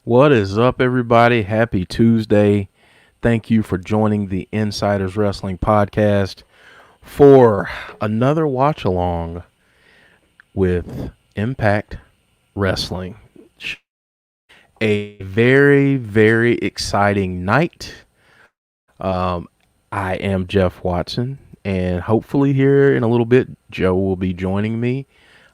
What is up, everybody? Happy Tuesday. Thank you for joining the Insiders Wrestling Podcast for another watch along with Impact Wrestling. A very, very exciting night. I am Jeff Watson, and hopefully, here in a little bit, Joe will be joining me.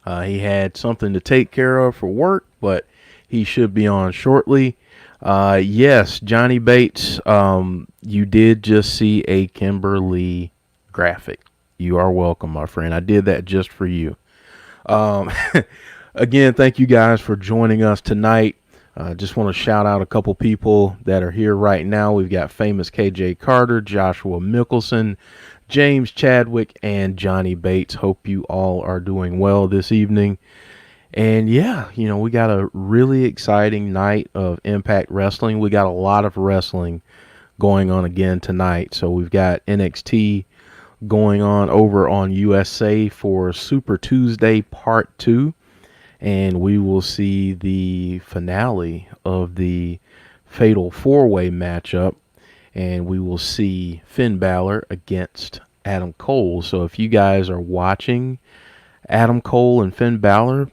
He had something to take care of for work, but he should be on shortly. Yes, Johnny Bates, you did just see a Kimberly graphic. You are welcome, my friend. I did that just for you. Um, Again, thank you guys for joining us tonight. Just want to shout out a couple people that are here right now. We've got famous KJ Carter, Joshua Mickelson, James Chadwick, and Johnny Bates. Hope you all are doing well this evening. And yeah, we got a really exciting night of Impact Wrestling. We got a lot of wrestling going on again tonight. So we've got NXT going on over on USA for Super Tuesday Part 2. And we will see the finale of the Fatal 4-Way matchup. And we will see Finn Balor against Adam Cole. So if you guys are watching Adam Cole and Finn Balor,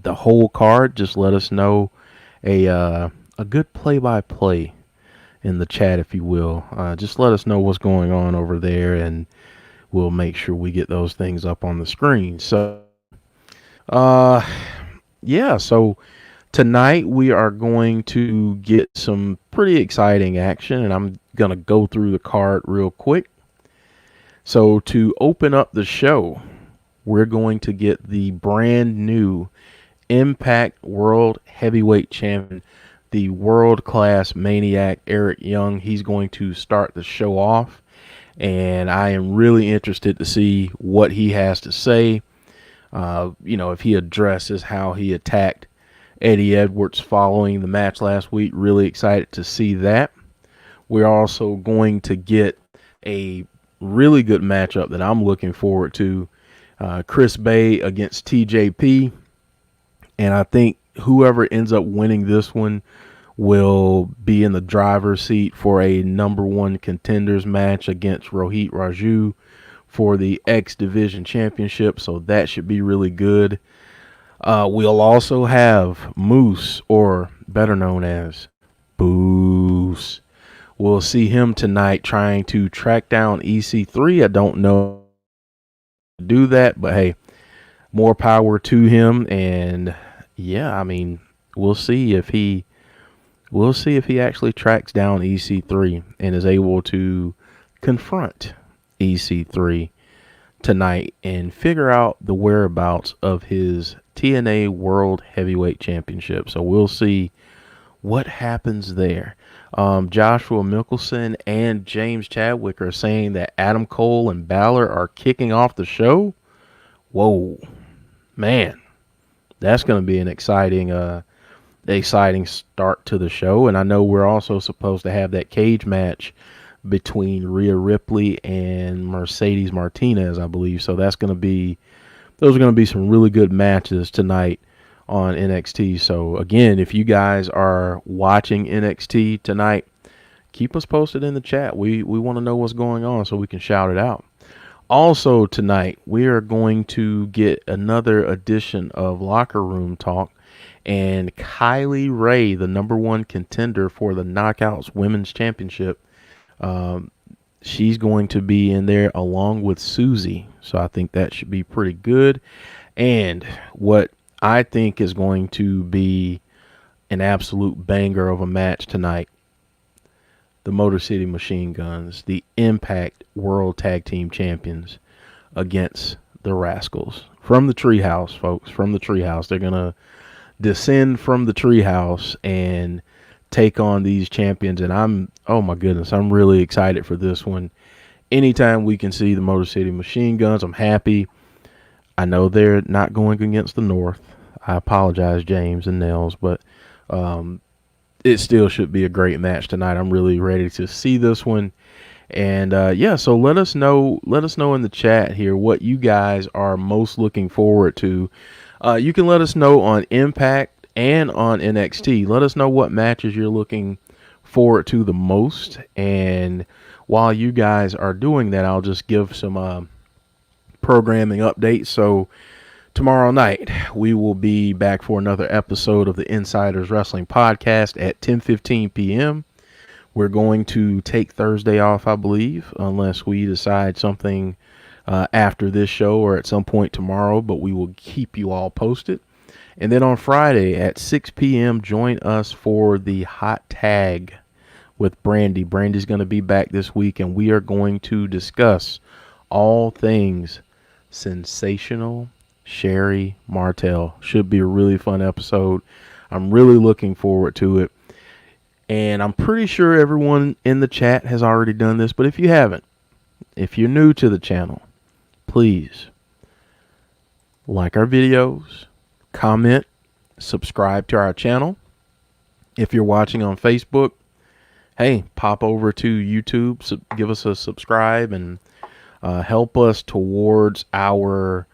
the whole card, just let us know a good play-by-play in the chat, if you will. Just let us know what's going on over there, and we'll make sure we get those things up on the screen. So, so tonight we are going to get some pretty exciting action, and I'm going to go through the card real quick. So to open up the show, we're going to get the brand new Impact World Heavyweight Champion, the world-class Maniac Eric Young. He's going to start the show off, and I am really interested to see what he has to say. If he addresses how he attacked Eddie Edwards following the match last week. Really excited to see that. We're also going to get a really good matchup that I'm looking forward to. Chris Bay against TJP. And I think whoever ends up winning this one will be in the driver's seat for a number one contenders match against Rohit Raju for the X Division Championship. So that should be really good. We'll also have Moose, or better known as Boos. We'll see him tonight trying to track down EC3. I don't know how to do that, but hey, more power to him. And yeah, we'll see if he actually tracks down EC3 and is able to confront EC3 tonight and figure out the whereabouts of his TNA World Heavyweight Championship. So we'll see what happens there. Joshua Mickelson and James Chadwick are saying that Adam Cole and Balor are kicking off the show. Whoa, man. That's going to be an exciting start to the show. And I know we're also supposed to have that cage match between Rhea Ripley and Mercedes Martinez, I believe. So those are going to be some really good matches tonight on NXT. So again, if you guys are watching NXT tonight, keep us posted in the chat. We want to know what's going on so we can shout it out. Also tonight, we are going to get another edition of Locker Room Talk, and Kylie Ray, the number one contender for the Knockouts Women's Championship, she's going to be in there along with Susie. So I think that should be pretty good. And what I think is going to be an absolute banger of a match tonight, the Motor City Machine Guns, the Impact World Tag Team Champions, against the Rascals. From the Treehouse, folks, from the Treehouse. They're going to descend from the Treehouse and take on these champions. And oh my goodness, I'm really excited for this one. Anytime we can see the Motor City Machine Guns, I'm happy. I know they're not going against the North. I apologize, James and Nels, but it still should be a great match tonight. I'm really ready to see this one. And so let us know in the chat here what you guys are most looking forward to. You can let us know on Impact and on NXT. Let us know what matches you're looking forward to the most. And while you guys are doing that, I'll just give some programming updates. So tomorrow night, we will be back for another episode of the Insiders Wrestling Podcast at 10:15 p.m. We're going to take Thursday off, I believe, unless we decide something after this show or at some point tomorrow, but we will keep you all posted. And then on Friday at 6 p.m., join us for the Hot Tag with Brandy. Brandy's going to be back this week, and we are going to discuss all things sensational Sherry Martel. Should be a really fun episode. I'm really looking forward to it. And I'm pretty sure everyone in the chat has already done this, but if you haven't, if you're new to the channel, please like our videos, comment, subscribe to our channel. If you're watching on Facebook, hey, pop over to YouTube, give us a subscribe, and help us towards our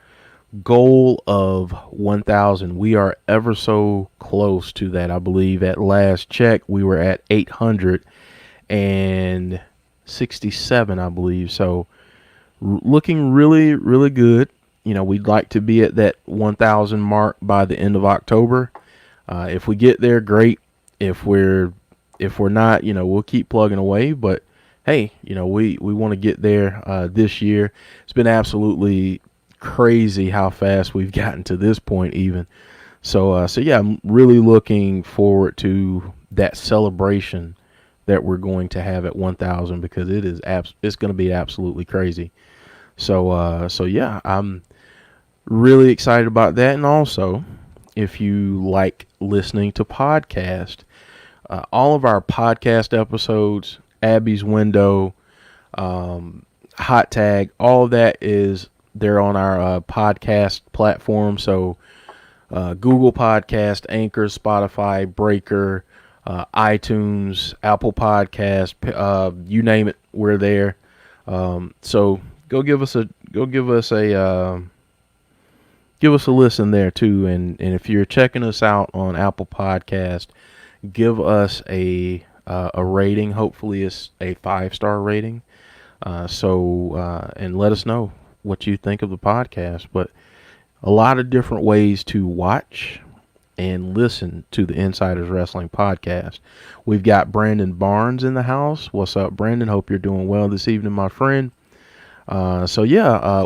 goal of 1,000. We are ever so close to that. I believe at last check we were at 867, I believe. So looking really, really good. You know, we'd like to be at that 1,000 mark by the end of October. If we get there, great. If we're not, you know, we'll keep plugging away. But hey, you know, we want to get there this year. It's been absolutely crazy how fast we've gotten to this point even. So yeah, I'm really looking forward to that celebration that we're going to have at 1,000, because it's going to be absolutely crazy. So yeah, I'm really excited about that. And also, if you like listening to podcasts, all of our podcast episodes, Abby's Window, Hot Tag, all of that they're on our podcast platform. So Google Podcast, Anchor, Spotify, Breaker, iTunes, Apple Podcast, you name it, we're there. So go give us a listen there too. And if you're checking us out on Apple Podcast, give us a rating. Hopefully it's a 5-star rating. And let us know what you think of the podcast. But a lot of different ways to watch and listen to the Insiders Wrestling Podcast. We've got Brandon Barnes in the house. What's up, Brandon? Hope you're doing well this evening, my friend. So yeah,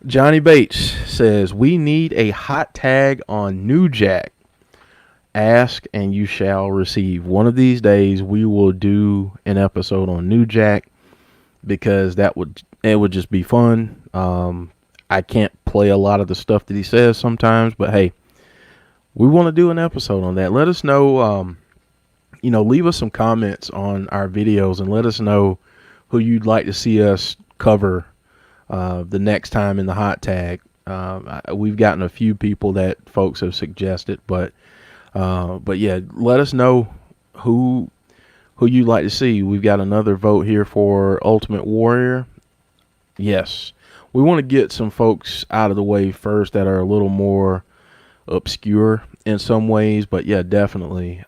Johnny Bates says we need a hot tag on New Jack. Ask and you shall receive. One of these days we will do an episode on New Jack, because it would just be fun. I can't play a lot of the stuff that he says sometimes, but hey, we want to do an episode on that. Let us know, leave us some comments on our videos and let us know who you'd like to see us cover the next time in the hot tag. We've gotten a few people that folks have suggested, but yeah, let us know who you'd like to see. We've got another vote here for Ultimate Warrior. Yes, we want to get some folks out of the way first that are a little more obscure in some ways, but yeah, definitely.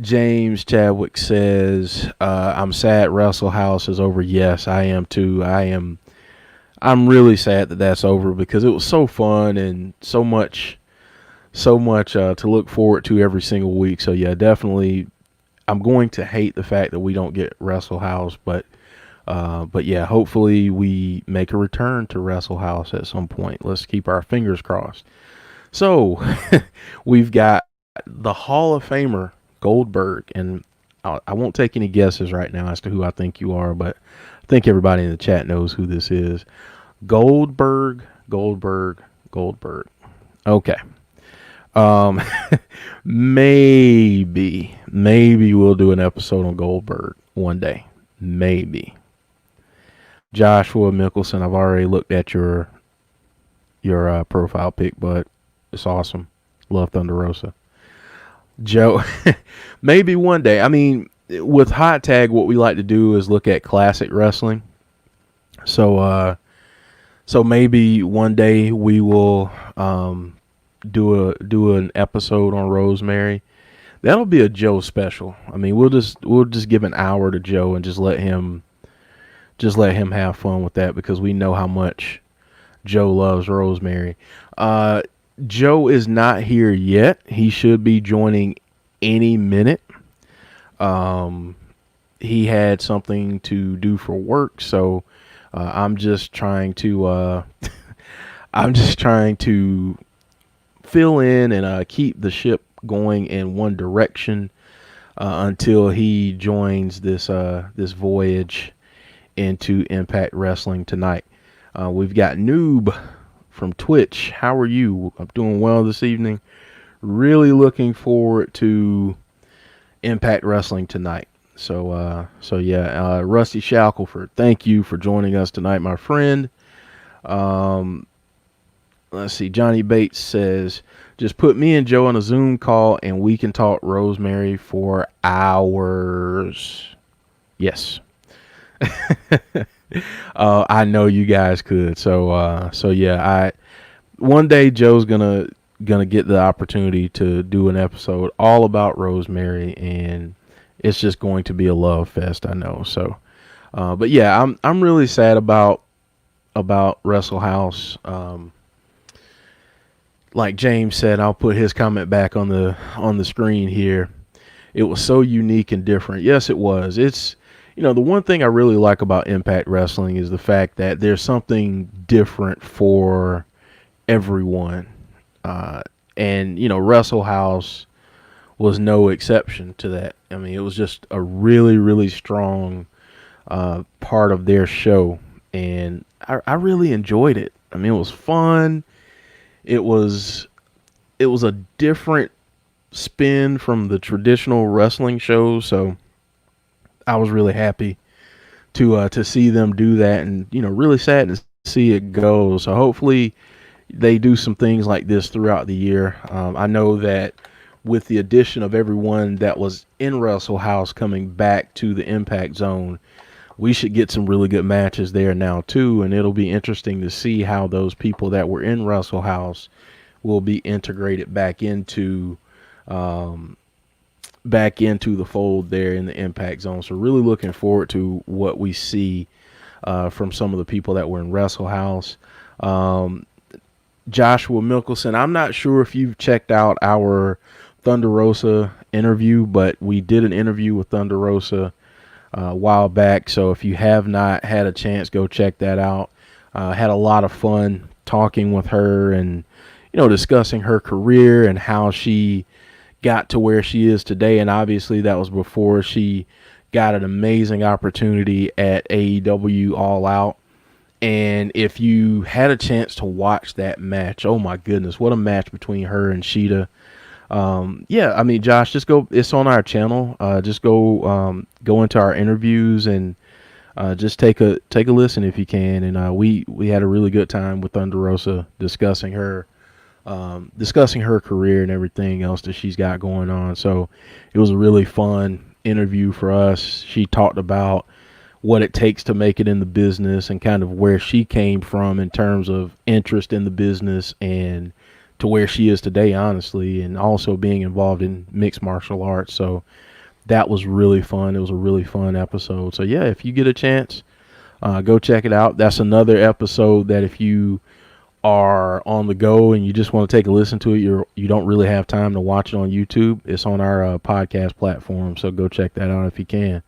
James Chadwick says, I'm sad Wrestle House is over. Yes, I am too. I'm really sad that that's over, because it was so fun and so much to look forward to every single week. So yeah, definitely I'm going to hate the fact that we don't get Wrestle House, but yeah, hopefully we make a return to Wrestle House at some point. Let's keep our fingers crossed. So we've got the Hall of Famer Goldberg, and I won't take any guesses right now as to who I think you are, but I think everybody in the chat knows who this is. Goldberg. Okay. Maybe we'll do an episode on Goldberg one day. Maybe. Joshua Mickelson, I've already looked at your profile pic, but it's awesome. Love Thunder Rosa. Joe, maybe one day. I mean, with Hot Tag, what we like to do is look at classic wrestling. So So maybe one day we will do an episode on Rosemary. That'll be a Joe special. I mean, we'll just give an hour to Joe and just let him have fun with that because we know how much Joe loves Rosemary. Uh, Joe is not here yet. He should be joining any minute. Um, he had something to do for work, so I'm just trying to I'm just trying to fill in and keep the ship going in one direction until he joins this voyage into Impact Wrestling tonight. We've got Noob from Twitch. How are you? I'm doing well this evening. Really looking forward to Impact Wrestling tonight. So yeah, Rusty Shackelford, thank you for joining us tonight, my friend. Um, let's see. Johnny Bates says, just put me and Joe on a Zoom call and we can talk Rosemary for hours. Yes. I know you guys could. So yeah, one day Joe's gonna get the opportunity to do an episode all about Rosemary, and it's just going to be a love fest, I know. So, but yeah, I'm really sad about Wrestle House. Like James said, I'll put his comment back on the screen here. It was so unique and different. Yes, it was. It's the one thing I really like about Impact Wrestling is the fact that there's something different for everyone. And Wrestle House was no exception to that. I mean, it was just a really, really strong part of their show, and I really enjoyed it. I mean, it was fun. It was a different spin from the traditional wrestling shows, so I was really happy to see them do that, and really sad to see it go. So hopefully they do some things like this throughout the year. I know that with the addition of everyone that was in Wrestle House coming back to the Impact Zone, we should get some really good matches there now too, and it'll be interesting to see how those people that were in Wrestle House will be integrated back into the fold there in the Impact Zone. So really looking forward to what we see from some of the people that were in Wrestle House. Joshua Mickelson, I'm not sure if you've checked out our Thunder Rosa interview, but we did an interview with Thunder Rosa a while back. So if you have not had a chance, go check that out. Had a lot of fun talking with her and, discussing her career and how she got to where she is today. And obviously that was before she got an amazing opportunity at AEW All Out. And if you had a chance to watch that match, oh my goodness, what a match between her and Sheeta. Yeah, I mean, Josh, just go, it's on our channel. Just go into our interviews and just take a listen if you can. And we had a really good time with Thunder Rosa discussing her career and everything else that she's got going on. So it was a really fun interview for us. She talked about what it takes to make it in the business and kind of where she came from in terms of interest in the business and to where she is today, honestly, and also being involved in mixed martial arts. So that was really fun. It was a really fun episode. So yeah, if you get a chance, go check it out. That's another episode that if you are on the go and you just want to take a listen to it, you don't really have time to watch it on YouTube. It's on our podcast platform, so go check that out if you can.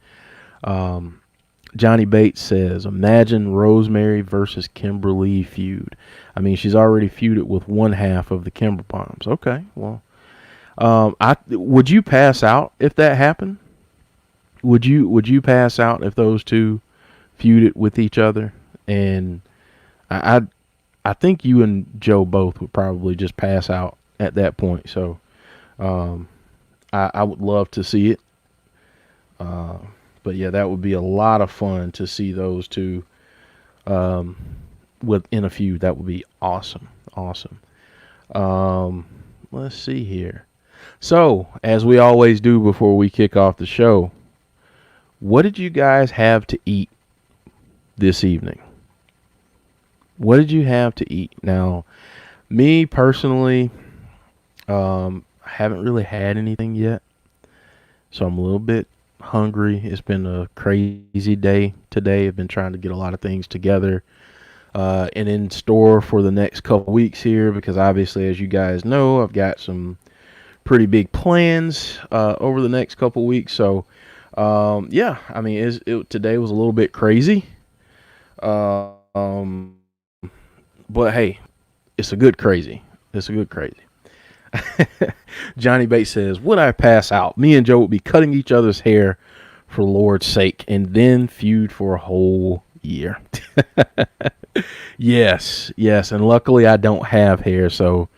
Johnny Bates says, imagine Rosemary versus Kimberly feud. I mean, she's already feuded with one half of the Kimber Bombs. Okay, well, would you pass out if that happened? Would you pass out if those two feuded with each other? And I think you and Joe both would probably just pass out at that point. So I would love to see it. But yeah, that would be a lot of fun to see those two within a feud. That would be awesome. Let's see here. So, as we always do before we kick off the show, what did you guys have to eat this evening? What did you have to eat? Now, me personally, I haven't really had anything yet, so I'm a little bit hungry. It's been a crazy day today. I've been trying to get a lot of things together and in store for the next couple weeks here because obviously, as you guys know, I've got some pretty big plans over the next couple weeks. So, yeah, I mean, today was a little bit crazy. Um, but hey, it's a good crazy. It's a good crazy. Johnny Bates says, "Would I pass out? Me and Joe would be cutting each other's hair for the Lord's sake and then feud for a whole year." Yes, yes. And luckily, I don't have hair. So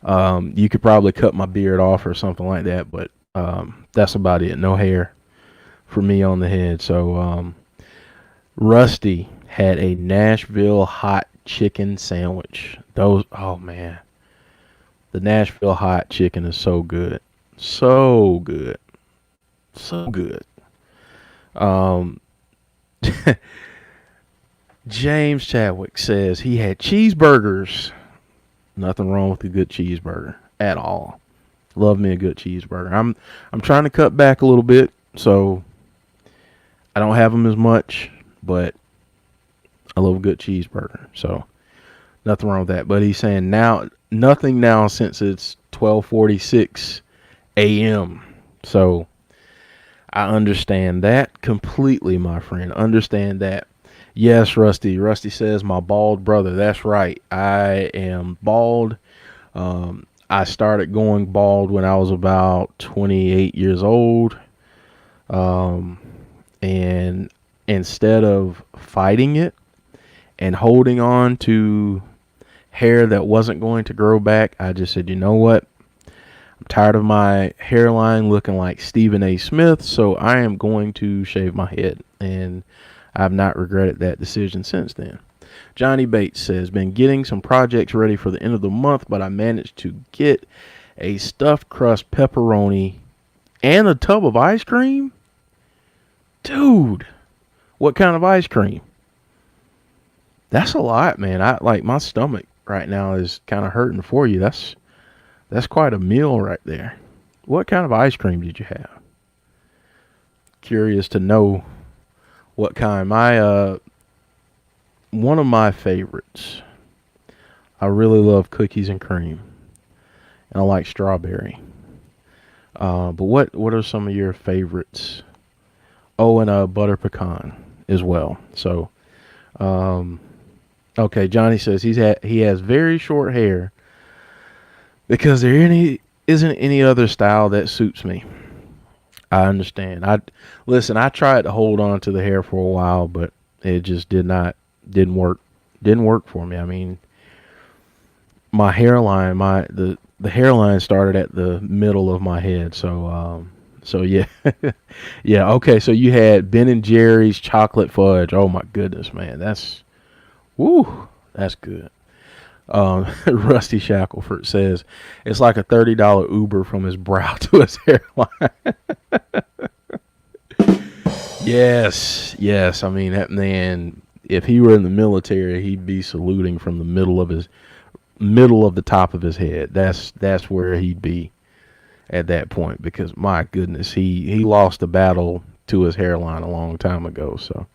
you could probably cut my beard off or something like that. But that's about it. No hair for me on the head. So Rusty had a Nashville hot chicken sandwich. Oh man. The Nashville hot chicken is so good. So good. So good. Um, James Chadwick says he had cheeseburgers. Nothing wrong with a good cheeseburger at all. Love me a good cheeseburger. I'm trying to cut back a little bit, so I don't have them as much, but I love a good cheeseburger. So nothing wrong with that. But he's saying now nothing now since it's 12:46 a.m. So I understand that completely, my friend. Understand that. Yes, Rusty. Rusty says my bald brother. That's right. I am bald. I started going bald when I was about 28 years old. Um, and instead of fighting it and holding on to hair that wasn't going to grow back, I just said, you know what? I'm tired of my hairline looking like Stephen A. Smith, so I am going to shave my head. And I've not regretted that decision since then. Johnny Bates says, been getting some projects ready for the end of the month, but I managed to get a stuffed crust pepperoni and a tub of ice cream? Dude, what kind of ice cream? That's a lot, man. I like my stomach right now is kind of hurting for you. That's quite a meal right there. What kind of ice cream did you have? Curious to know what kind. My one of my favorites. I really love cookies and cream, and I like strawberry. But what are some of your favorites? Oh, and butter pecan as well. So, okay. Johnny says he has very short hair because isn't any other style that suits me. I understand. I tried to hold on to the hair for a while, but it just didn't work. Didn't work for me. I mean, my hairline, the hairline started at the middle of my head. So yeah, yeah. Okay, so you had Ben and Jerry's chocolate fudge. Oh my goodness, man, that's good. Rusty Shackelford says it's like a $30 Uber from his brow to his hairline. Yes, yes. I mean that man. If he were in the military, he'd be saluting from the middle of the top of his head. That's where he'd be at that point because my goodness, he lost the battle to his hairline a long time ago. So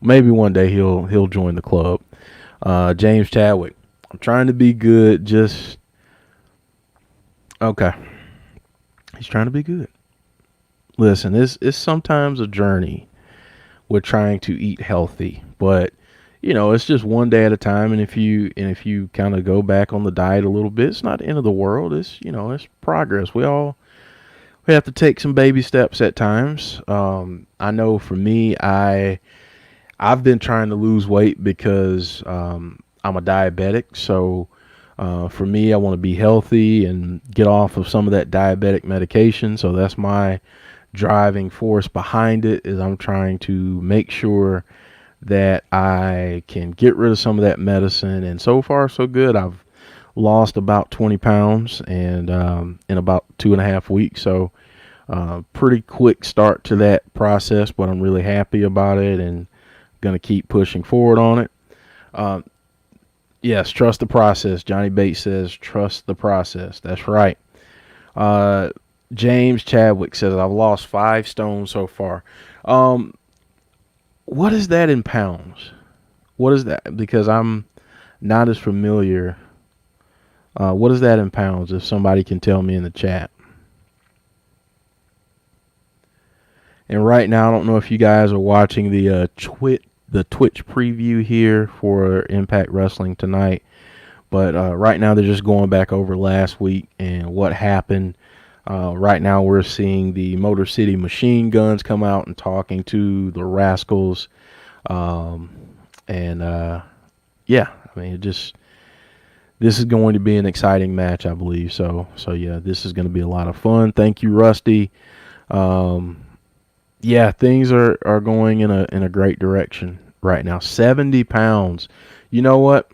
maybe one day he'll join the club. James Chadwick, I'm trying to be good. Just okay. He's trying to be good. Listen, it's sometimes a journey with trying to eat healthy, but it's just one day at a time. And if you kind of go back on the diet a little bit, it's not the end of the world. It's progress. We have to take some baby steps at times. I know for me, I've been trying to lose weight because I'm a diabetic. So for me, I want to be healthy and get off of some of that diabetic medication. So that's my driving force behind it is I'm trying to make sure that I can get rid of some of that medicine. And so far, so good. I've lost about 20 pounds and in about 2.5 weeks. So pretty quick start to that process, but I'm really happy about it and going to keep pushing forward on it. Yes, trust the process. Johnny Bates says, trust the process. That's right. Uh, James Chadwick says, I've lost 5 stone so far. Um, what is that in pounds? What is that? Because I'm not as familiar. What is that in pounds? If somebody can tell me in the chat. And right now, I don't know if you guys are watching the Twitch preview here for Impact Wrestling tonight. But right now, they're just going back over last week and what happened. Right now, we're seeing the Motor City Machine Guns come out and talking to the Rascals. Yeah, I mean, this is going to be an exciting match, I believe. So yeah, this is going to be a lot of fun. Thank you, Rusty. Yeah, things are going in a great direction right now. 70 pounds. You know what?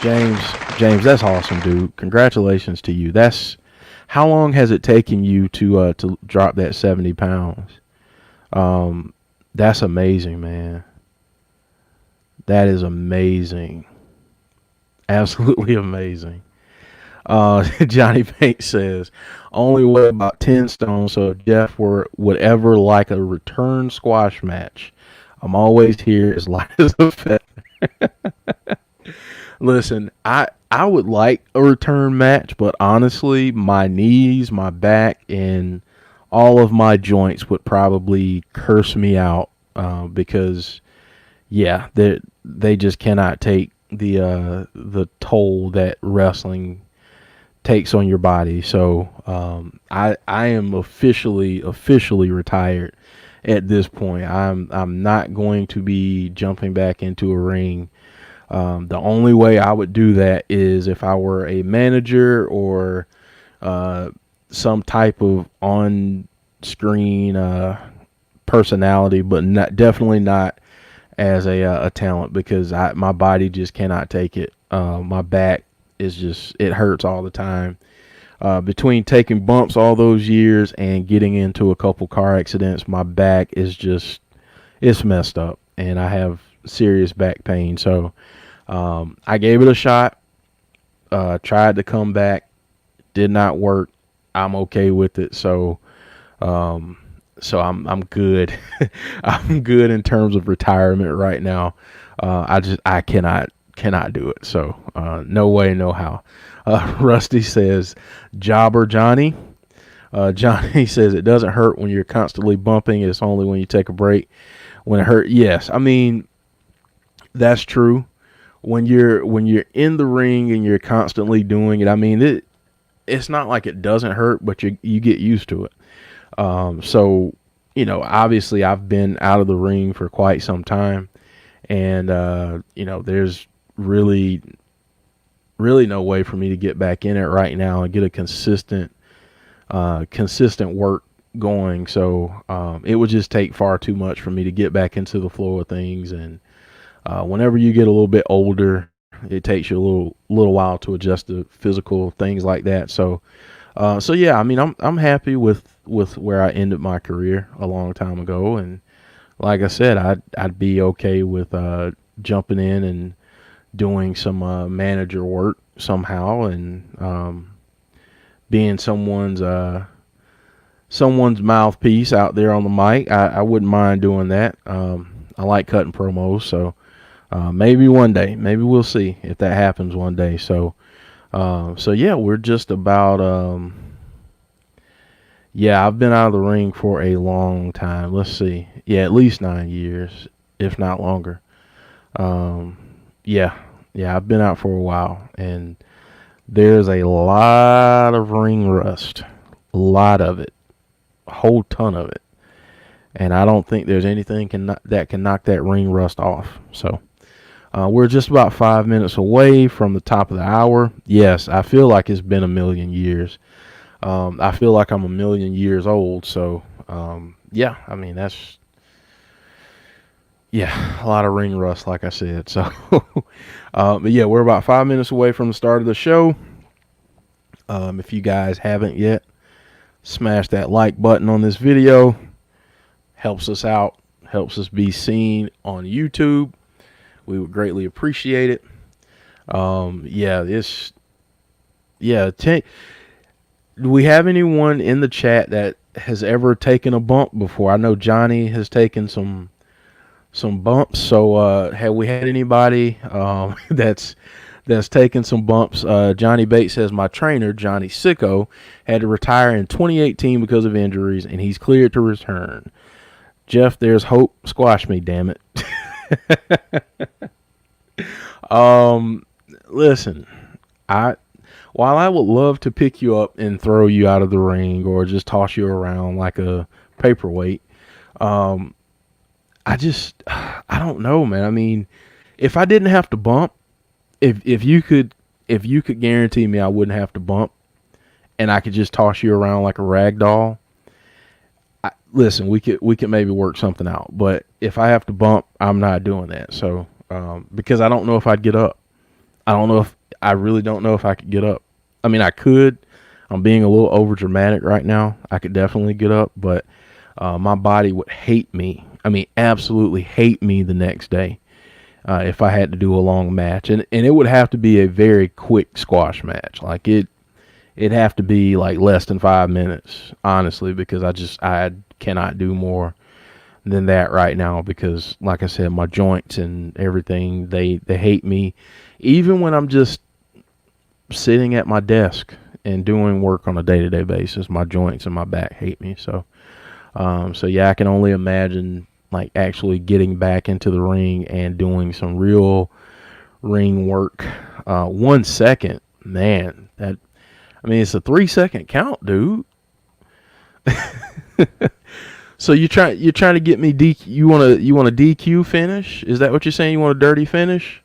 James, that's awesome, dude. Congratulations to you. How long has it taken you to drop that 70 pounds? That's amazing, man. That is amazing. Absolutely amazing. Johnny Banks says, only weigh about 10 stone, so if Jeff would ever like a return squash match, I'm always here as light as a feather. Listen, I would like a return match, but honestly, my knees, my back, and all of my joints would probably curse me out because, yeah, they just cannot take the toll that wrestling takes on your body. So I am officially retired at this point. I'm not going to be jumping back into a ring. The only way I would do that is if I were a manager or some type of on-screen personality, but definitely not as a talent, because my body just cannot take it. My back it hurts all the time. Between taking bumps all those years and getting into a couple car accidents, my back it's messed up, and I have serious back pain. So I gave it a shot, tried to come back, did not work. I'm okay with it. So I'm good. I'm good in terms of retirement right now. I cannot do it. So no way, no how. Rusty says, Jobber Johnny. Johnny says, it doesn't hurt when you're constantly bumping. It's only when you take a break when it hurt. Yes, I mean, that's true. When you're in the ring and you're constantly doing it, I mean, it's not like it doesn't hurt, but you get used to it. So, obviously I've been out of the ring for quite some time, and there's really no way for me to get back in it right now and get a consistent work going. So it would just take far too much for me to get back into the flow of things. And whenever you get a little bit older, it takes you a little while to adjust to physical things like that. So yeah, I mean, I'm happy with where I ended my career a long time ago, and like I said, I'd be okay with jumping in and doing some manager work somehow, and being someone's mouthpiece out there on the mic. I wouldn't mind doing that. I like cutting promos, so maybe one day, maybe we'll see if that happens one day. So yeah, we're just about yeah, I've been out of the ring for a long time. Let's see. Yeah, at least 9 years, if not longer. Yeah, I've been out for a while, and there's a lot of ring rust. A lot of it. A whole ton of it. And I don't think there's anything that can knock that ring rust off. So we're just about 5 minutes away from the top of the hour. Yes, I feel like it's been a million years. I feel like I'm a million years old. So yeah, I mean, that's a lot of ring rust, like I said. So but yeah, we're about 5 minutes away from the start of the show. If you guys haven't yet, smash that like button on this video. Helps us out, helps us be seen on YouTube. we would greatly appreciate it. Yeah, this, yeah. Do we have anyone in the chat that has ever taken a bump before? I know Johnny has taken some bumps. So have we had anybody that's taken some bumps? Johnny Bates says my trainer Johnny Sicko had to retire in 2018 because of injuries, and he's cleared to return. Jeff, there's hope. Squash me, damn it. Listen, while I would love to pick you up and throw you out of the ring or just toss you around like a paperweight, I don't know, man. I mean, if I didn't have to bump, if you could guarantee me I wouldn't have to bump, and I could just toss you around like a rag doll, listen, we could maybe work something out. But if I have to bump, I'm not doing that. So because I don't know if I'd get up. I really don't know if I could get up. I mean, I could. I'm being a little over dramatic right now. I could definitely get up, but my body would hate me. I mean, absolutely hate me the next day if I had to do a long match, and it would have to be a very quick squash match. Like it'd have to be like less than 5 minutes, honestly, because I cannot do more than that right now because, like I said, my joints and everything they hate me, even when I'm just sitting at my desk and doing work on a day-to-day basis. My joints and my back hate me. So yeah, I can only imagine like actually getting back into the ring and doing some real ring work. 1 second, man. It's a 3-second count, dude. So you're trying to get me DQ? You want a DQ finish? Is that what you're saying? You want a dirty finish?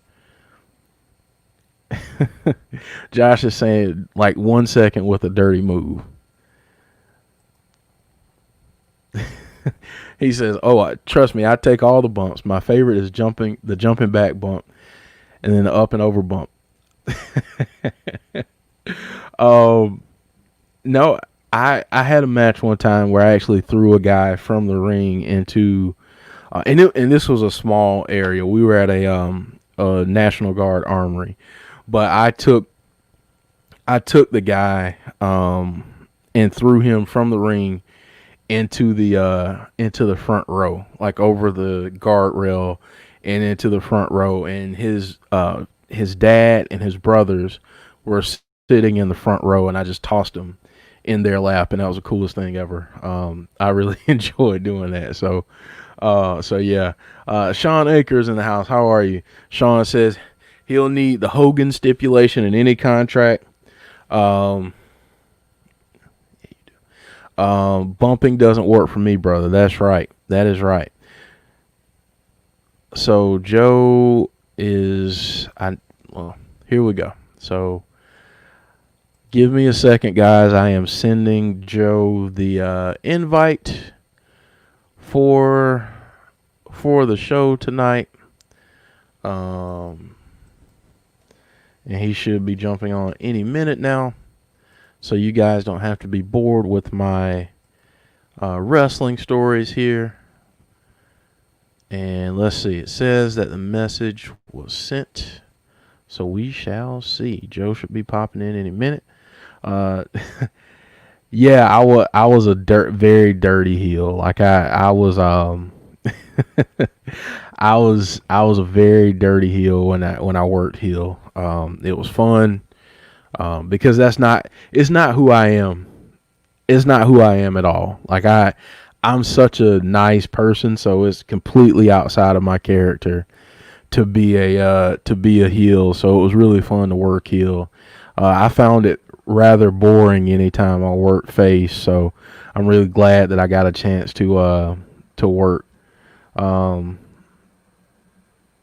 Josh is saying like 1 second with a dirty move. He says, "Oh, trust me, I take all the bumps. My favorite is the jumping back bump, and then the up and over bump." No, I had a match one time where I actually threw a guy from the ring into, and this was a small area. We were at a National Guard armory, but I took the guy and threw him from the ring into the front row, like over the guardrail and into the front row, and his dad and his brothers were sitting in the front row, and I just tossed him in their lap, and that was the coolest thing ever. I really enjoyed doing that. So yeah. Sean Akers in the house. How are you? Sean says he'll need the Hogan stipulation in any contract. Bumping doesn't work for me, brother. That's right. That is right. So Joe is here we go. So give me a second, guys. I am sending Joe the invite for the show tonight. And he should be jumping on any minute now. So you guys don't have to be bored with my wrestling stories here. And let's see. It says that the message was sent. So we shall see. Joe should be popping in any minute. Yeah, I was a very dirty heel. Like I was I was a very dirty heel when I worked heel. It was fun. Because it's not who I am. It's not who I am at all. Like I'm such a nice person, so it's completely outside of my character to be a heel. So it was really fun to work heel. I found it rather boring anytime I worked face, so I'm really glad that I got a chance to work. The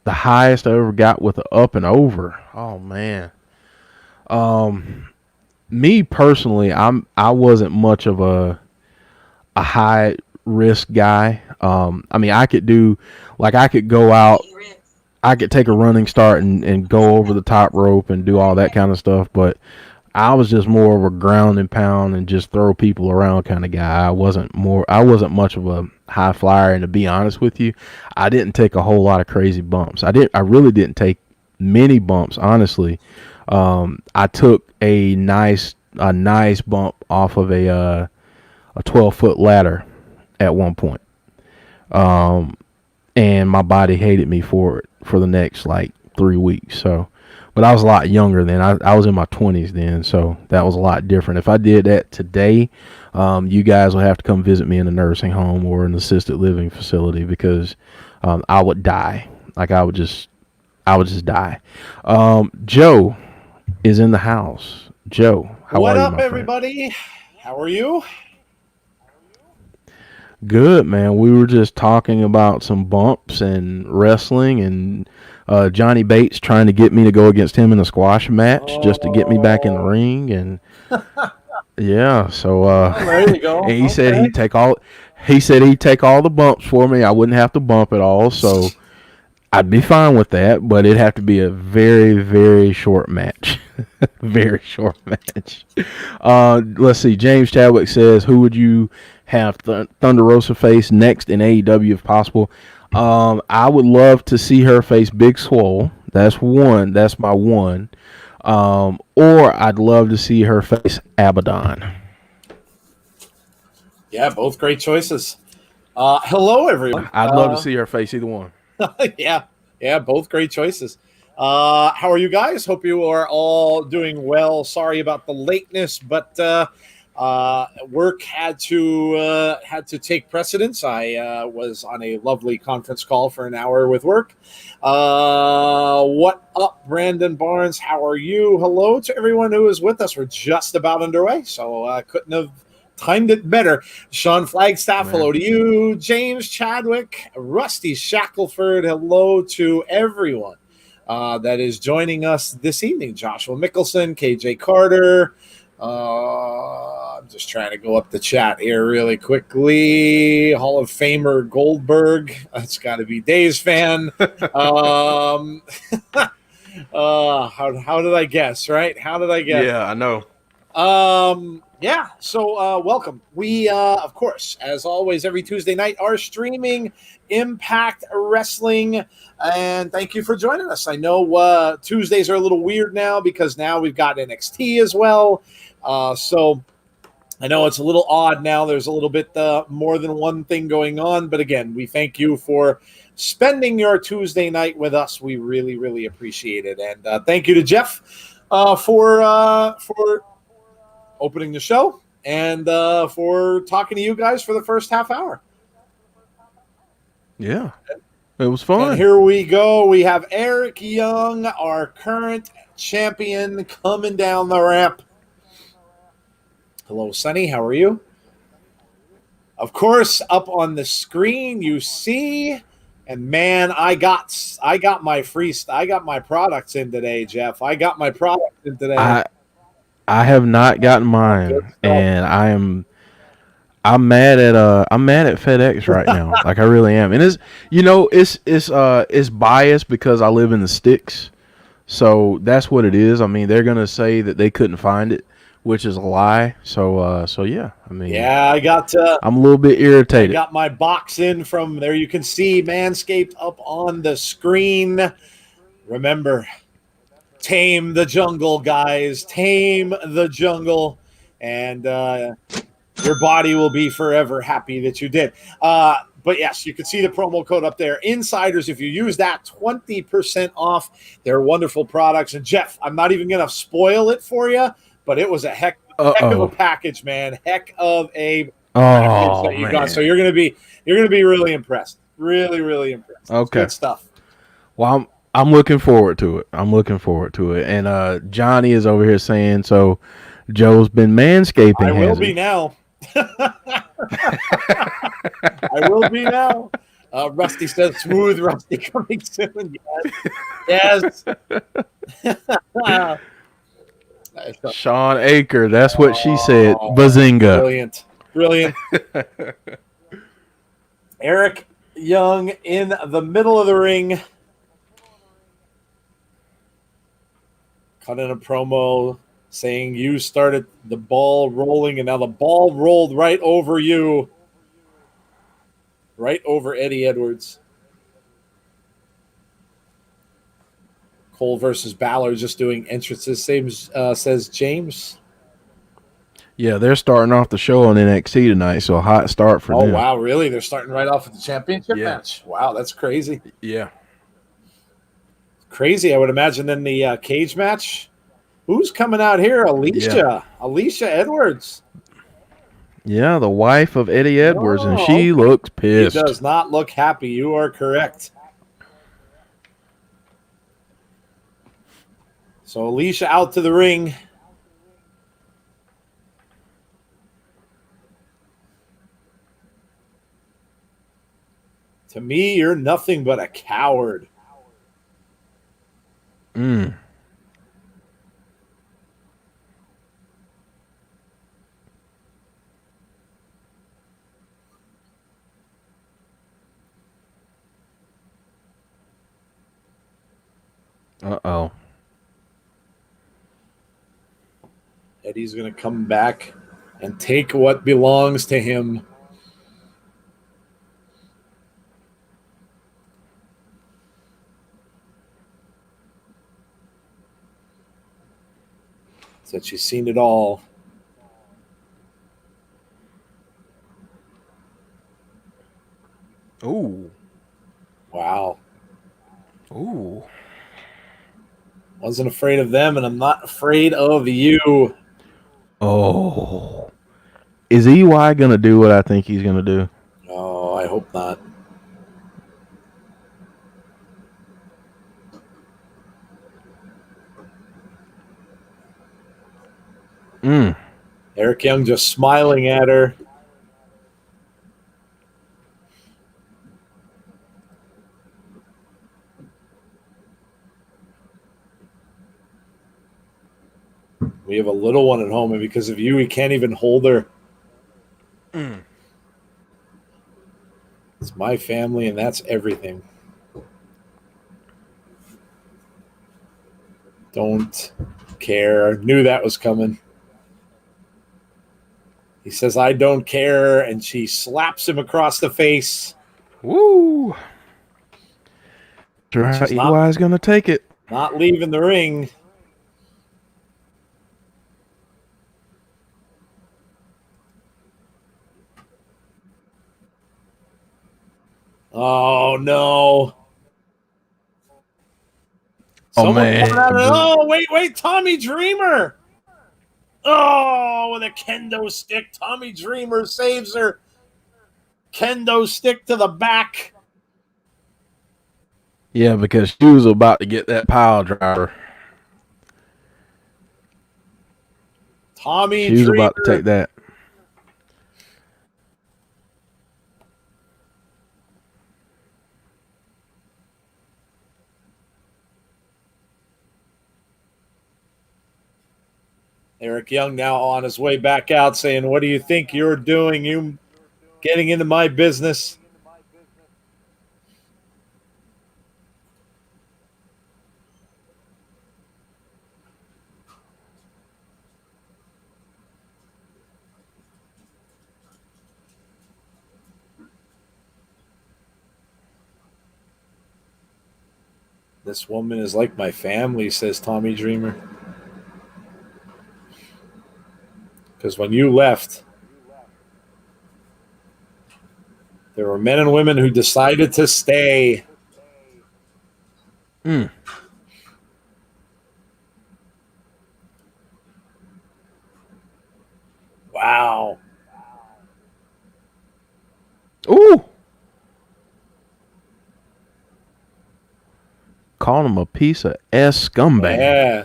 highest I ever got with an up and over. Oh man. Me personally, I wasn't much of a high risk guy. I could do, like, I could go out, I could take a running start and go over the top rope and do all that kind of stuff, but I was just more of a ground and pound and just throw people around kind of guy. I wasn't much of a high flyer, and to be honest with you, I didn't take a whole lot of crazy bumps. I really didn't take many bumps, honestly. I took a nice bump off of a 12-foot ladder at one point. And my body hated me for it for the next like 3 weeks. So, but I was a lot younger then. I was in my 20s then, so that was a lot different. If I did that today, you guys would have to come visit me in a nursing home or an assisted living facility because I would die. Like I would just die. Joe is in the house. Joe, how What are you, up, my friend? everybody? How are you? Good, man. We were just talking about some bumps and wrestling and Johnny Bates trying to get me to go against him in a squash match just to get me back in the Oh, ring. And yeah, so well, there you go. and Okay. he said he'd take all the bumps for me. I wouldn't have to bump at all. So I'd be fine with that, but it'd have to be a very, very short match. Very short match. Let's see. James Chadwick says, "Who would you have Thunder Rosa face next in AEW if possible?" I would love to see her face Big Swole. That's one. That's my one. Or I'd love to see her face Abaddon. Yeah, both great choices. Hello, everyone. I'd love to see her face either one. Yeah, yeah, both great choices. How are you guys? Hope you are all doing well. Sorry about the lateness, but work had to take precedence. I was on a lovely conference call for an hour with work. What up, Brandon Barnes? How are you? Hello to everyone who is with us. We're just about underway, so couldn't have timed it better. Sean Flagstaff, Man. hello to you. James Chadwick, Rusty Shackelford, hello to everyone that is joining us this evening. Joshua Mickelson, KJ Carter. I'm just trying to go up the chat here really quickly. Hall of Famer Goldberg. That's got to be Dave's fan. How did I guess, right? How did I guess? Yeah, I know. Yeah, so welcome. We of course, as always, every Tuesday night are streaming Impact Wrestling, and thank you for joining us. I know Tuesdays are a little weird now because now we've got NXT as well. So I know it's a little odd now. There's a little bit more than one thing going on, but again, we thank you for spending your Tuesday night with us. We really, really appreciate it, and thank you to Jeff for opening the show and for talking to you guys for the first half hour. Yeah, it was And fun. here we go. We have Eric Young, our current champion, coming down the ramp. Hello, Sonny. How are you? Of course, up on the screen you see, and man, I got my I got my products in today, Jeff. I got my products in today. I I have not gotten Good mine, stuff. and I'm mad at FedEx right now. Like I really am. And it's biased because I live in the sticks. So that's what it is. I mean, they're gonna say that they couldn't find it, which is a lie. So yeah. I mean, Yeah, I'm a little bit I irritated. got my box in from there. You can see Manscaped up on the screen. Remember, tame the jungle, guys. Tame the jungle. And your body will be forever happy that you did. But yes, you can see the promo code up there. Insiders, if you use that, 20% off their wonderful products. And Jeff, I'm not even going to spoil it for you, but it was a Uh heck of a oh. package, man. Heck of a package Oh that you got. So man. you're gonna be really impressed. Really, really impressed. It's Okay. good stuff. Well, I'm looking forward to it. I'm looking forward to it. And Johnny is over here saying so. Joe's been I manscaping, will has be he? now. I will be now. Rusty says, "Smooth Rusty coming soon." Yes, yes. Sean Aker, that's what she said. Oh, Bazinga. brilliant, brilliant. Eric Young in the middle of the ring, cutting a promo, saying you started the ball rolling, and now the ball rolled right over you, right over Eddie Edwards. Cole versus Balor just doing entrances, same says James. Yeah, they're starting off the show on NXT tonight, so a hot start for Oh, them. wow, really? They're starting right off with the championship Yeah. match. Wow, that's crazy. Yeah. Crazy, I would imagine, in the cage match. Who's coming out here? Yeah. Alicia Edwards. Yeah, the wife of Eddie Edwards, and Oh, she okay. looks He pissed. does not look happy. You are correct. So Alicia out to the ring. To me, you're nothing but a coward. Mm. Uh-oh. Eddie's going to come back and take what belongs to him. Said she's seen it all. Ooh. Wow. Ooh. Wasn't afraid of them, and I'm not afraid of you. Oh. Is EY going to do what I think he's going to do? Oh, I hope not. Mm. Eric Young just smiling at her. We have a little one at home, and because of you, we can't even hold her. Mm. It's my family, and that's everything. Don't care. Knew that was coming. He says, I don't care, and she slaps him across the face. Woo. Sure how She's not EY's going to take it. leaving the ring. Oh, no. Oh, Someone coming out man. of it. Oh, wait. Tommy Dreamer. Oh, with a kendo stick. Tommy Dreamer saves her. Kendo stick to the back. Yeah, because she was about to get that pile driver. Tommy She was about to take Dreamer. that. Eric Young now on his way back out saying, what do you think you're doing? You getting into my business? This woman is like my family, says Tommy Dreamer. Because when you left, there were men and women who decided to stay. Mm. Wow. Ooh. Calling him a piece of S scumbag. Yeah.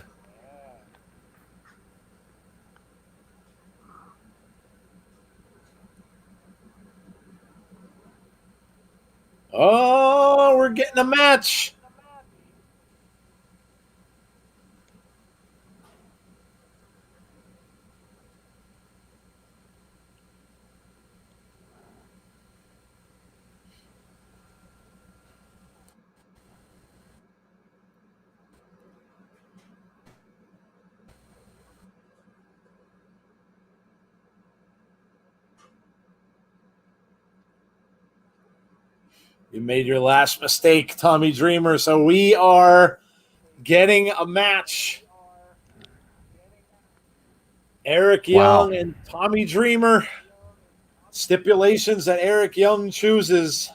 Oh, we're getting a match. You made your last mistake, Tommy Dreamer. So we are getting a match. Eric Wow. Young and Tommy Dreamer. Stipulations that Eric Young chooses.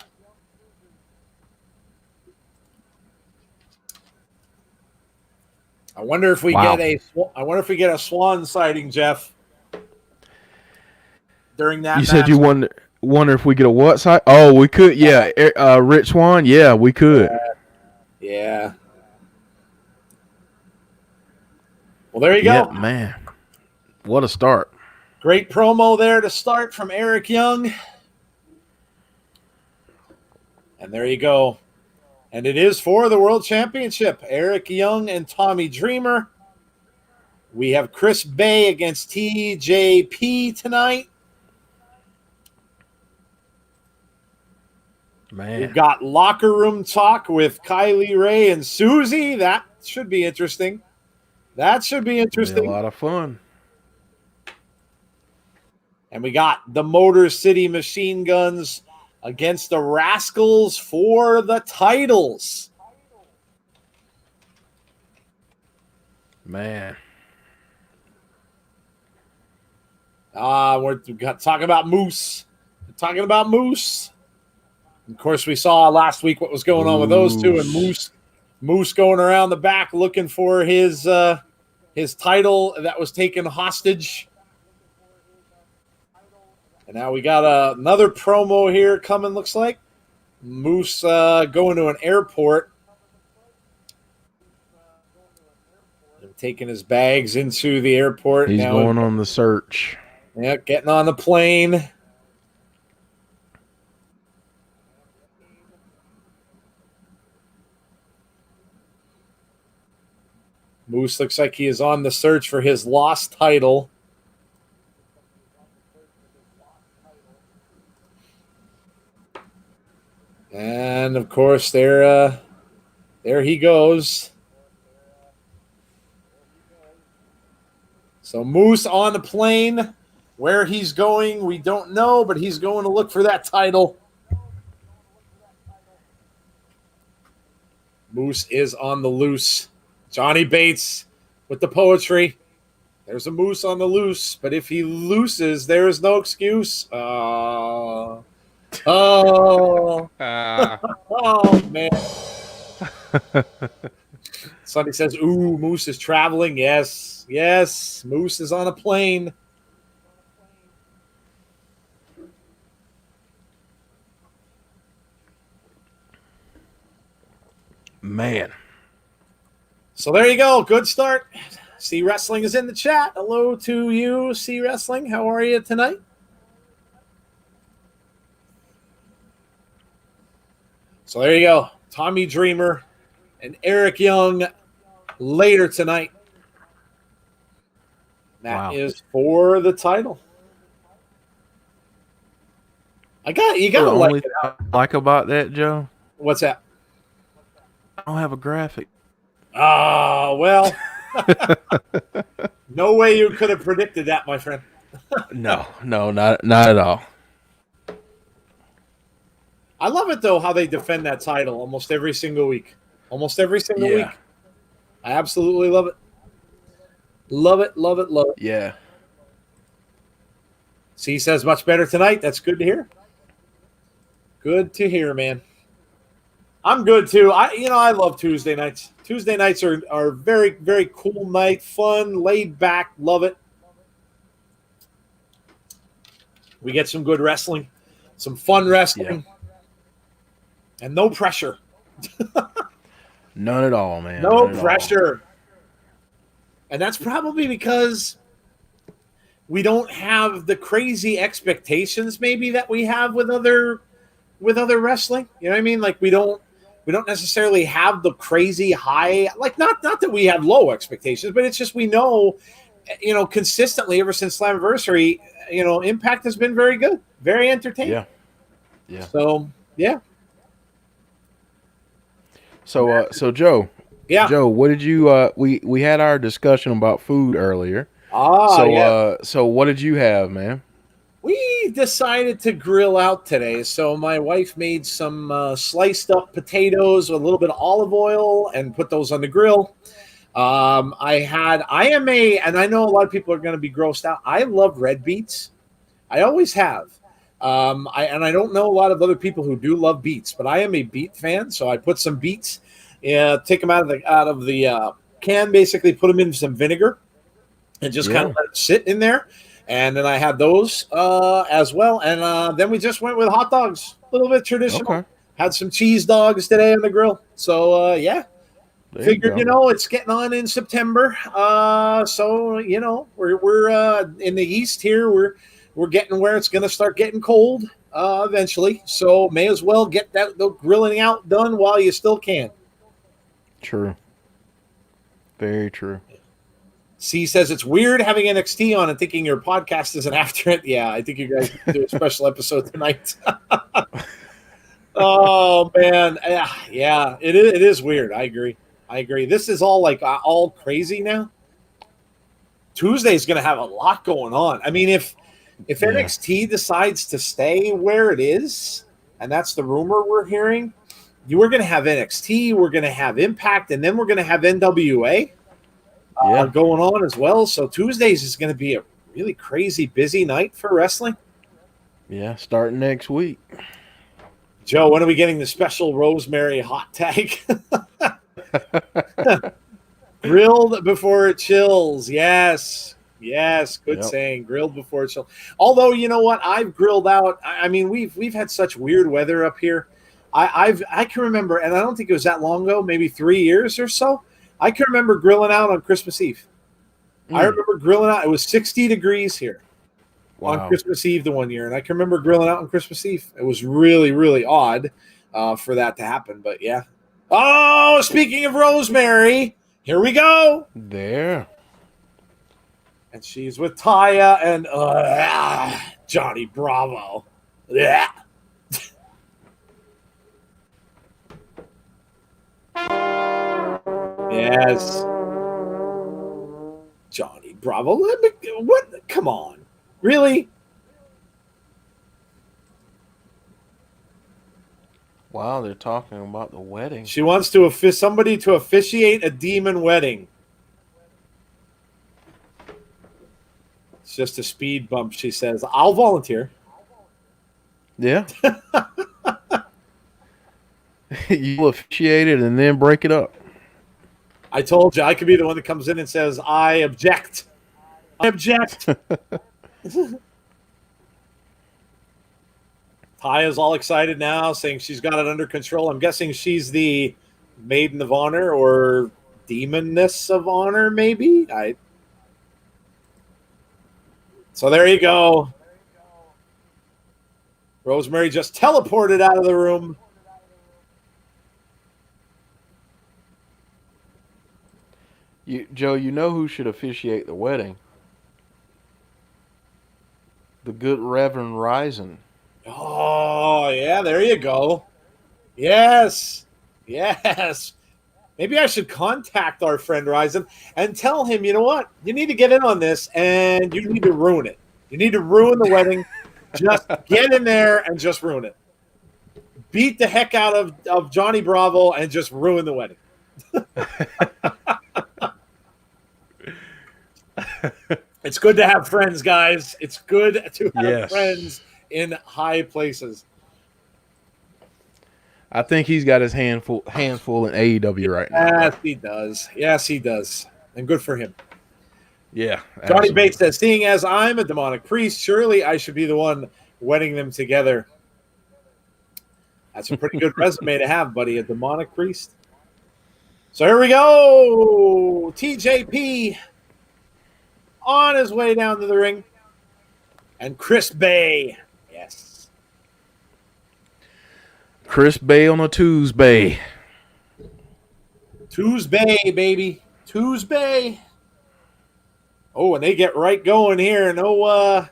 I wonder if we Wow. get a swan sighting, Jeff, during that You said match. you wonder if we get a what side? Oh, we could. Yeah. Rich Swan. Yeah, we could. Yeah. Well, there you Yeah, go. man. What a start. Great promo there to start from Eric Young. And there you go. And it is for the World Championship. Eric Young and Tommy Dreamer. We have Chris Bay against TJP tonight. Man. We've got locker room talk with Kylie Ray and Susie. That should be interesting. It'll be a lot of fun. And we got the Motor City Machine Guns against the Rascals for the titles. Man. We're talking about Moose. We're talking about Moose. Of course, we saw last week what was going on with those two, and Moose going around the back looking for his title that was taken hostage. And now we got another promo here coming, looks like. Moose going to an airport and taking his bags into the airport. He's now going on the search. Yeah, getting on the plane. Moose looks like he is on the search for his lost title. And of course, there he goes. So Moose on the plane. Where he's going, we don't know, but he's going to look for that title. Moose is on the loose. Johnny Bates with the poetry. There's a moose on the loose, but if he looses, there is no excuse. Oh, man. Sonny says, ooh, Moose is traveling. Yes, Moose is on a plane. Man. So there you go. Good start. C Wrestling is in the chat. Hello to you, C Wrestling. How are you tonight? So there you go. Tommy Dreamer and Eric Young later tonight. That is for the title. You gotta like it. I like about that, Joe. What's that? I don't have a graphic. Oh, well. No way you could have predicted that, my friend. No, not at all. I love it, though, how they defend that title almost every single week. Almost every single week. I absolutely love it. Love it. Yeah. C says much better tonight. That's good to hear. Good to hear, man. I'm good, too. I love Tuesday nights. Tuesday nights are very, very cool night. Fun, laid back. Love it. We get some good wrestling. Some fun wrestling. Yeah. And no pressure. None at all, man. No pressure. And that's probably because we don't have the crazy expectations maybe that we have with other wrestling. You know what I mean? Like we don't necessarily have the crazy high, like not that we have low expectations, but it's just we know, consistently ever since Slammiversary, Impact has been very good, very entertaining. Yeah. So yeah. So Joe. Yeah. Joe, what did you? We had our discussion about food earlier. So what did you have, man? We decided to grill out today. So my wife made some sliced up potatoes with a little bit of olive oil and put those on the grill. And I know a lot of people are going to be grossed out. I love red beets. I always have. I don't know a lot of other people who do love beets, but I am a beet fan. So I put some beets, take them out of the can, basically put them in some vinegar and just kind of let it sit in there. And then I had those as well. And then we just went with hot dogs, a little bit traditional. Okay. Had some cheese dogs today on the grill. So, yeah. There Figured, you go. it's getting on in September. So, we're in the East here. We're getting where it's going to start getting cold eventually. So may as well get the grilling out done while you still can. True. Very true. C says it's weird having NXT on and thinking your podcast isn't after it. Yeah, I think you guys do a special episode tonight. Oh man, yeah, it is weird. I agree. This is all like all crazy now. Tuesday's going to have a lot going on. I mean, if NXT decides to stay where it is, and that's the rumor we're hearing, we're going to have NXT, we're going to have Impact, and then we're going to have NWA. Going on as well. So Tuesdays is going to be a really crazy busy night for wrestling. Yeah, starting next week. Joe, when are we getting the special Rosemary hot tag? Grilled before it chills. Yes, good saying. Grilled before it chills. Although, you know what? I've grilled out. I mean, we've had such weird weather up here. I can remember, and I don't think it was that long ago, maybe 3 years or so. I can remember grilling out on Christmas Eve. I remember grilling out. It was 60 degrees here on Christmas Eve the one year. And I can remember grilling out on Christmas Eve. It was really, really odd for that to happen. But, yeah. Oh, speaking of Rosemary, here we go. There. And she's with Taya and Johnny Bravo. Yeah. Yes. Johnny Bravo. What? Come on. Really? Wow, they're talking about the wedding. She wants somebody to officiate a demon wedding. It's just a speed bump, she says. I'll volunteer. Yeah. You'll officiate it and then break it up. I told you I could be the one that comes in and says, I object. I object. Taya's all excited now, saying she's got it under control. I'm guessing she's the maiden of honor or demoness of honor, maybe? So there you go. Rosemary just teleported out of the room. Joe, you know who should officiate the wedding? The good Reverend Risen. Oh, yeah, there you go. Yes. Maybe I should contact our friend Risen and tell him, you know what? You need to get in on this and you need to ruin it. You need to ruin the wedding. Just get in there and just ruin it. Beat the heck out of Johnny Bravo and just ruin the wedding. It's good to have friends, guys. It's good to have friends in high places. I think he's got his hands full in AEW right now. Yes, he does. And good for him. Yeah. Johnny Bates says, seeing as I'm a demonic priest, surely I should be the one wedding them together. That's a pretty good resume to have, buddy, a demonic priest. So here we go. TJP on his way down to the ring. And Chris Bay. Yes. Chris Bay on a Tuesday. Tuesday, baby. Tuesday. Oh, and they get right going here. No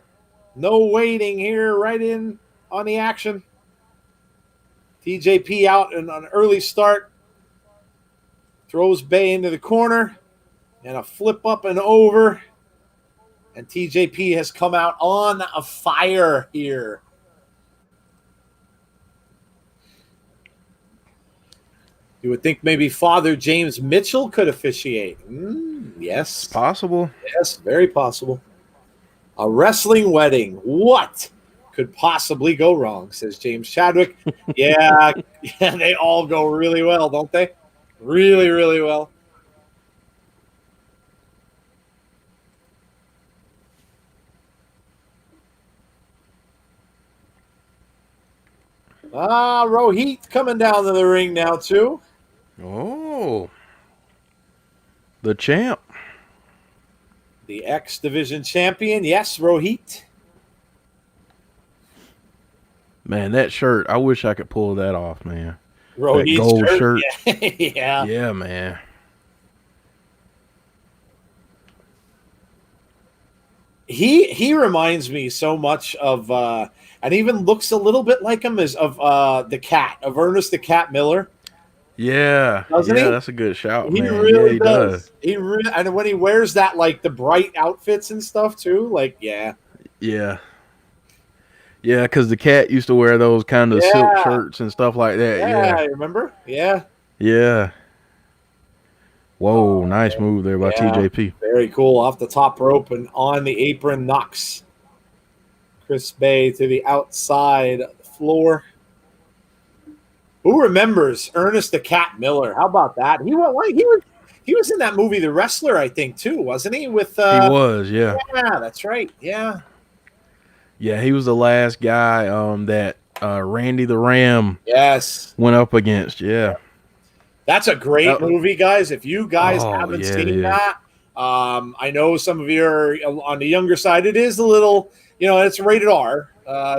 waiting here. Right in on the action. TJP out on an early start. Throws Bay into the corner. And a flip up and over. And TJP has come out on a fire here. You would think maybe Father James Mitchell could officiate. Yes. It's possible. Yes, very possible. A wrestling wedding. What could possibly go wrong, says James Chadwick. Yeah, they all go really well, don't they? Really, really well. Rohit coming down to the ring now, too. Oh, the champ. The X Division champion. Yes, Rohit. Man, that shirt. I wish I could pull that off, man. Rohit's that gold shirt. Yeah. Yeah, man. He reminds me so much of and even looks a little bit like him as of the Cat, of Ernest the Cat Miller. Yeah. Doesn't yeah, he? that's a good shout, He man. really He does. And when he wears that, like the bright outfits and stuff too, like Yeah. Yeah, because the Cat used to wear those kind of silk shirts and stuff like that. Yeah, I remember. Yeah. Yeah. Whoa, nice move there by TJP. Very cool. Off the top rope and on the apron, knocks Chris Bay to the outside floor. Who remembers Ernest the Cat Miller? How about that? He was in that movie The Wrestler, I think, too, wasn't he? With he was, yeah. Yeah, that's right. Yeah. Yeah, he was the last guy that Randy the Ram went up against. Yeah. That's a great movie, guys. If you guys haven't seen that, I know some of you are on the younger side. It is a little, it's rated R,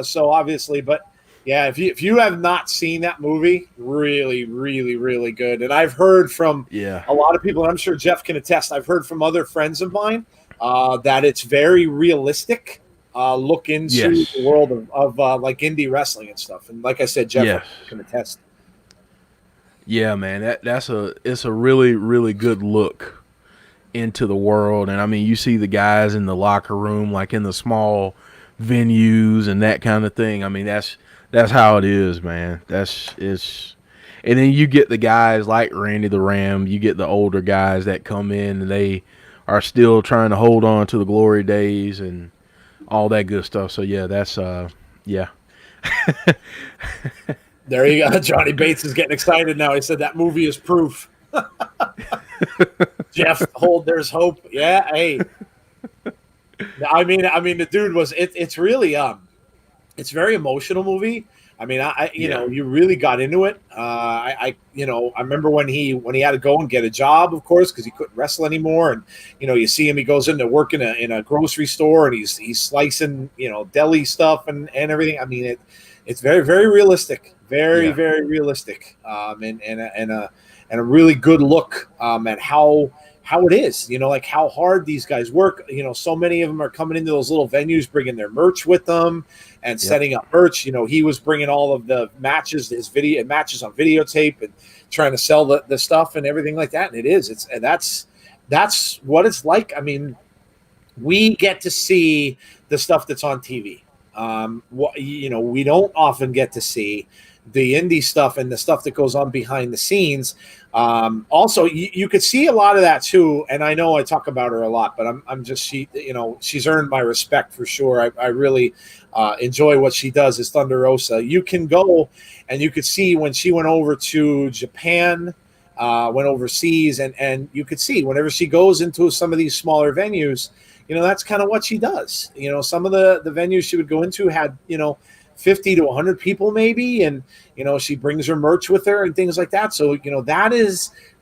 so obviously, but yeah, if you have not seen that movie, really, really, really good. And I've heard from a lot of people, and I'm sure Jeff can attest, I've heard from other friends of mine that it's very realistic. Look into the world of like indie wrestling and stuff. And like I said, Jeff can attest. Yeah, man, it's a really, really good look into the world. And I mean, you see the guys in the locker room, like in the small venues and that kind of thing. I mean, that's how it is, man. And then you get the guys like Randy the Ram, you get the older guys that come in and they are still trying to hold on to the glory days and all that good stuff. So yeah, that's yeah. There you go. Johnny Bates is getting excited now. He said that movie is proof. Jeff, there's hope. Yeah, hey. I mean, the dude was. It's really it's a very emotional movie. I mean, you know, you really got into it. I remember when he had to go and get a job, of course, because he couldn't wrestle anymore. And you see him, he goes into work in a grocery store, and he's slicing, deli stuff and everything. I mean, it's very, very realistic, very realistic, and a really good look at how it is, like how hard these guys work. So many of them are coming into those little venues, bringing their merch with them and setting up merch. He was bringing all of the matches, his matches on videotape and trying to sell the stuff and everything like that. And that's what it's like. I mean, we get to see the stuff that's on TV. We don't often get to see the indie stuff and the stuff that goes on behind the scenes. Also, you could see a lot of that too. And I know I talk about her a lot, but she's earned my respect for sure. I really enjoy what she does as Thunder Rosa. You can go and you could see when she went over to Japan, went overseas, and you could see whenever she goes into some of these smaller venues, that's kind of what she does. Some of the venues she would go into had, 50 to 100 people maybe. And, she brings her merch with her and things like that. So,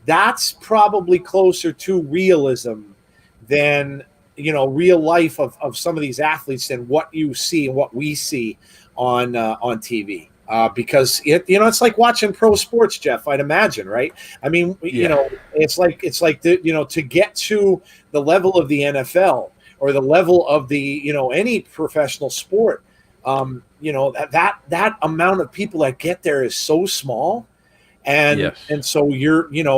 that's probably closer to realism than, real life of some of these athletes than what you see and what we see on TV. Because it's like watching pro sports, Jeff, I'd imagine, right? I mean, it's like to get to the level of the NFL or the level of the, any professional sport, that amount of people that get there is so small. and Yes. so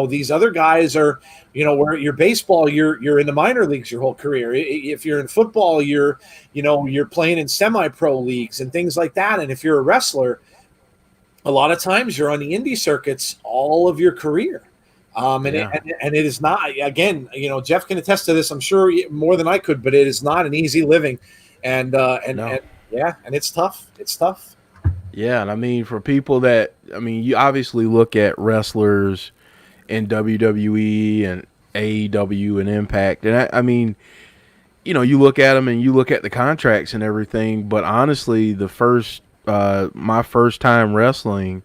these other guys are, where you're baseball, you're in the minor leagues your whole career. If you're in football, you're playing in semi-pro leagues and things like that. And if you're a wrestler, a lot of times you're on the indie circuits all of your career. Yeah. And it is not, again, Jeff can attest to this, I'm sure, more than I could, but it is not an easy living. And No. yeah, and it's tough. It's tough. Yeah, and I mean, for people that, I mean, you obviously look at wrestlers in WWE and AEW and Impact, and I mean, you look at them and you look at the contracts and everything. But honestly, my first time wrestling,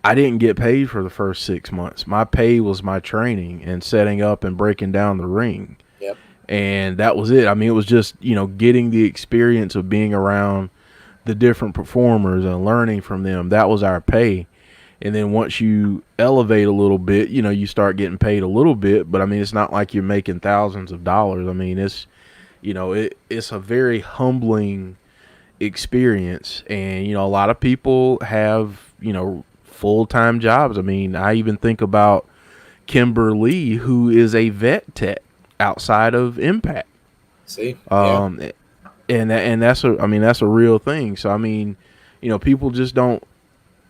I didn't get paid for the first 6 months. My pay was my training and setting up and breaking down the ring, Yep. and that was it. I mean, it was just getting the experience of being around the different performers and learning from them. That was our pay. And then once you elevate a little bit, you start getting paid a little bit. But I mean, it's not like you're making thousands of dollars. I mean, it's a very humbling experience. And a lot of people have full-time jobs. I mean, I even think about Kimberly, who is a vet tech outside of Impact. See? Yeah. Um, and that's a real thing. So I mean, people just don't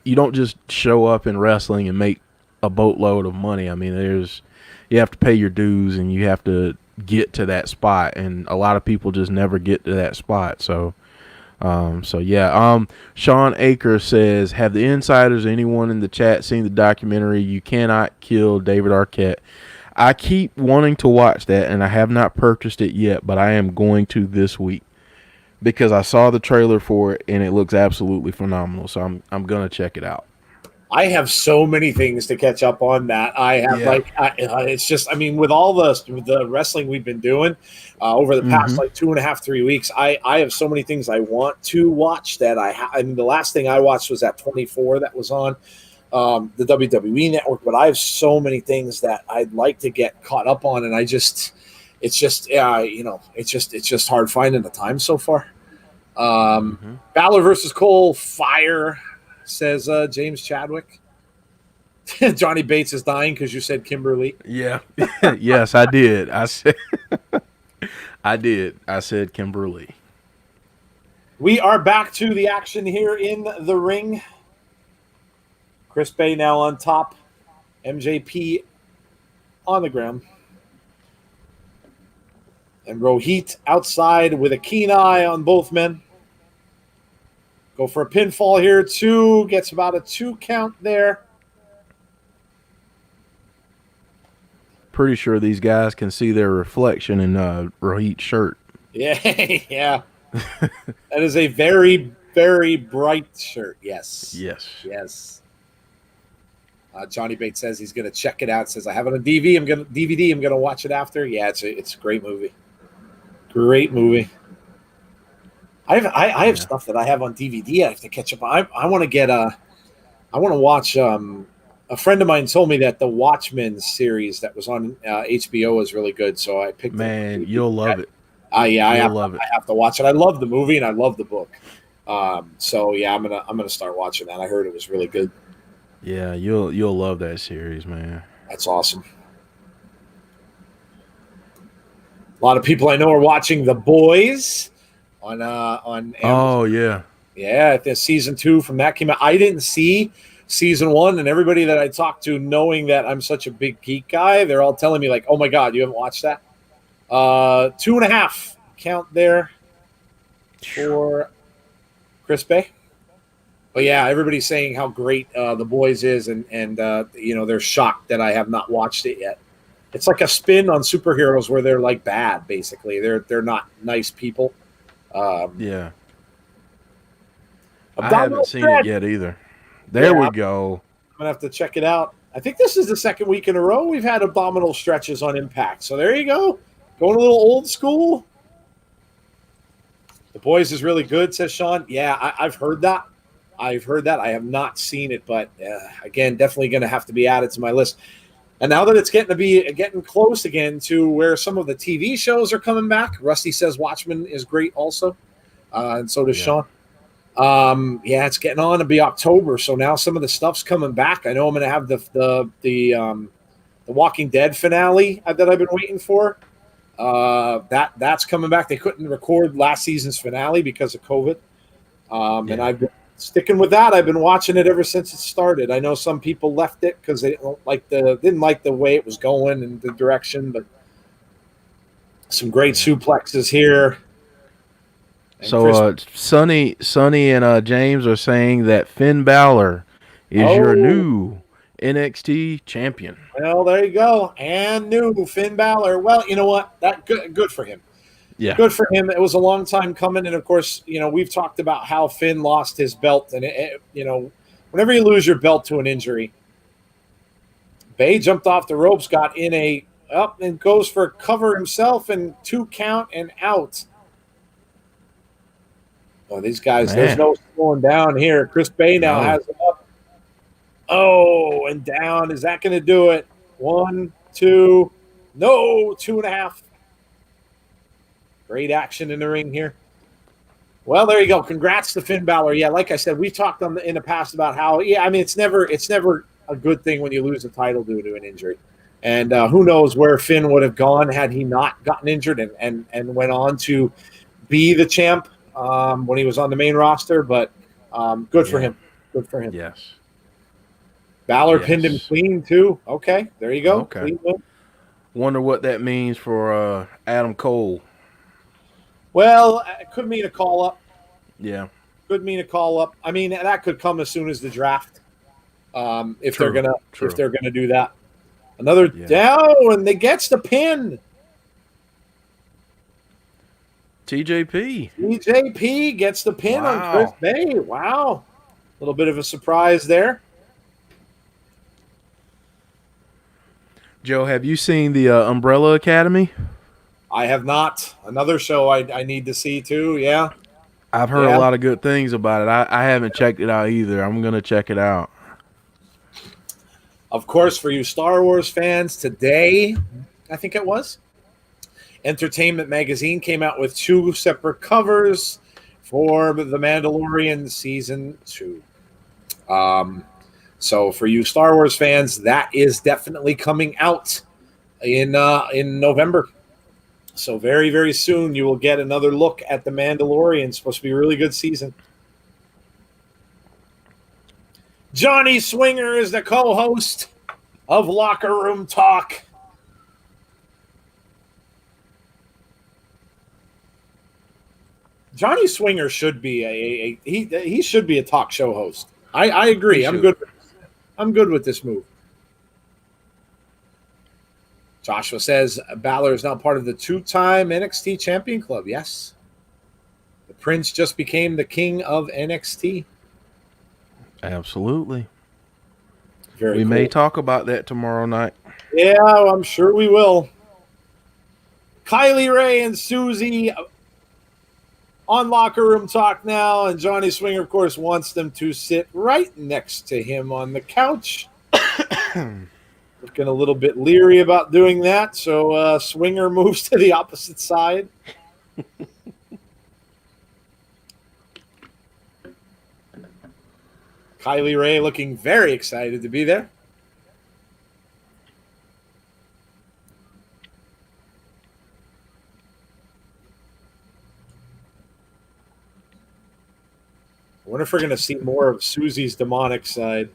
you don't just show up in wrestling and make a boatload of money. I mean, you have to pay your dues and you have to get to that spot, and a lot of people just never get to that spot. So yeah. Sean Aker says, have the insiders, anyone in the chat, seen the documentary You Cannot Kill David Arquette? I keep wanting to watch that, and I have not purchased it yet, but I am going to this week because I saw the trailer for it and it looks absolutely phenomenal. So I'm gonna check it out. I have so many things to catch up on that. I have Yeah. it's just, I mean, with all the wrestling we've been doing over the past Mm-hmm. 2.5, 3 weeks, I have so many things I want to watch that I mean, the last thing I watched was that 24 that was on the WWE network, but I have so many things that I'd like to get caught up on. And it's just hard finding the time so far. Mm-hmm. Balor versus Cole, fire, says James Chadwick. Johnny Bates is dying because you said Kimberly. Yeah. Yes, I did. I did. I said Kimberly. We are back to the action here in the ring. Chris Bay now on top. MJP on the ground. And Rohit outside with a keen eye on both men. Go for a pinfall here. Gets about a 2 count there. Pretty sure these guys can see their reflection in Rohit's shirt. Yeah, yeah. That is a very, very bright shirt. Yes. Yes. Yes. Johnny Bates says he's going to check it out. Says I have it on DVD. I'm going to watch it after. Yeah, it's a great movie. Great movie. I have stuff that I have on DVD. I have to catch up. I want to get I want to watch. A friend of mine told me that the Watchmen series that was on HBO is really good. So I picked. Man, you'll love it. Yeah, You'll love it. I have to watch it. I love the movie and I love the book. So yeah, I'm gonna start watching that. I heard it was really good. Yeah, you'll love that series, man. That's awesome. A lot of people I know are watching The Boys on Amazon. Oh yeah. Yeah, the season 2 from that came out. I didn't see season 1, and everybody that I talked to, knowing that I'm such a big geek guy, they're all telling me like, "Oh my god, you haven't watched that?" 2.5 count there for Chris Bay. But yeah, everybody's saying how great The Boys is, and they're shocked that I have not watched it yet. It's like a spin on superheroes where they're like bad, basically. They're not nice people. Yeah. I Abdominal haven't seen stretch. it yet either. There Yeah. we go. I'm gonna have to check it out. I think this is the second week in a row we've had abdominal stretches on Impact. So there you go. Going a little old school. The Boys is really good, says Sean. Yeah, I've heard that. I have not seen it, but again, definitely going to have to be added to my list. And now that it's getting close again to where some of the TV shows are coming back, Rusty says Watchmen is great also, and so does Sean. Yeah, it's getting on to be October, so now some of the stuff's coming back. I know I'm going to have the Walking Dead finale that I've been waiting for. That's coming back. They couldn't record last season's finale because of COVID, and Yeah. I've been sticking with that. I've been watching it ever since it started. I know some people left it because they didn't like the way it was going and the direction, but some great Yeah. suplexes here. And So Chris, Sonny and James are saying that Finn Balor is your oh, new NXT champion. well, there you go. And new Finn Balor. Well, you know what? That good for him. Yeah. Good for him. It was a long time coming, and of course, we've talked about how Finn lost his belt, and whenever you lose your belt to an injury, Bay jumped off the ropes, got in a up, and goes for a cover himself, and 2 count and out. Oh, these guys, there's Man. no slowing down here. Chris Bay now No. has it up. Oh, and down. Is that going to do it? 1, 2, no, 2.5. Great action in the ring here. Well, there you go. Congrats to Finn Balor. Yeah, like I said, we've talked in the past about how, I mean, it's never a good thing when you lose a title due to an injury. And who knows where Finn would have gone had he not gotten injured and went on to be the champ when he was on the main roster. But good for Yeah. him. Good for him. Yes. Balor pinned him Yes. clean, too. Okay, there you go. Okay. Clean win. Wonder what that means for Adam Cole. Well, it could mean a call up. Yeah. Could mean a call up. I mean, that could come as soon as the draft. If they're True. gonna do that. Another Yeah. down, and they gets the pin. TJP. EJP gets the pin on Chris Wow. Bay. Wow. A little bit of a surprise there. Joe, have you seen the Umbrella Academy? I have not. Another show I need to see too. Yeah. I've heard a Yeah. lot of good things about it. I haven't checked it out either. I'm gonna check it out. Of course, for you Star Wars fans, today, I think it was, Entertainment Magazine came out with 2 separate covers for The Mandalorian Season 2. So for you Star Wars fans, that is definitely coming out in November. So very, very soon you will get another look at The Mandalorian. It's supposed to be a really good season. Johnny Swinger is the co-host of Locker Room Talk. Johnny Swinger should be he should be a talk show host. I agree. I'm good. I'm good with this move. Joshua says Balor is now part of the 2-time NXT Champion Club. Yes. The Prince just became the king of NXT. Absolutely. Very We cool. may talk about that tomorrow night. Yeah, I'm sure we will. Kylie Ray and Susie on Locker Room Talk now, and Johnny Swinger, of course, wants them to sit right next to him on the couch. Looking a little bit leery about doing that, so Swinger moves to the opposite side. Kylie Ray looking very excited to be there. I wonder if we're going to see more of Susie's demonic side.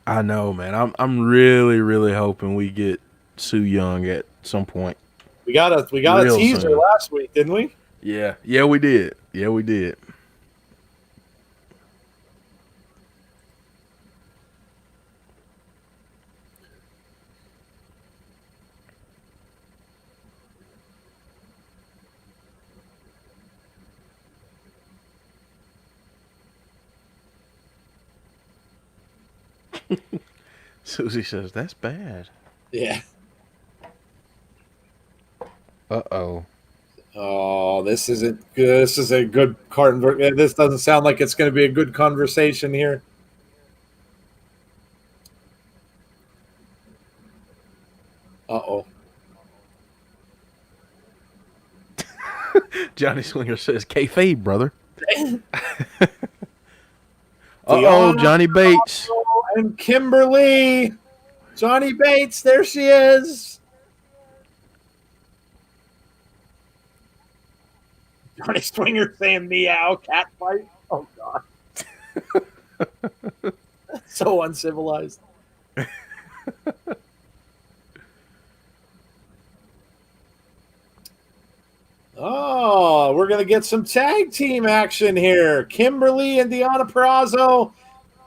I know, man. I'm really, really hoping we get Sue Young at some point. We got a Real teaser soon. last week, didn't we? Yeah. Yeah, we did. Yeah, we did. Susie says, that's bad. Yeah. Uh-oh. Oh, this isn't good. This is a good card. This doesn't sound like it's going to be a good conversation here. Uh-oh. Johnny Swinger says, kayfabe, brother. Uh-oh, Deanna Johnny Bates. and Kimberly. Johnny Bates, there she is. Johnny Swinger saying meow, cat fight. Oh, God. So uncivilized. Oh, we're going to get some tag team action here. Kimberly and Deanna Purrazzo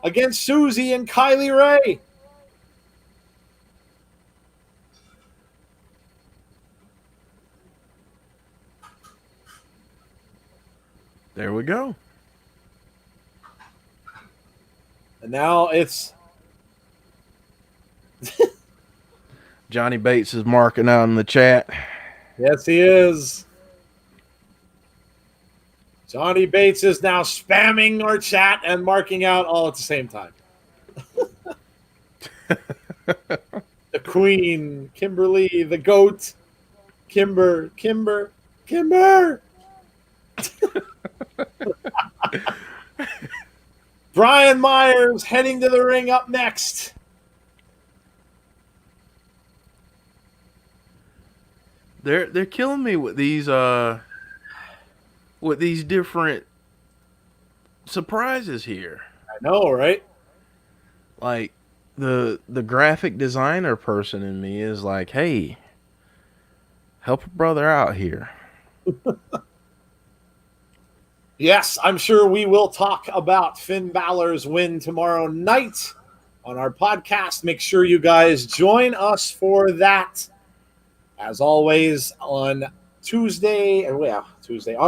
against Susie and Kylie Ray. There we go. And now it's Johnny Bates is marking out in the chat. yes, he is. Johnny Bates is now spamming our chat and marking out all at the same time. The Queen, Kimberly, the GOAT, Kimber. Brian Myers heading to the ring up next. They're killing me with these different surprises here. I know, right? Like the graphic designer person in me is like, hey, help a brother out here. Yes, I'm sure we will talk about Finn Balor's win tomorrow night on our podcast. Make sure you guys join us for that. As always, on on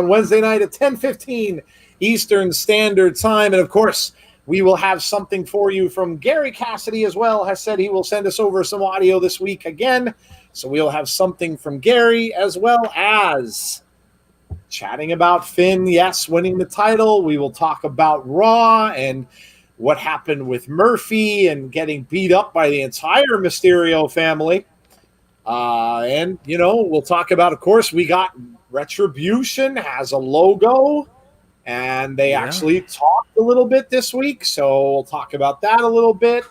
Wednesday night at 10:15 Eastern Standard Time. And of course, we will have something for you from Gary Cassidy as well. Has said he will send us over some audio this week again. So we'll have something from Gary as well as chatting about Finn, yes, winning the title. We will talk about Raw and what happened with Murphy and getting beat up by the entire Mysterio family. And, we'll talk about, of course, we got Retribution has a logo, and they actually talked a little bit this week. So we'll talk about that a little bit.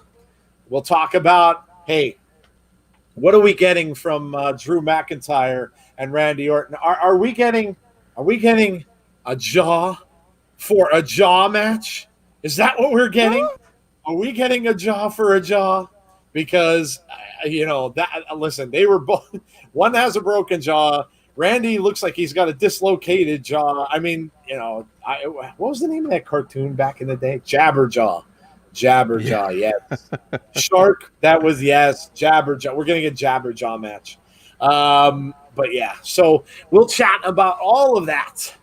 We'll talk about, hey, what are we getting from Drew McIntyre and Randy Orton? Are we getting a jaw for a jaw match? Is that what we're getting? Are we getting a jaw for a jaw? Because listen, they were both. One has a broken jaw. Randy looks like he's got a dislocated jaw. I mean, what was the name of that cartoon back in the day? Jabberjaw. Yes. Shark. That was Jabberjaw. We're gonna get Jabberjaw match. But yeah, so we'll chat about all of that,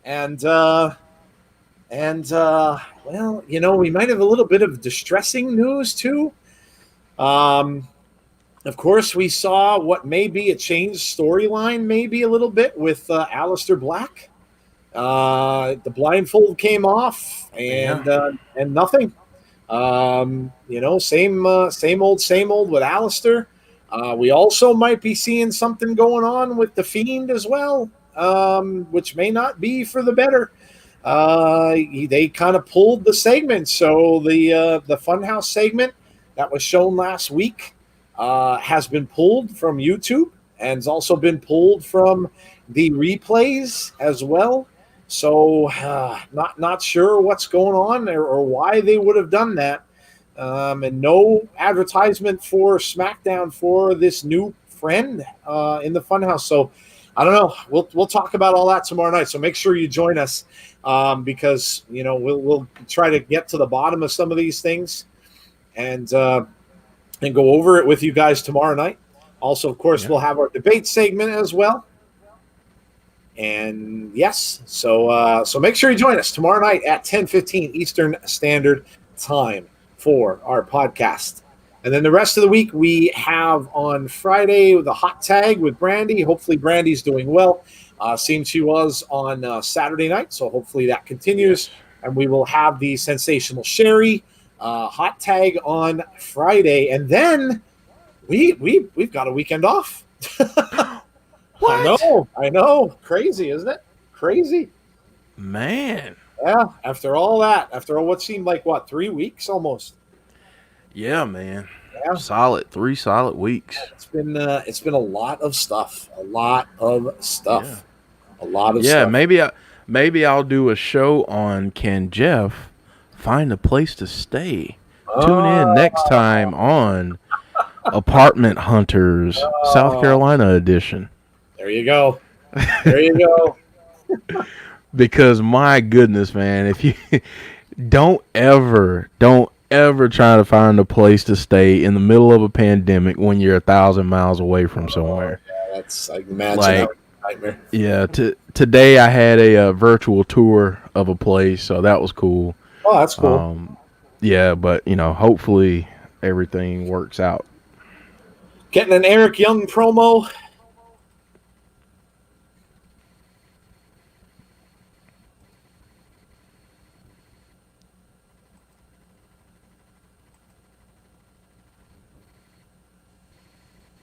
and we might have a little bit of distressing news too. Of course, we saw what may be a changed storyline, maybe a little bit with Aleister Black. The blindfold came off, and nothing. Same old with Aleister. We also might be seeing something going on with the Fiend as well, which may not be for the better. They kind of pulled the segment, so the Funhouse segment that was shown last week has been pulled from YouTube and has also been pulled from the replays as well. So not sure what's going on or why they would have done that. And no advertisement for SmackDown for this new friend in the Funhouse. So I don't know. We'll talk about all that tomorrow night. So make sure you join us because we'll try to get to the bottom of some of these things and go over it with you guys tomorrow night. Also, of course, we'll have our debate segment as well. And yes, so make sure you join us tomorrow night at 10:15 Eastern Standard Time for our podcast. And then the rest of the week we have on Friday the hot tag with Brandy. Hopefully Brandy's doing well. Seemed she was on Saturday night, so hopefully that continues. And we will have the Sensational Sherry hot tag on Friday, and then we've got a weekend off. What? I know. Crazy, isn't it? Crazy. Man. Yeah, after all that, after what seemed like 3 weeks almost. Yeah, man. Yeah, Solid 3 solid weeks. it's been a lot of stuff, a lot of Yeah. stuff, a lot of Yeah, stuff. maybe I'll do a show on can Jeff find a place to stay. Tune in next Oh, time on Apartment Hunters South oh, Carolina edition. there you go. There you go. Because my goodness, man, if you don't ever try to find a place to stay in the middle of a pandemic when you're 1,000 miles away from Oh, somewhere. yeah, I imagine that Like, was a nightmare. yeah, today I had a virtual tour of a place, so that was cool. Oh, that's cool. Um, yeah, but hopefully everything works out. Getting an Eric Young promo.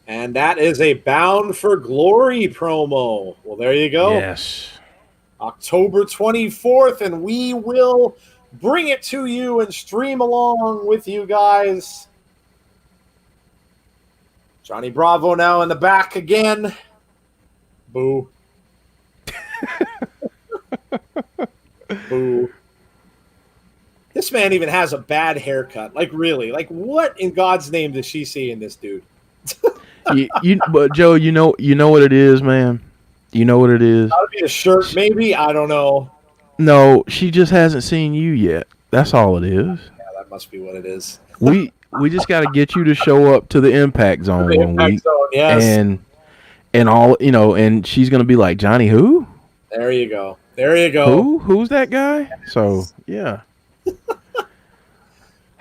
And that is a Bound for Glory promo. Well, there you go. Yes. October 24th, and we will bring it to you and stream along with you guys. Johnny Bravo now in the back again. Boo. Boo. This man even has a bad haircut. Like, really? Like, what in God's name does she see in this dude? But Joe, you know what it is, man. You know what it is. That would be a shirt, maybe. I don't know. No, she just hasn't seen you yet. That's all it is. Yeah, that must be what it is. We just got to get you to show up to the impact zone The one Impact week, Zone, yes. and all and she's gonna be like, Johnny, who? There you go. There you go. Who's that guy? So yeah.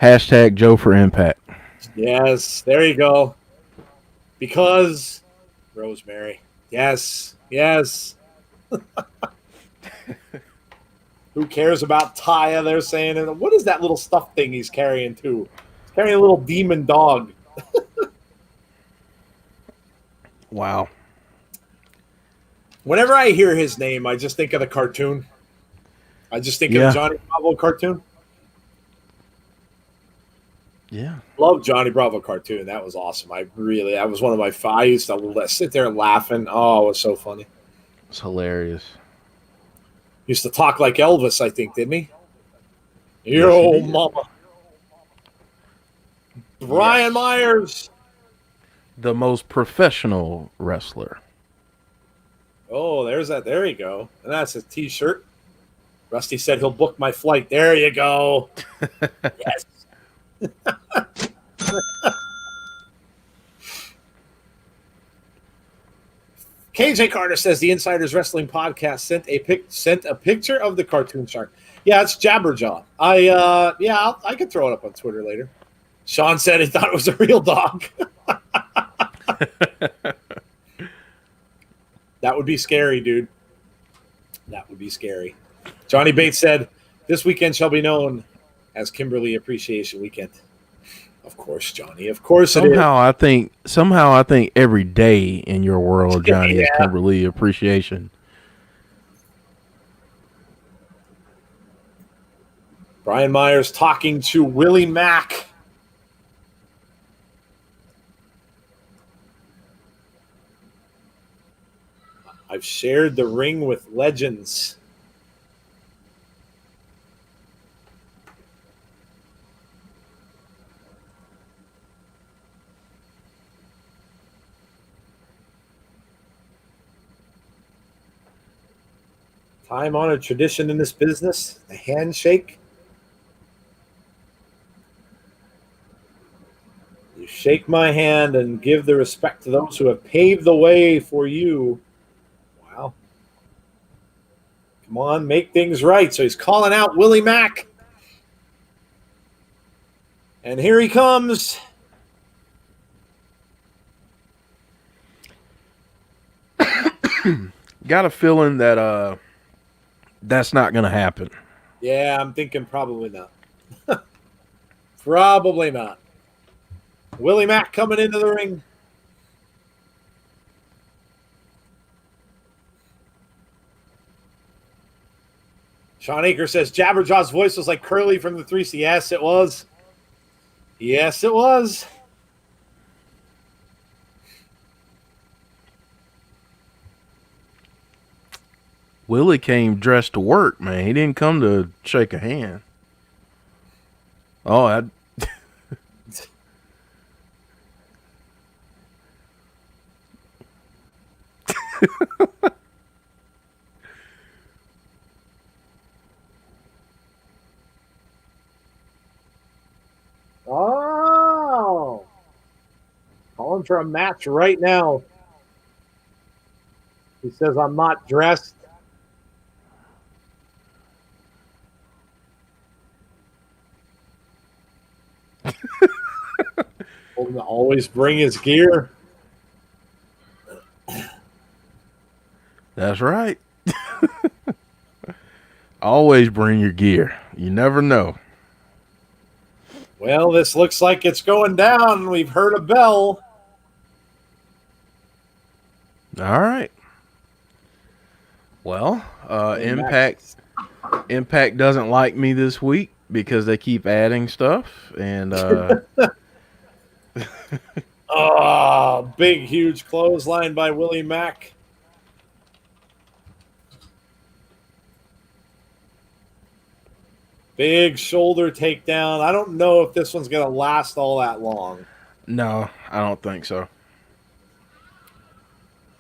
Hashtag Joe for Impact. Yes, there you go. Because Rosemary. Yes, yes. Who cares about Taya? They're saying, and what is that little stuffed thing he's carrying too? He's carrying a little demon dog. Wow. Whenever I hear his name, I just think of the cartoon. I just think of the Yeah. Johnny Bravo cartoon. Yeah. Love Johnny Bravo cartoon. That was awesome. That was one of my I used to sit there laughing. Oh, it was so funny. It's hilarious. Used to talk like Elvis, I think, didn't he? Yes, Yo, he did. mama. Brian Yes. Myers. The most professional wrestler. Oh, there's that. There you go. And that's a T-shirt. Rusty said he'll book my flight. There you go. Yes. KJ Carter says the Insiders Wrestling Podcast sent a picture of the cartoon shark. Yeah, it's Jabberjaw. I could throw it up on Twitter later. Sean said he thought it was a real dog. That would be scary, dude. That would be scary. Johnny Bates said, this weekend shall be known as Kimberly Appreciation Weekend. Of course, Johnny. Of course it is. Somehow I think every day in your world, Johnny, is Yeah. Kimberly Appreciation. Brian Myers talking to Willie Mack. I've shared the ring with legends. Time-honored tradition in this business, the handshake. You shake my hand and give the respect to those who have paved the way for you. Wow. Come on, make things right. So he's calling out Willie Mack. And here he comes. Got a feeling that that's not gonna happen. Yeah, I'm thinking probably not. Probably not. Willie Mack coming into the ring. Sean Aker says Jabberjaw's voice was like Curly from the 3C. Yes, it was. Yes, it was. Willie came dressed to work, man. He didn't come to shake a hand. Oh, Oh. Calling for a match right now. He says, I'm not dressed. Told him to always bring his gear. that's right. Always bring your gear. You never know. Well, this looks like it's going down. We've heard a bell. All right. Well, Impact doesn't like me this week because they keep adding stuff, and oh, big, huge clothesline by Willie Mack. Big shoulder takedown. I don't know if this one's going to last all that long. no, I don't think so.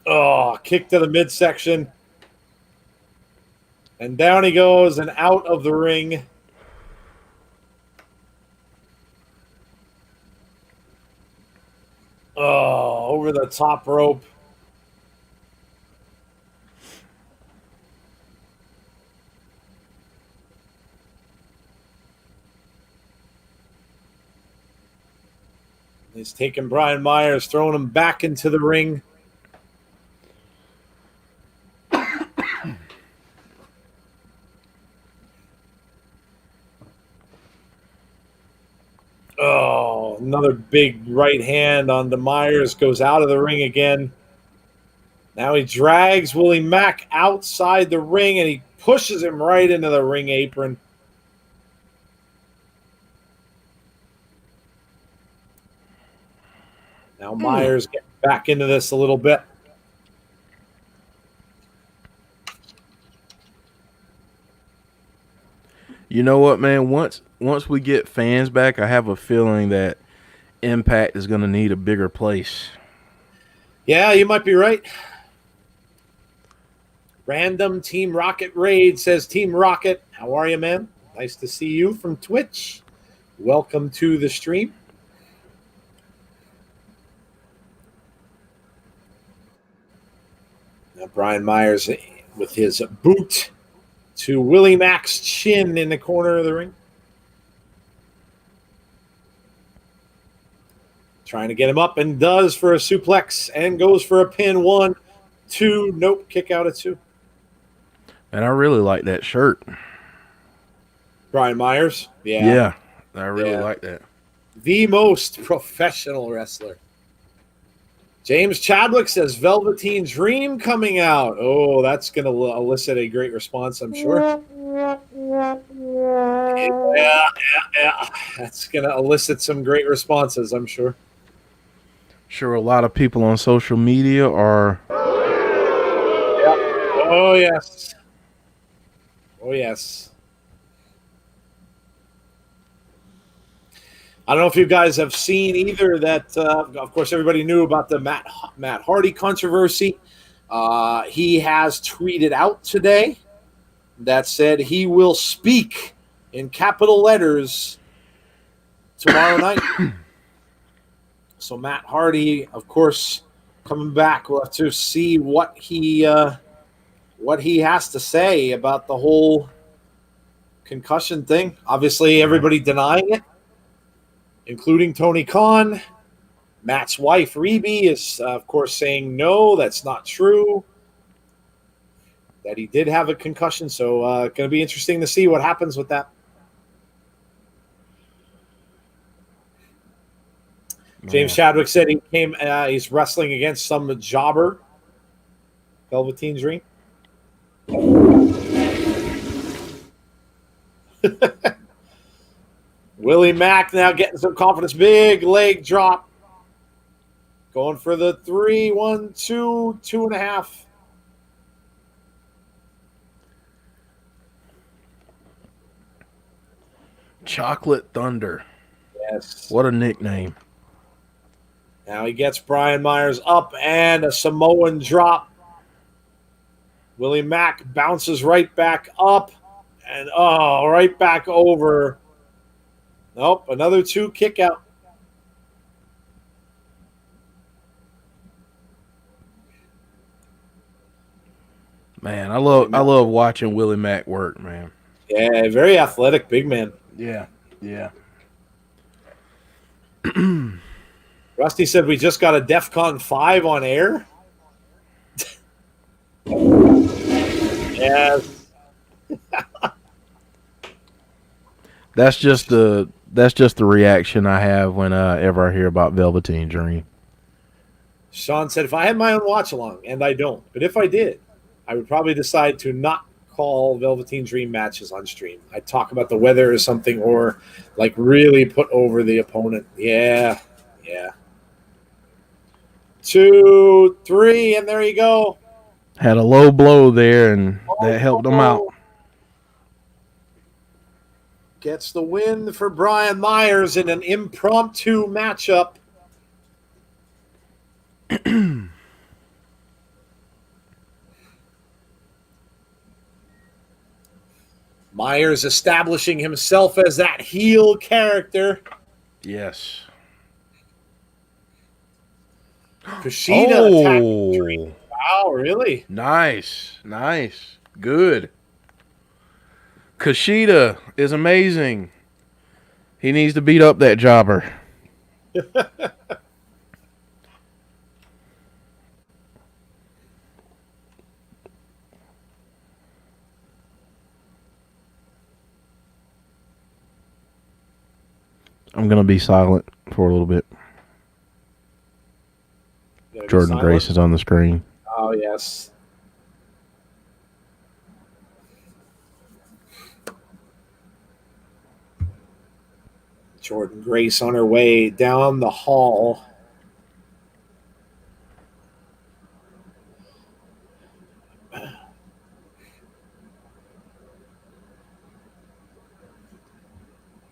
Oh, kick to the midsection. And down he goes and out of the ring. Oh, over the top rope. He's taking Brian Myers, throwing him back into the ring. Oh, another big right hand on the Myers, goes out of the ring again. Now he drags Willie Mack outside the ring and he pushes him right into the ring apron. Now Myers getting back into this a little bit. You know what, man? Once we get fans back, I have a feeling that Impact is going to need a bigger place. Yeah, you might be right. Random Team Rocket Raid says, Team Rocket, how are you, man? Nice to see you from Twitch. Welcome to the stream. Now Brian Myers with his boot to Willie Mack's chin in the corner of the ring. Trying to get him up and does for a suplex and goes for a pin. 1, 2. Nope. Kick out at 2. And I really like that shirt. Brian Myers. Yeah, I really like that. The most professional wrestler. James Chadwick says Velveteen Dream coming out. Oh, that's going to elicit a great response, I'm sure. Yeah. That's going to elicit some great responses, I'm sure. Sure, a lot of people on social media are. Yep. Oh, yes. Oh, yes. I don't know if you guys have seen either that, of course, everybody knew about the Matt Hardy controversy. He has tweeted out today that said he will speak in capital letters tomorrow night. So Matt Hardy, of course, coming back. We'll have to see what he has to say about the whole concussion thing. Obviously, everybody denying it, including Tony Khan. Matt's wife, Reby, is, of course, saying no, that's not true, that he did have a concussion. So going to be interesting to see what happens with that. James Chadwick said he's wrestling against some jobber. Velveteen Dream. Willie Mack now getting some confidence. Big leg drop. Going for the 3, 1, 2, 2.5. Chocolate Thunder. Yes. What a nickname. Now he gets Brian Myers up and a Samoan drop. Willie Mack bounces right back up and right back over. Nope, another 2 kick out. Man, I love watching Willie Mack work, man. Yeah, very athletic big man. Yeah. Yeah. Rusty said we just got a DEFCON 5 on air. Yes. That's just the reaction I have whenever I hear about Velveteen Dream. Sean said, if I had my own watch along, and I don't, but if I did, I would probably decide to not call Velveteen Dream matches on stream. I'd talk about the weather or something, or like really put over the opponent. Yeah. 2, 3, and there you go. Had a low blow there, and that helped him out. Gets the win for Brian Myers in an impromptu matchup. Myers establishing himself as that heel character. Yes. Kushida attacking Dream. Wow, really? Nice. Good. Kushida is amazing. He needs to beat up that jobber. I'm going to be silent for a little bit. Jordan Grace is on the screen. Oh, yes. Jordan Grace on her way down the hall.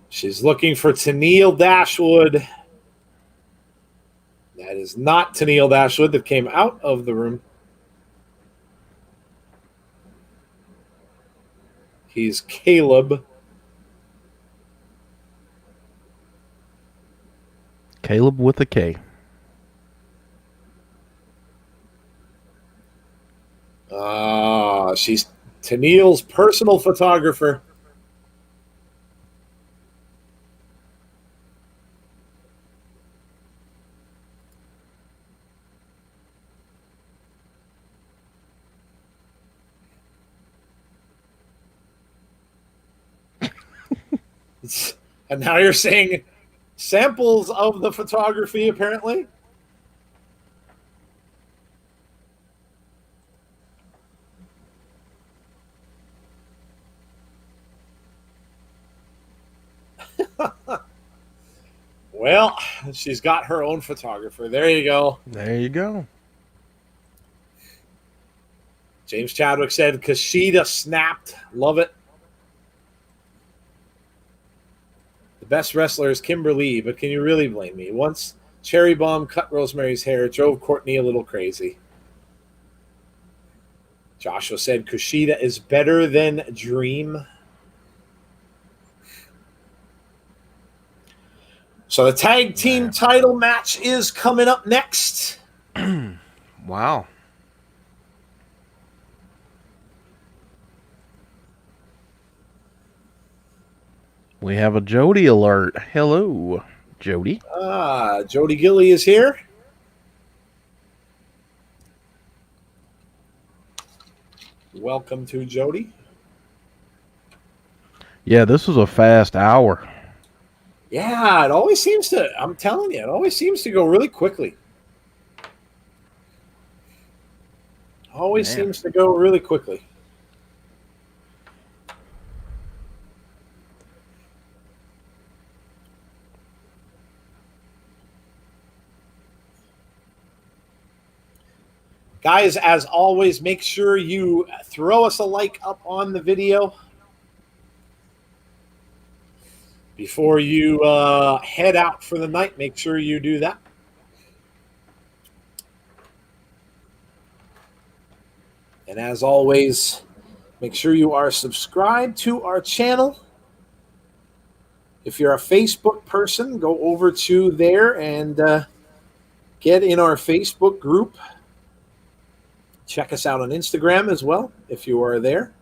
She's looking for Tennille Dashwood. That is not Tennille Dashwood that came out of the room. He's Caleb. Caleb with a K. She's Tennille's personal photographer. And now you're saying samples of the photography, apparently. Well, she's got her own photographer. There you go. There you go. James Chadwick said Kushida snapped. Love it. The best wrestler is Kimberly, but can you really blame me? Once Cherry Bomb cut Rosemary's hair, it drove Courtney a little crazy. Joshua said Kushida is better than Dream. So the tag team title match is coming up next. Wow. We have a Jody alert. Hello, Jody. Jody Gilly is here. Welcome to Jody. Yeah, this was a fast hour. Yeah, it always seems to, I'm telling you, it always seems to go really quickly. Seems to go really quickly. Guys, as always, make sure you throw us a like up on the video before you head out for the night. Make sure you do that. And as always, make sure you are subscribed to our channel. If you're a Facebook person, go over to there and get in our Facebook group. Check us out on Instagram as well if you are there.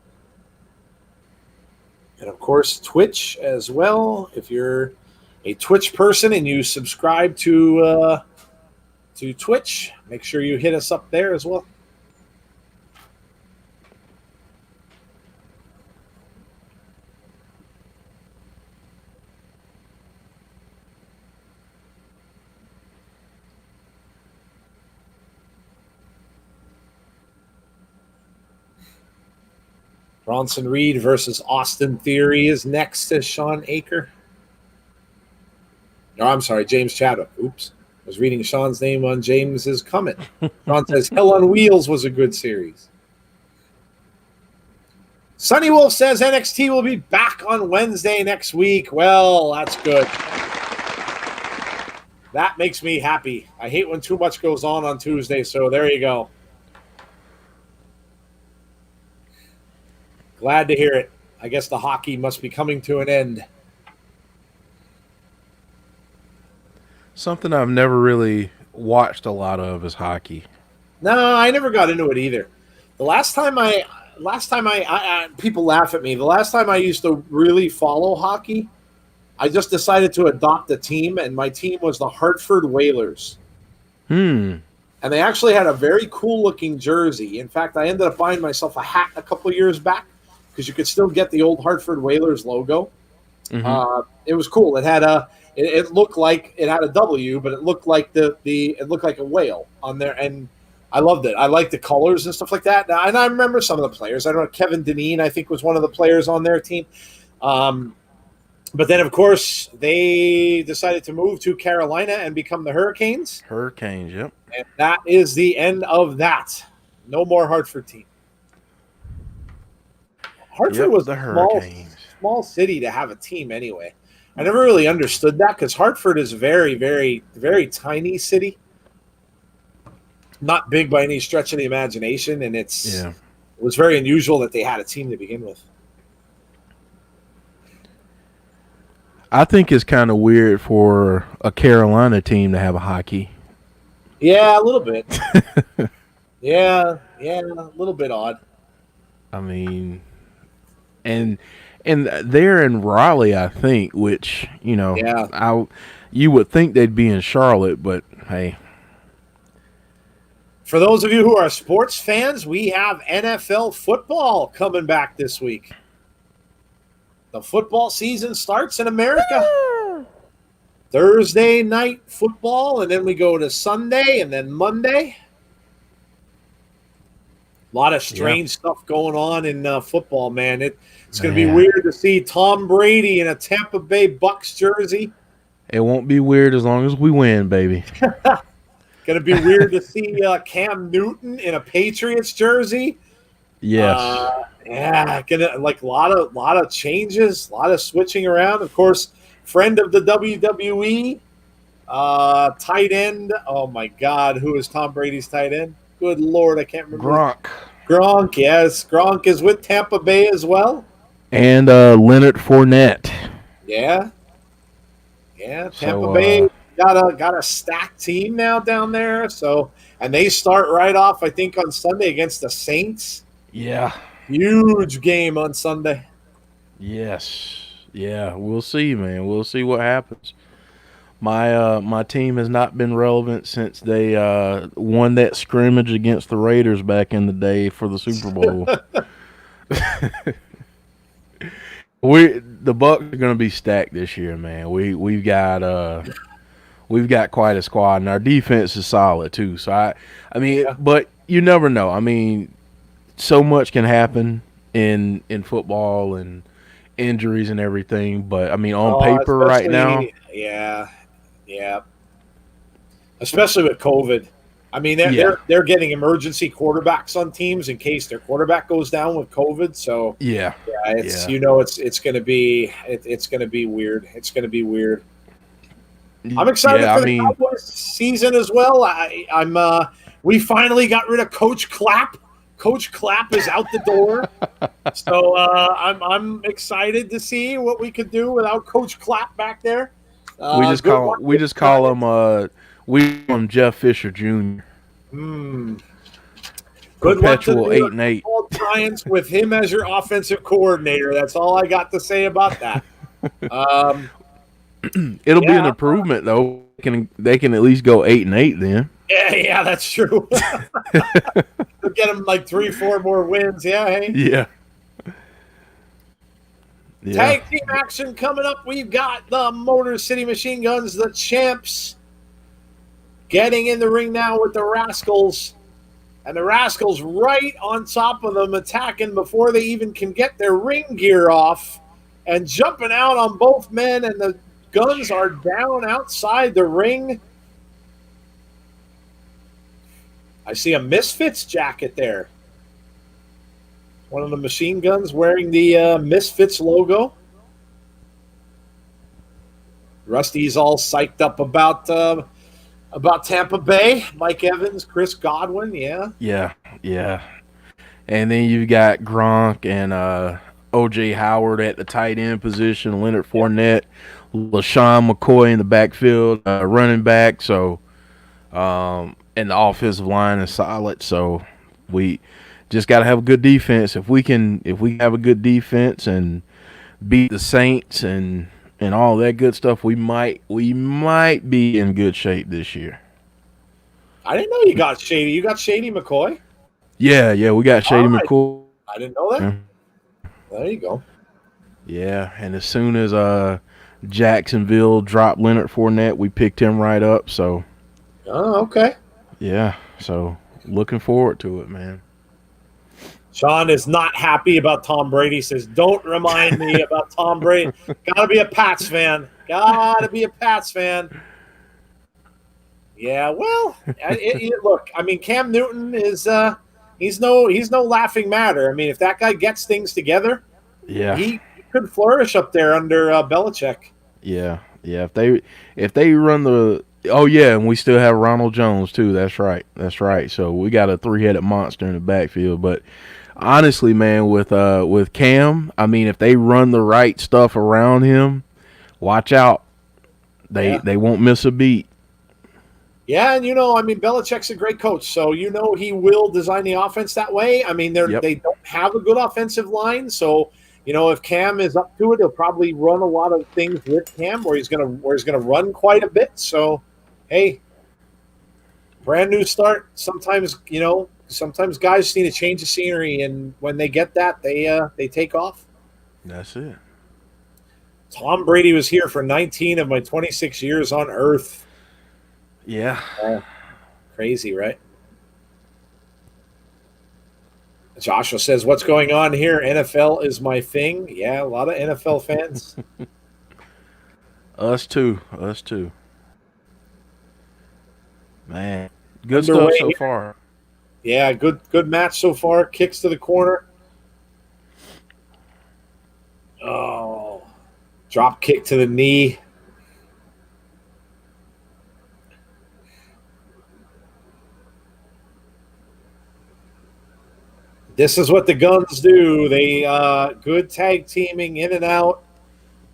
And of course, Twitch as well. If you're a Twitch person and you subscribe to Twitch, make sure you hit us up there as well. Bronson Reed versus Austin Theory is next, says Sean Aker. No, I'm sorry, James Chadwick. Oops. I was reading Sean's name on James's comment. Sean says Hell on Wheels was a good series. Sunny Wolf says NXT will be back on Wednesday next week. Well, that's good. That makes me happy. I hate when too much goes on Tuesday, so there you go. Glad to hear it. I guess the hockey must be coming to an end. Something I've never really watched a lot of is hockey. No, I never got into it either. The last time people laugh at me. The last time I used to really follow hockey, I just decided to adopt a team, and my team was the Hartford Whalers. And they actually had a very cool-looking jersey. In fact, I ended up buying myself a hat a couple years back because you could still get the old Hartford Whalers logo. Mm-hmm. It was cool. It had it looked like it had a W, but it looked like it looked like a whale on there, and I loved it. I liked the colors and stuff like that. And I remember some of the players. I don't know, Kevin Dineen, I think, was one of the players on their team. But then, of course, they decided to move to Carolina and become the Hurricanes. Hurricanes, yep. And that is the end of that. No more Hartford team. Hartford was a small city to have a team anyway. I never really understood that because Hartford is a very, very, very tiny city. Not big by any stretch of the imagination, and it was very unusual that they had a team to begin with. I think it's kind of weird for a Carolina team to have a hockey. Yeah, a little bit. yeah, a little bit odd. I mean, and they're in Raleigh, I think, which, you would think they'd be in Charlotte, but hey. For those of you who are sports fans, we have NFL football coming back this week. The football season starts in America. Thursday night football, and then we go to Sunday and then Monday. A lot of strange stuff going on in football, man. It's going to be weird to see Tom Brady in a Tampa Bay Bucks jersey. It won't be weird as long as we win, baby. Going to be weird to see Cam Newton in a Patriots jersey. Yes. Gonna like a lot of changes, a lot of switching around. Of course, friend of the WWE, tight end. Oh my God, who is Tom Brady's tight end? Good Lord, I can't remember. Gronk, yes, Gronk is with Tampa Bay as well. And Leonard Fournette. Yeah, Tampa Bay got a stacked team now down there. So, and they start right off, I think, on Sunday against the Saints. Yeah. Huge game on Sunday. Yes. Yeah, we'll see, man. We'll see what happens. My team has not been relevant since they won that scrimmage against the Raiders back in the day for the Super Bowl. The Bucks are going to be stacked this year, man. We've got quite a squad, and our defense is solid too. So but you never know. I mean, so much can happen in football and injuries and everything. But I mean, on paper right now, yeah, especially with COVID. I mean, Yeah. they're getting emergency quarterbacks on teams in case their quarterback goes down with COVID. So Yeah. yeah, it's Yeah. it's going to be it's going to be weird. It's going to be weird. I'm excited Yeah. I for the mean, Cowboys season as well. I'm we finally got rid of Coach Clapp. Coach Clapp is out the door. So I'm excited to see what we could do without Coach Clapp back there. Good luck we with just the call him Giants. we call him Jeff Fisher Jr. Hmm. Good luck to the Perpetual New York 8-8. Football Giants with him as your offensive coordinator. That's all I got to say about that. Um, It'll be an yeah, improvement though. They can at least go 8-8 then. yeah, that's true. We'll get him like 3, 4 more wins. Yeah, hey. Yeah. Yeah. Tag team action coming up. We've got the Motor City Machine Guns, the champs, getting in the ring now with the Rascals. And the Rascals right on top of them, attacking before they even can get their ring gear off and jumping out on both men. And the Guns are down outside the ring. I see a Misfits jacket there. One of the Machine Guns wearing the Misfits logo. Rusty's all psyched up about Tampa Bay. Mike Evans, Chris Godwin, yeah. Yeah. Yeah. And then you've got Gronk and OJ Howard at the tight end position, Leonard Fournette, LaShawn McCoy in the backfield, running back. So, and the offensive line is solid. So we just got to have a good defense. If we have a good defense and beat the Saints and all that good stuff, we might be in good shape this year. I didn't know you got Shady. You got Shady McCoy? Yeah, we got All Shady right. McCoy. I didn't know that. There you go. Yeah, and as soon as Jacksonville dropped Leonard Fournette, we picked him right up. So Oh, okay. yeah, so looking forward to it, man. Sean is not happy about Tom Brady. Says, "Don't remind me about Tom Brady." Gotta be a Pats fan. Gotta be a Pats fan. Yeah, well, look. I mean, Cam Newton is he's no laughing matter. I mean, if that guy gets things together, Yeah, he could flourish up there under Belichick. yeah. If they run the and we still have Ronald Jones too. That's right. So we got a 3-headed monster in the backfield. But honestly, man, with Cam, I mean, if they run the right stuff around him, watch out. They won't miss a beat. Yeah, and I mean, Belichick's a great coach, so he will design the offense that way. I mean, they don't have a good offensive line, so if Cam is up to it, he'll probably run a lot of things with Cam, where he's gonna run quite a bit. So, hey, brand new start. Sometimes guys need a change of scenery, and when they get that, they take off. That's it. Tom Brady was here for 19 of my 26 years on Earth. Yeah. Crazy, right? Joshua says, "What's going on here? NFL is my thing." Yeah, a lot of NFL fans. Us too. Man, good Underway stuff so here. far. Yeah, good match so far. Kicks to the corner. Oh, drop kick to the knee. This is what the Guns do. They good tag teaming in and out,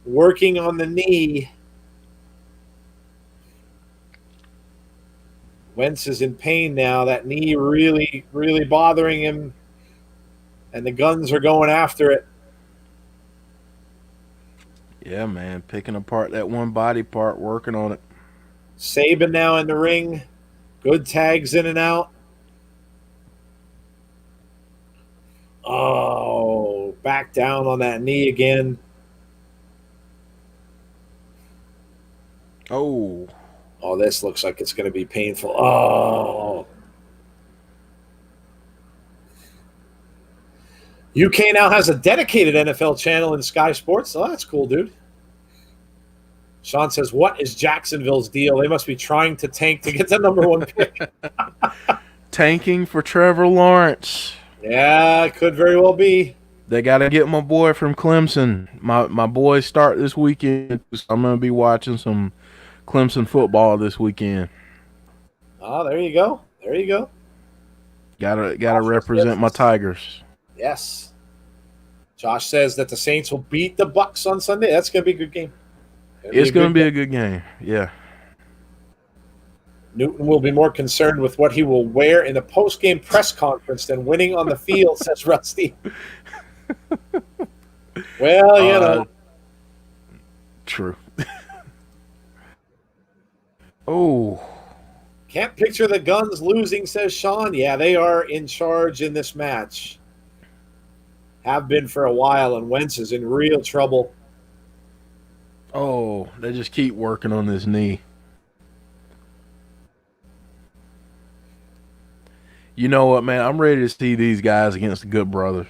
working on the knee. Wentz is in pain now. That knee really, really bothering him. And the Guns are going after it. Yeah, man, picking apart that one body part, working on it. Saban now in the ring. Good tags in and out. Oh, back down on that knee again. Oh, this looks like it's going to be painful. Oh. UK now has a dedicated NFL channel in Sky Sports. Oh, that's cool, dude. Sean says, what is Jacksonville's deal? They must be trying to tank to get the number 1 pick. Tanking for Trevor Lawrence. Yeah, it could very well be. They got to get my boy from Clemson. My boys start this weekend. So I'm going to be watching some Clemson football this weekend. Oh, there you go. There you go. Gotta represent my Tigers. Yes. Josh says that the Saints will beat the Bucks on Sunday. That's going to be a good game. It's going to be a good game. Yeah. Newton will be more concerned with what he will wear in the post-game press conference than winning on the field, says Rusty. Well, you know. True. Oh. Can't picture the Guns losing, says Sean. Yeah, they are in charge in this match. Have been for a while, and Wentz is in real trouble. Oh, they just keep working on this knee. You know what, man? I'm ready to see these guys against the Good Brothers.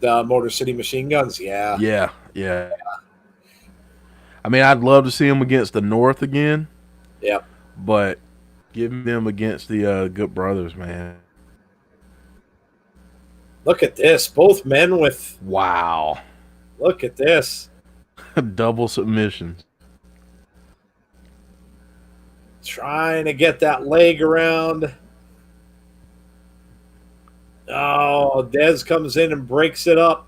The Motor City Machine Guns, yeah. Yeah. I mean, I'd love to see them against the North again. Yep. But give them against the Good Brothers, man. Look at this. Both men with... Wow. Look at this. Double submissions. Trying to get that leg around. Oh, Dez comes in and breaks it up.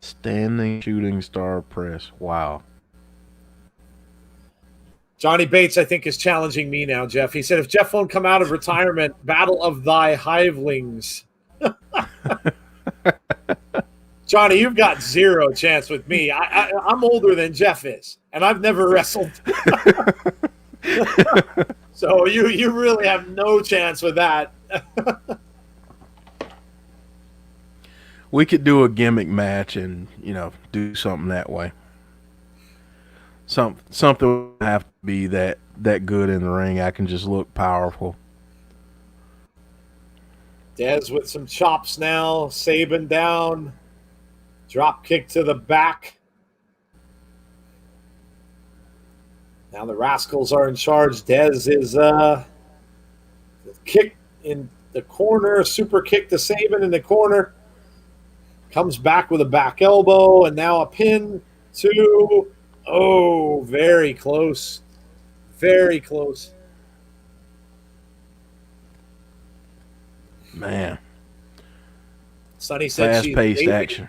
Standing shooting star press. Wow. Johnny Bates, I think, is challenging me now, Jeff. He said, if Jeff won't come out of retirement, battle of thy hivelings. Johnny, you've got zero chance with me. I'm older than Jeff is, and I've never wrestled. So you really have no chance with that. We could do a gimmick match and, do something that way. Something would have to be that good in the ring. I can just look powerful. Dez with some chops now. Saban down. Drop kick to the back. Now the Rascals are in charge. Dez is kick in the corner. Super kick to Saban in the corner. Comes back with a back elbow. And now a pin. 2. Oh, very close. Very close. Man. Sonny said fast-paced action.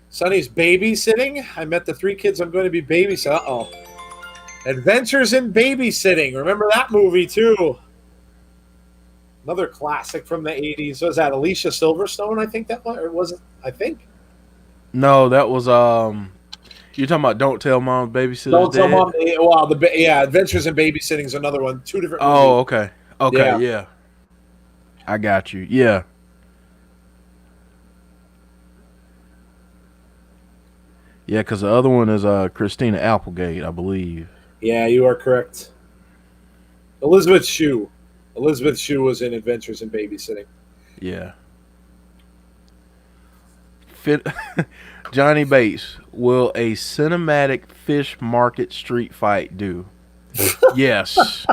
Sonny's babysitting. I met the 3 kids I'm going to be babysitting. Uh-oh. Adventures in Babysitting. Remember that movie, too. Another classic from the 80s. Was that Alicia Silverstone, I think that was? Or was it? I think. No, that was... You're talking about Don't Tell Mom Babysitter's Don't Tell Dead? Mom. Well, Adventures in Babysitting is another one. 2 different movies. Oh, okay. Okay, yeah. I got you. Yeah. Yeah, because the other one is Christina Applegate, I believe. Yeah, you are correct. Elizabeth Shue. Elizabeth Shue was in Adventures in Babysitting. Yeah. Johnny Bates, will a cinematic fish market street fight do? Yes.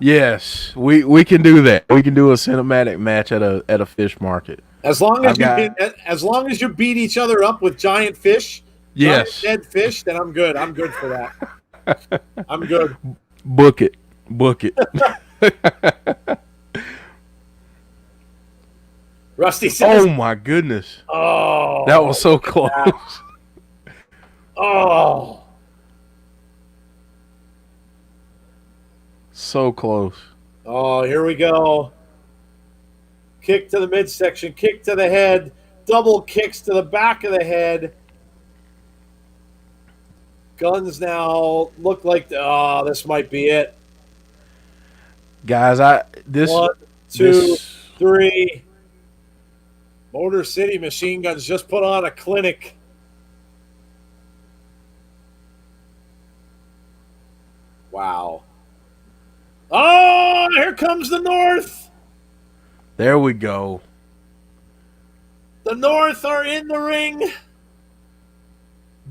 Yes. We can do that. We can do a cinematic match at a fish market. As long as you beat each other up with giant fish, yes, giant dead fish, then I'm good. I'm good for that. I'm good. Book it. Rusty says, "Oh my goodness! Oh, that was so close." Oh, so close. Oh, here we go. Kick to the midsection, kick to the head, double kicks to the back of the head. Guns now look like this might be it. Guys, 1, 2, 3. Motor City Machine Guns just put on a clinic. Wow. Oh, here comes the North. There we go. The North are in the ring,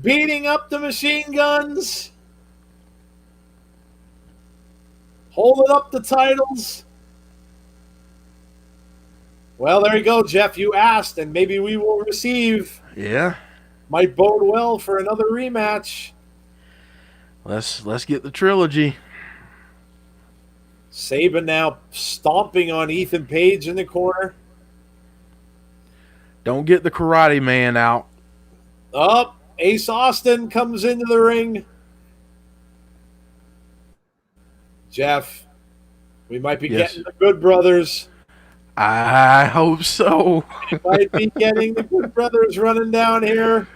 beating up the machine guns, holding up the titles. Well, there you go, Jeff. You asked, and maybe we will receive. Yeah. Might bode well for another rematch. Let's get the trilogy. Saban now stomping on Ethan Page in the corner. Don't get the Karate Man out. Up, Ace Austin comes into the ring. Jeff, we might be Yes. getting the Good Brothers. I hope so. We might be getting the Good Brothers running down here.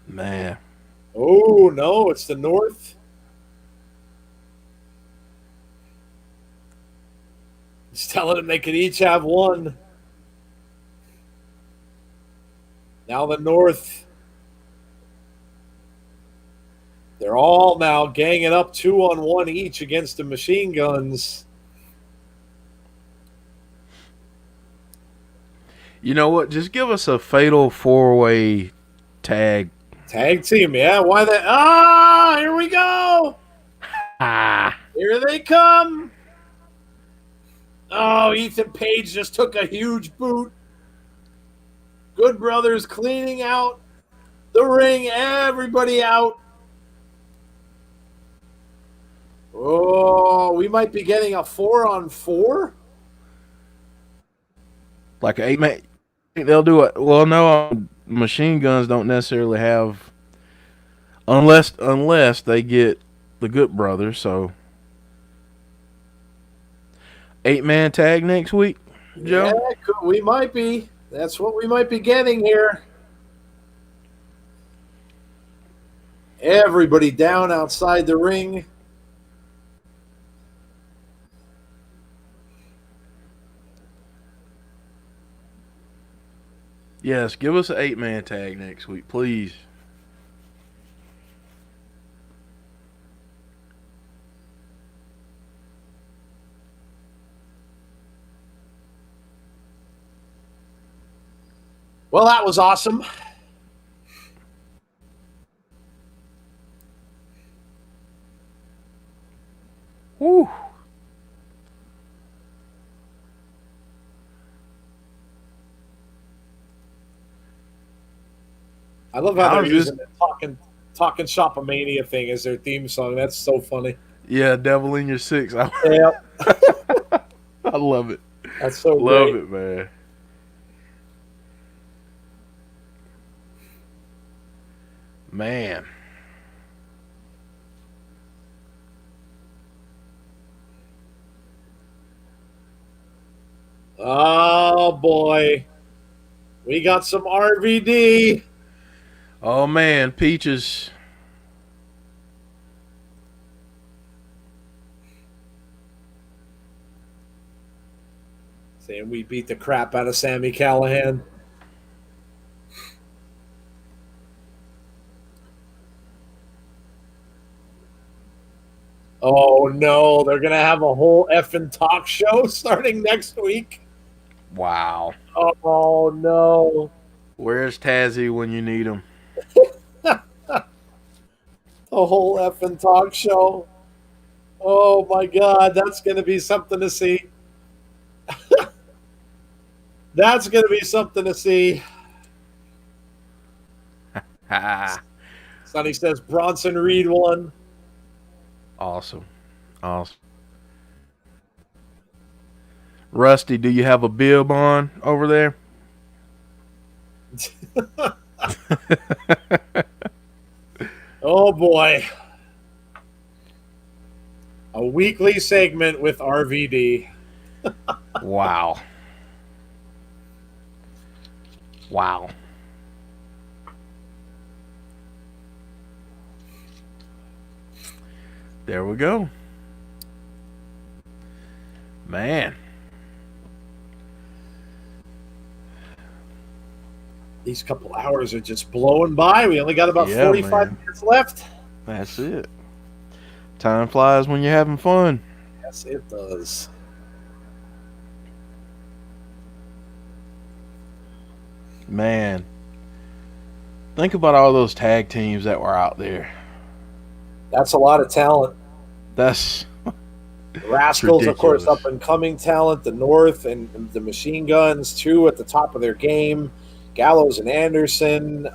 Man. Oh, no, it's the North. He's telling them they could each have one. Now the North. They're all now ganging up 2-on-1 each against the machine guns. You know what? Just give us a fatal 4-way tag. Tag team, yeah. Why that? Ah, here we go. Ah. Here they come. Oh, Ethan Page just took a huge boot. Good Brothers cleaning out the ring. Everybody out. Oh, we might be getting a 4-on-4. Like an 8-man. They'll do it. Well, no, machine guns don't necessarily have, unless they get the Good Brothers. So 8-man tag next week, Joe. Yeah, we might be. That's what we might be getting here. Everybody down outside the ring. Yes, give us an 8-man tag next week, please. Well, that was awesome. Woo. I love how they're using the talking Shopomania thing as their theme song. That's so funny. Yeah, Devil in Your Six. Yeah, I love it. that's so Love great. it, man. Man. Oh boy, we got some RVD. Oh man, Peaches. Saying we beat the crap out of Sami Callihan. Oh no, they're gonna have a whole effing talk show starting next week. Wow. Oh no. Where's Tazzy when you need him? A whole effing talk show. Oh my god, that's gonna be something to see. That's gonna be something to see. Ah, Sonny says Bronson Reed won. awesome. Awesome. Rusty, do you have a bib on over there? Oh boy. A weekly segment with RVD. Wow. Wow. There we go. Man. These couple hours are just blowing by. We only got about Yeah, 45 man. minutes left. That's it. Time flies when you're having fun. Yes, it does. Man, think about all those tag teams that were out there. That's a lot of talent. That's it's Rascals, of course, ridiculous. up and coming talent. The North and the Machine Guns, too, at the top of their game. Gallows and Anderson.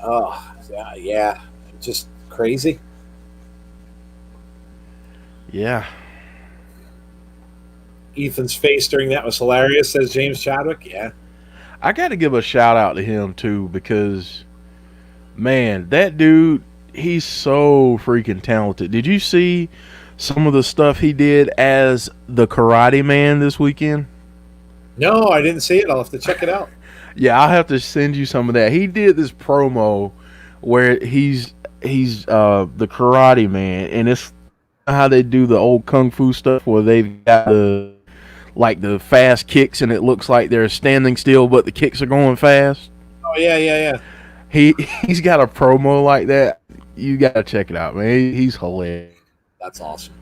Yeah, just crazy. Yeah. Ethan's face during that was hilarious, says James Chadwick. Yeah. I got to give a shout out to him too because man, that dude, he's so freaking talented. Did you see some of the stuff he did as the Karate Man this weekend? No, I didn't see it. I'll have to check it out. Yeah, I'll have to send you some of that. He did this promo where he's the Karate Man, and it's how they do the old kung fu stuff where they've got the fast kicks and it looks like they're standing still but the kicks are going fast. Oh, yeah. He's got a promo like that. You gotta check it out, man. He's hilarious. That's awesome.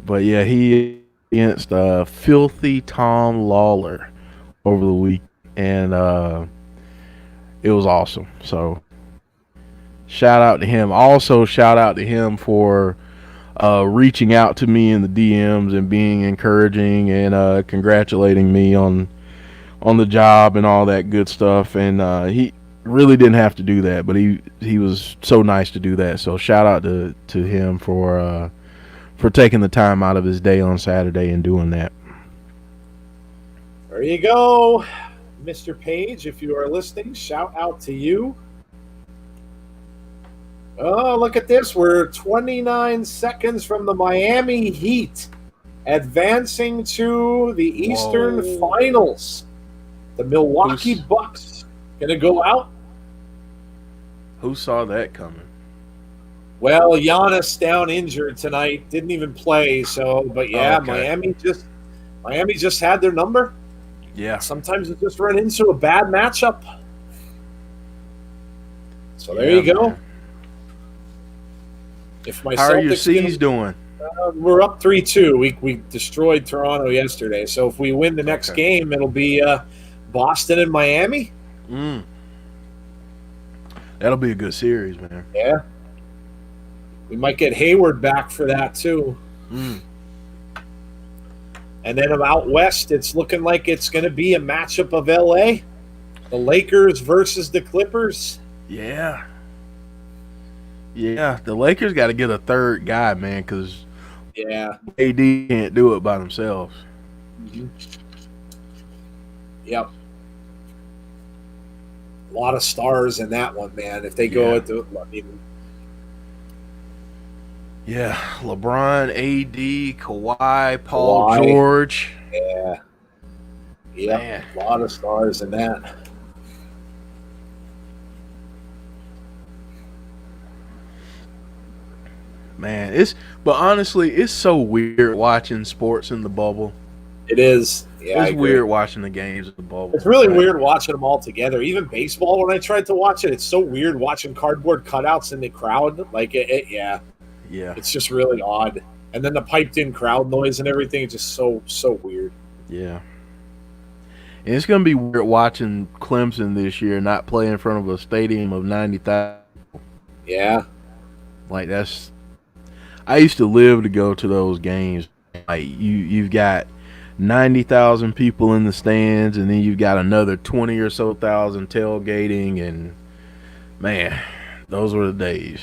But yeah, he against filthy Tom Lawler over the week, and it was awesome. So shout out to him. Also shout out to him for reaching out to me in the DMs and being encouraging and congratulating me on the job and all that good stuff. And he really didn't have to do that, but he was so nice to do that. So shout out to him for taking the time out of his day on Saturday and doing that. There you go, Mr. Page. If you are listening, shout out to you. Oh, look at this. We're 29 seconds from the Miami Heat advancing to the Eastern Finals. The Milwaukee Bucks going to go out. Who saw that coming? Well, Giannis down injured tonight. Didn't even play. But yeah, okay. Miami just had their number. Yeah. Sometimes you just run into a bad matchup. So there you go. Man. If my How are your Celtics C's doing? We're up 3-2. We destroyed Toronto yesterday. So if we win the next game, it'll be Boston and Miami. That'll be a good series, man. Yeah. We might get Hayward back for that, too. And then out west, it's looking like it's going to be a matchup of L.A., the Lakers versus the Clippers. Yeah. Yeah, the Lakers got to get a third guy, man, because AD can't do it by themselves. Yep. A lot of stars in that one, man. If they go into yeah, LeBron, AD, Kawhi, Paul George. Yeah. Yeah, a lot of stars in that. Man, but honestly, it's so weird watching sports in the bubble. It is. Yeah, it's weird watching the games in the bubble. It's really weird watching them all together. Even baseball, when I tried to watch it, it's so weird watching cardboard cutouts in the crowd. Like yeah. It's just really odd. And then the piped-in crowd noise and everything is just so weird. Yeah. And it's going to be weird watching Clemson this year not play in front of a stadium of 90,000 people. Yeah. Like I used to live to go to those games. Like you've got 90,000 people in the stands, and then you've got another 20 or so thousand tailgating, and man, those were the days.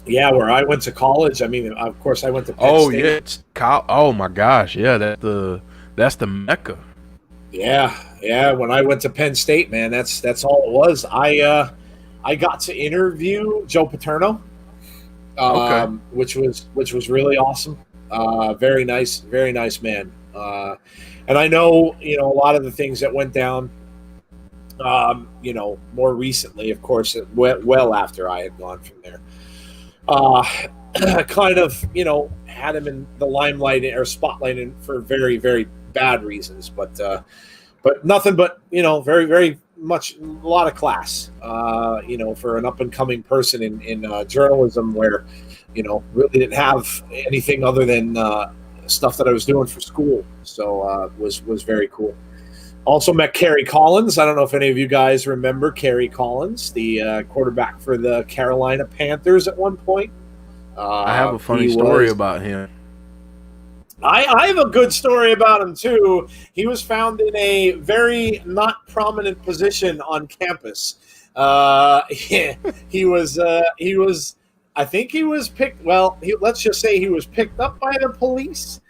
Yeah, where I went to college. I mean, of course, I went to Penn State. Oh my gosh, yeah, that's the Mecca. Yeah. When I went to Penn State, man, that's all it was. I got to interview Joe Paterno. Which was really awesome. Very nice man. And I know, a lot of the things that went down, more recently, of course, it went well after I had gone from there. Kind of, had him in the limelight or spotlight for very, very bad reasons, but nothing but, very, very a lot of class, for an up and coming person in journalism, where really didn't have anything other than stuff that I was doing for school. So was very cool. Also met Kerry Collins. I don't know if any of you guys remember Kerry Collins, the quarterback for the Carolina Panthers at one point. I have a funny story about him. I have a good story about him too. He was found in a very not prominent position on campus. He was. I think he was picked. Well, let's just say he was picked up by the police,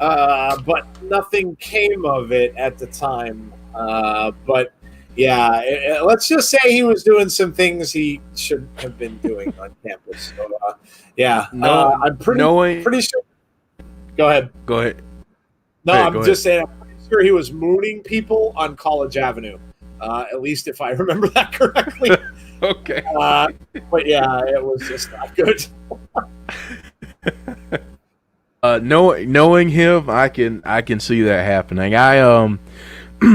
but nothing came of it at the time. But yeah, let's just say he was doing some things he shouldn't have been doing on campus. So, I'm pretty sure. Go ahead. No, I'm just saying, I'm pretty sure he was mooning people on College Avenue. At least if I remember that correctly. Okay. But yeah, it was just not good. Knowing him, I can see that happening.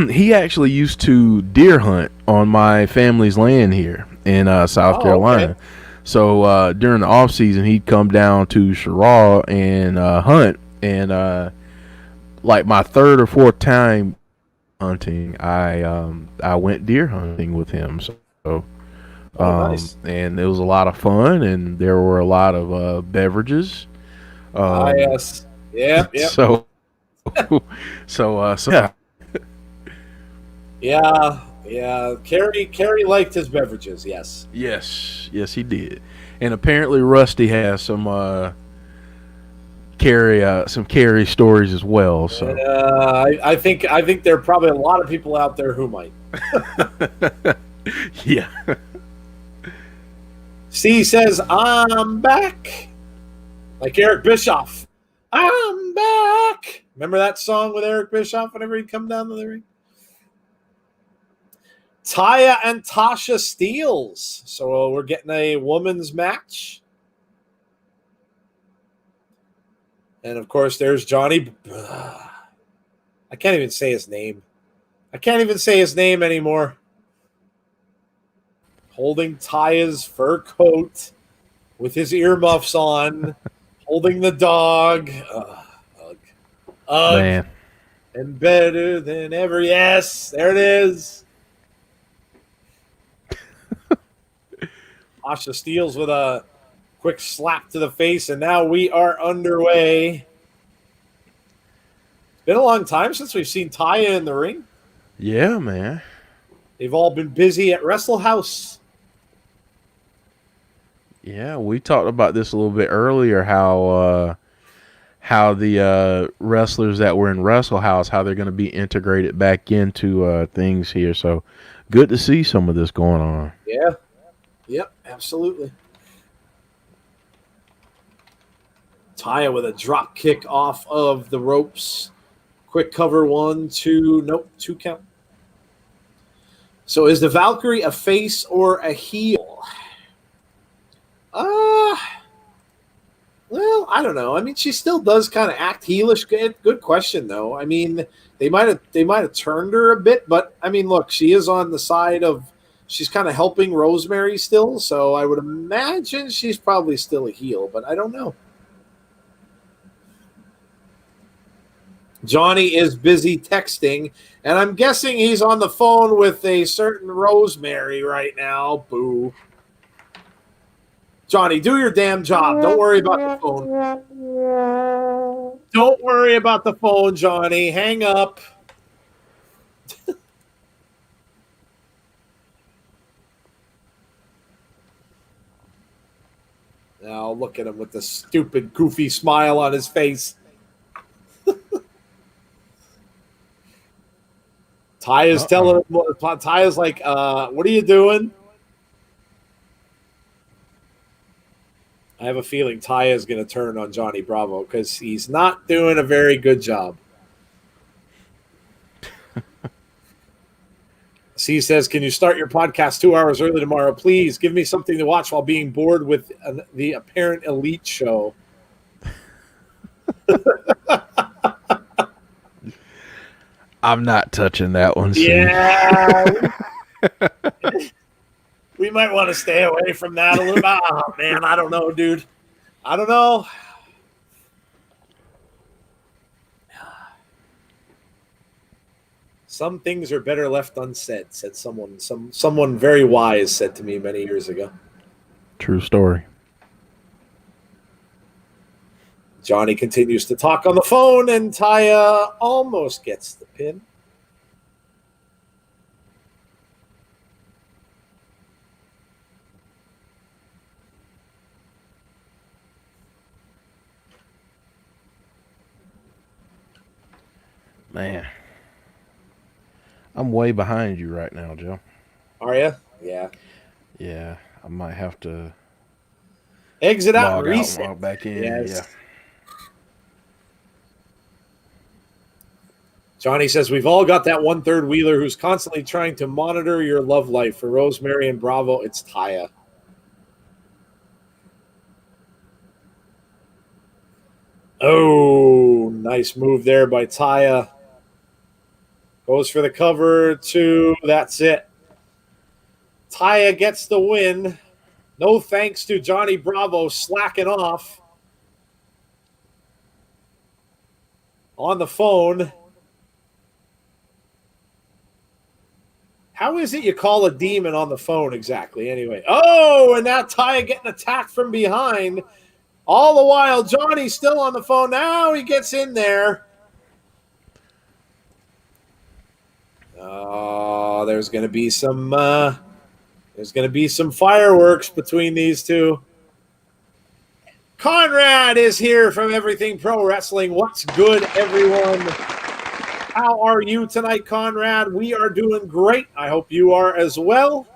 He actually used to deer hunt on my family's land here in South Carolina. Okay. So during the off season, he'd come down to Sherrall and hunt. And like my third or fourth time hunting, I went deer hunting with him. So Nice. and it was a lot of fun, and there were a lot of beverages. Yes. Yep. So yeah. Yeah. Kerry liked his beverages. Yes. Yes, he did. And apparently Rusty has some Kerry stories as well. So I think there are probably a lot of people out there who might. Yeah. C says, "I'm back," like Eric Bischoff. I'm back. Remember that song with Eric Bischoff whenever he'd come down to the ring? Taya and Tasha Steeles. So we're getting a women's match. And of course, there's Johnny. I can't even say his name. I can't even say his name anymore. Holding Taya's fur coat with his earmuffs on, holding the dog. Ugh. Man. And better than ever. Yes, there it is. Tasha Steeles with a quick slap to the face, and now we are underway. It's been a long time since we've seen Taya in the ring. Yeah, man. They've all been busy at Wrestle House. Yeah, we talked about this a little bit earlier, how the wrestlers that were in Wrestle House, how they're going to be integrated back into things here. So good to see some of this going on. Yeah. Yep, absolutely. Taya with a drop kick off of the ropes. Quick cover, 1, 2. Nope, 2 count. So is the Valkyrie a face or a heel? Well, I don't know. I mean, she still does kind of act heelish. Good question, though. I mean, they might have turned her a bit, but I mean, look, she is on the side of. She's kind of helping Rosemary still, so I would imagine she's probably still a heel, but I don't know. Johnny is busy texting, and I'm guessing he's on the phone with a certain Rosemary right now. Boo. Johnny, do your damn job. Don't worry about the phone. Don't worry about the phone, Johnny. Hang up. Now look at him with the stupid, goofy smile on his face. Taya's telling him, Taya's like, what are you doing? I have a feeling Taya is going to turn on Johnny Bravo because he's not doing a very good job. C says, can you start your podcast 2 hours early tomorrow? Please give me something to watch while being bored with the apparent elite show. I'm not touching that one. Yeah. We might want to stay away from that a little. Oh man, I don't know, dude. I don't know. Some things are better left unsaid, said someone. Someone very wise said to me many years ago. True story. Johnny continues to talk on the phone, and Taya almost gets the pin. Man, I'm way behind you right now, Joe. Are you? Yeah. Yeah, I might have to Exit out and log out and reset. log back in. Yes. Yeah. Johnny says, we've all got that one third wheeler who's constantly trying to monitor your love life. For Rosemary and Bravo, it's Taya. Oh, nice move there by Taya. Goes for the cover, 2. That's it. Taya gets the win. No thanks to Johnny Bravo slacking off on the phone. How is it you call a demon on the phone exactly anyway? Oh, and now Taya getting attacked from behind. All the while, Johnny's still on the phone. Now he gets in there. Oh, there's going to be some fireworks between these two. Conrad is here from Everything Pro Wrestling. What's good, everyone? How are you tonight, Conrad? We are doing great. I hope you are as well.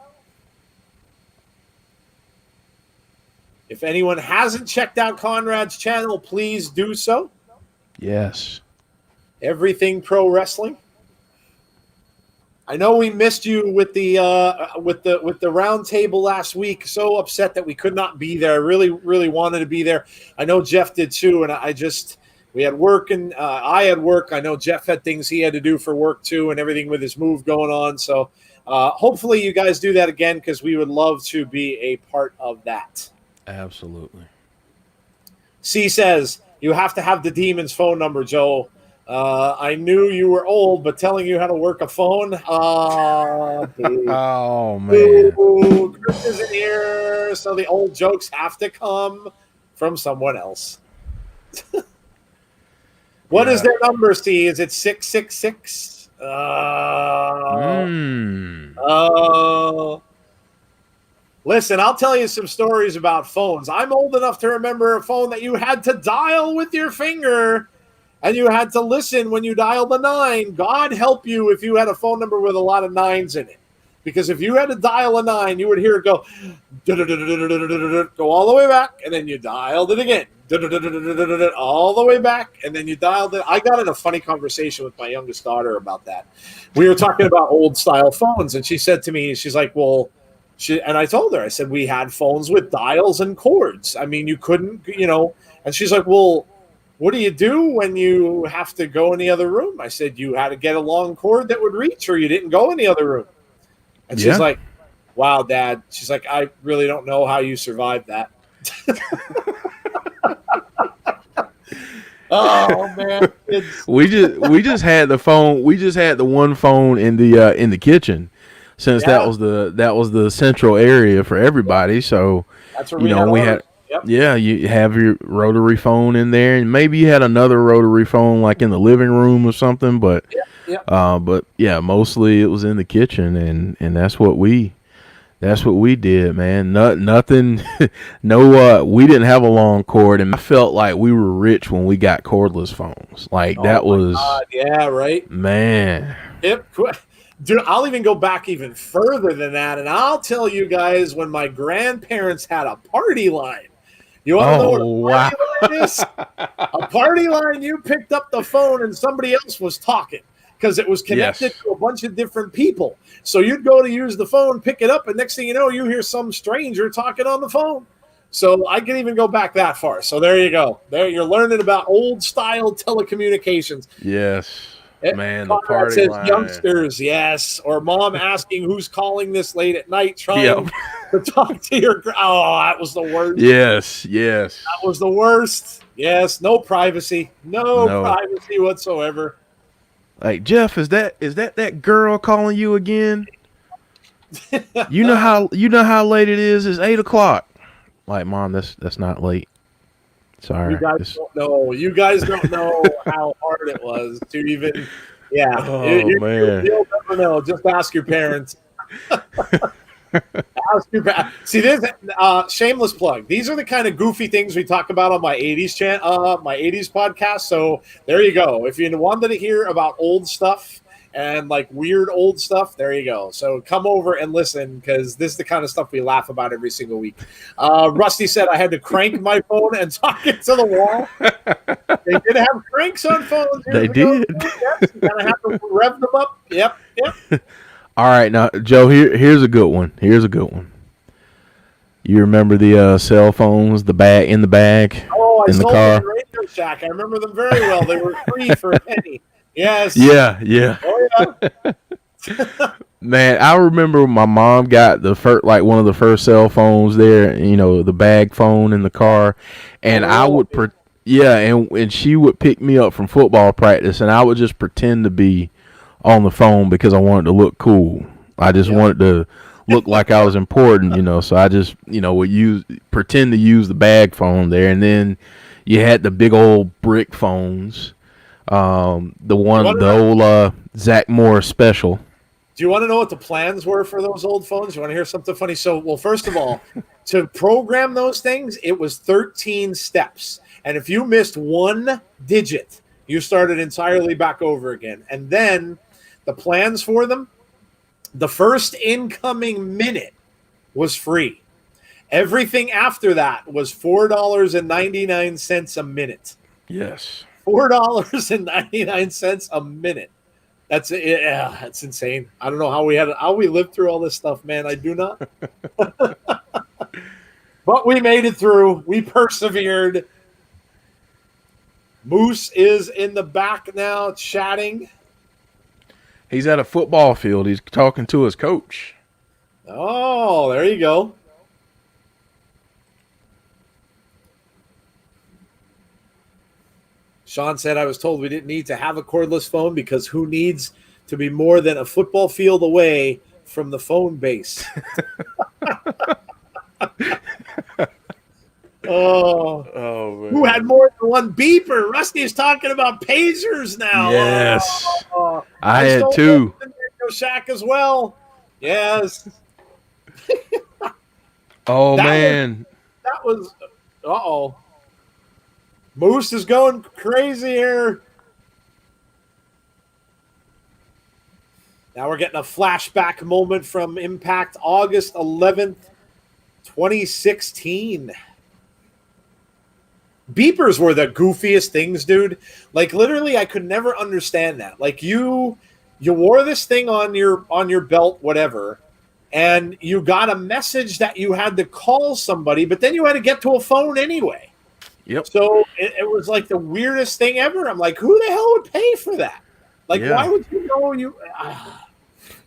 If anyone hasn't checked out Conrad's channel, please do so. Yes. Everything Pro Wrestling. I know we missed you with the round table last week. So upset that we could not be there. I really wanted to be there. I know Jeff did too, and we had work and I had work. I know Jeff had things he had to do for work too, and everything with his move going on. So hopefully you guys do that again, because we would love to be a part of that. Absolutely. C says, you have to have the demon's phone number, Joe. I knew you were old, but telling you how to work a phone. Oh, man. Boo. Chris isn't here, so the old jokes have to come from someone else. What is their number, C? Is it 666? Listen, I'll tell you some stories about phones. I'm old enough to remember a phone that you had to dial with your finger, and you had to listen when you dialed the 9. God help you if you had a phone number with a lot of 9s in it. Because if you had to dial a 9, you would hear it go all the way back, and then you dialed it again. All the way back, and then you dialed it. I got in a funny conversation with my youngest daughter about that. We were talking about old style phones, and she said to me, she's like, well, and I told her, I said, we had phones with dials and cords. I mean, you couldn't, and she's like, well, what do you do when you have to go in the other room? I said, you had to get a long cord that would reach, or you didn't go in the other room. And she's like, wow, Dad. She's like, I really don't know how you survived that. Oh man. we just had the phone. We just had the one phone in the kitchen, since that was the central area for everybody. So that's where we had. Yep. Yeah, you have your rotary phone in there, and maybe you had another rotary phone like in the living room or something. But mostly it was in the kitchen, and that's what we did, man. Nothing. No, we didn't have a long cord, and I felt like we were rich when we got cordless phones. Like that was, yeah, right, man. Yep. Dude, I'll even go back even further than that, and I'll tell you guys when my grandparents had a party line. You want to know what a party line is? A party line, you picked up the phone and somebody else was talking because it was connected to a bunch of different people. So you'd go to use the phone, pick it up, and next thing you know, you hear some stranger talking on the phone. So I can even go back that far. So there you go. There you're learning about old style telecommunications. Yes. Man, the Conrad party says line. youngsters, yes. Or mom asking who's calling this late at night, Yep. trying to talk to your. Oh, that was the worst. Yes, yes. That was the worst. Yes, no privacy, no No. privacy whatsoever. Like, Jeff, is that girl calling you again? You know how late it is? It's 8 o'clock. Like, mom, that's not late. You Sorry. guys It's, don't know. You guys don't know how hard it was to even. Yeah, oh man. you'll never know. Just ask your parents. Ask your See this shameless plug. These are the kind of goofy things we talk about on my my '80s podcast. So there you go. If you wanted to hear about old stuff and like weird old stuff, there you go. So come over and listen because this is the kind of stuff we laugh about every single week. Rusty said I had to crank my phone and talk it to the wall. They did have cranks on phones. They did. Yes, you kind of have to rev them up. Yep. All right, now Joe, here's a good one. Here's a good one. You remember the cell phones, the bag in the bag Oh, I in the sold them car? at Radio Shack. I remember them very well. They were free for a penny. Yes. Yeah, yeah. Oh yeah. Man, I remember my mom got the first, like one of the first cell phones there. You know, the bag phone in the car, and I Oh, would, yeah, and she would pick me up from football practice, and I would just pretend to be on the phone because I wanted to look cool. I just yeah. wanted to look like I was important, So I just, would pretend to use the bag phone there, and then you had the big old brick phones, the old Zach Morris special. Do you want to know what the plans were for those old phones? You want to hear something funny? So, well, first of all, to program those things, it was 13 steps. And if you missed one digit, you started entirely back over again. And then the plans for them, the first incoming minute was free. Everything after that was $4.99 a minute. Yes. $4.99 a minute. That's insane. I don't know how we lived through all this stuff, man. I do not. But we made it through. We persevered. Moose is in the back now chatting. He's at a football field. He's talking to his coach. Oh, there you go. Sean said, I was told we didn't need to have a cordless phone because who needs to be more than a football field away from the phone base? Oh man. Who had more than one beeper? Rusty's talking about pagers now. Yes. Oh, I had two. Radio Shack as well. Yes. Oh man. That was uh-oh. Moose is going crazy here. Now we're getting a flashback moment from Impact August 11th, 2016. Beepers were the goofiest things, dude. Like literally I could never understand that. Like you wore this thing on your belt, whatever, and you got a message that you had to call somebody, but then you had to get to a phone anyway. Yep. So it was like the weirdest thing ever. I'm like, who the hell would pay for that? Like, why would you know you?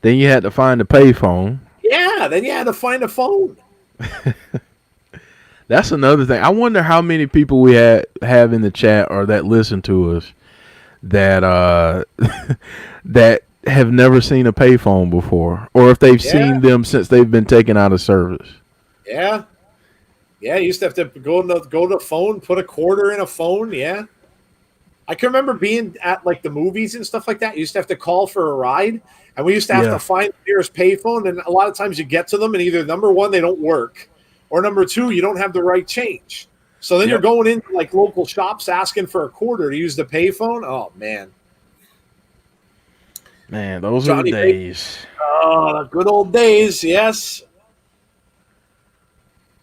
Then you had to find a payphone. Yeah, then you had to find a phone. That's another thing. I wonder how many people we have in the chat or that listen to us that that have never seen a payphone before, or if they've seen them since they've been taken out of service. Yeah. Yeah, you used to have to go to the phone, put a quarter in a phone. Yeah. I can remember being at like the movies and stuff like that. You used to have to call for a ride, and we used to have to find the nearest payphone. And a lot of times you get to them, and either number one, they don't work, or number two, you don't have the right change. So then you're going into like local shops asking for a quarter to use the payphone. Oh, man. Man, those are the days. Oh, the good old days, yes.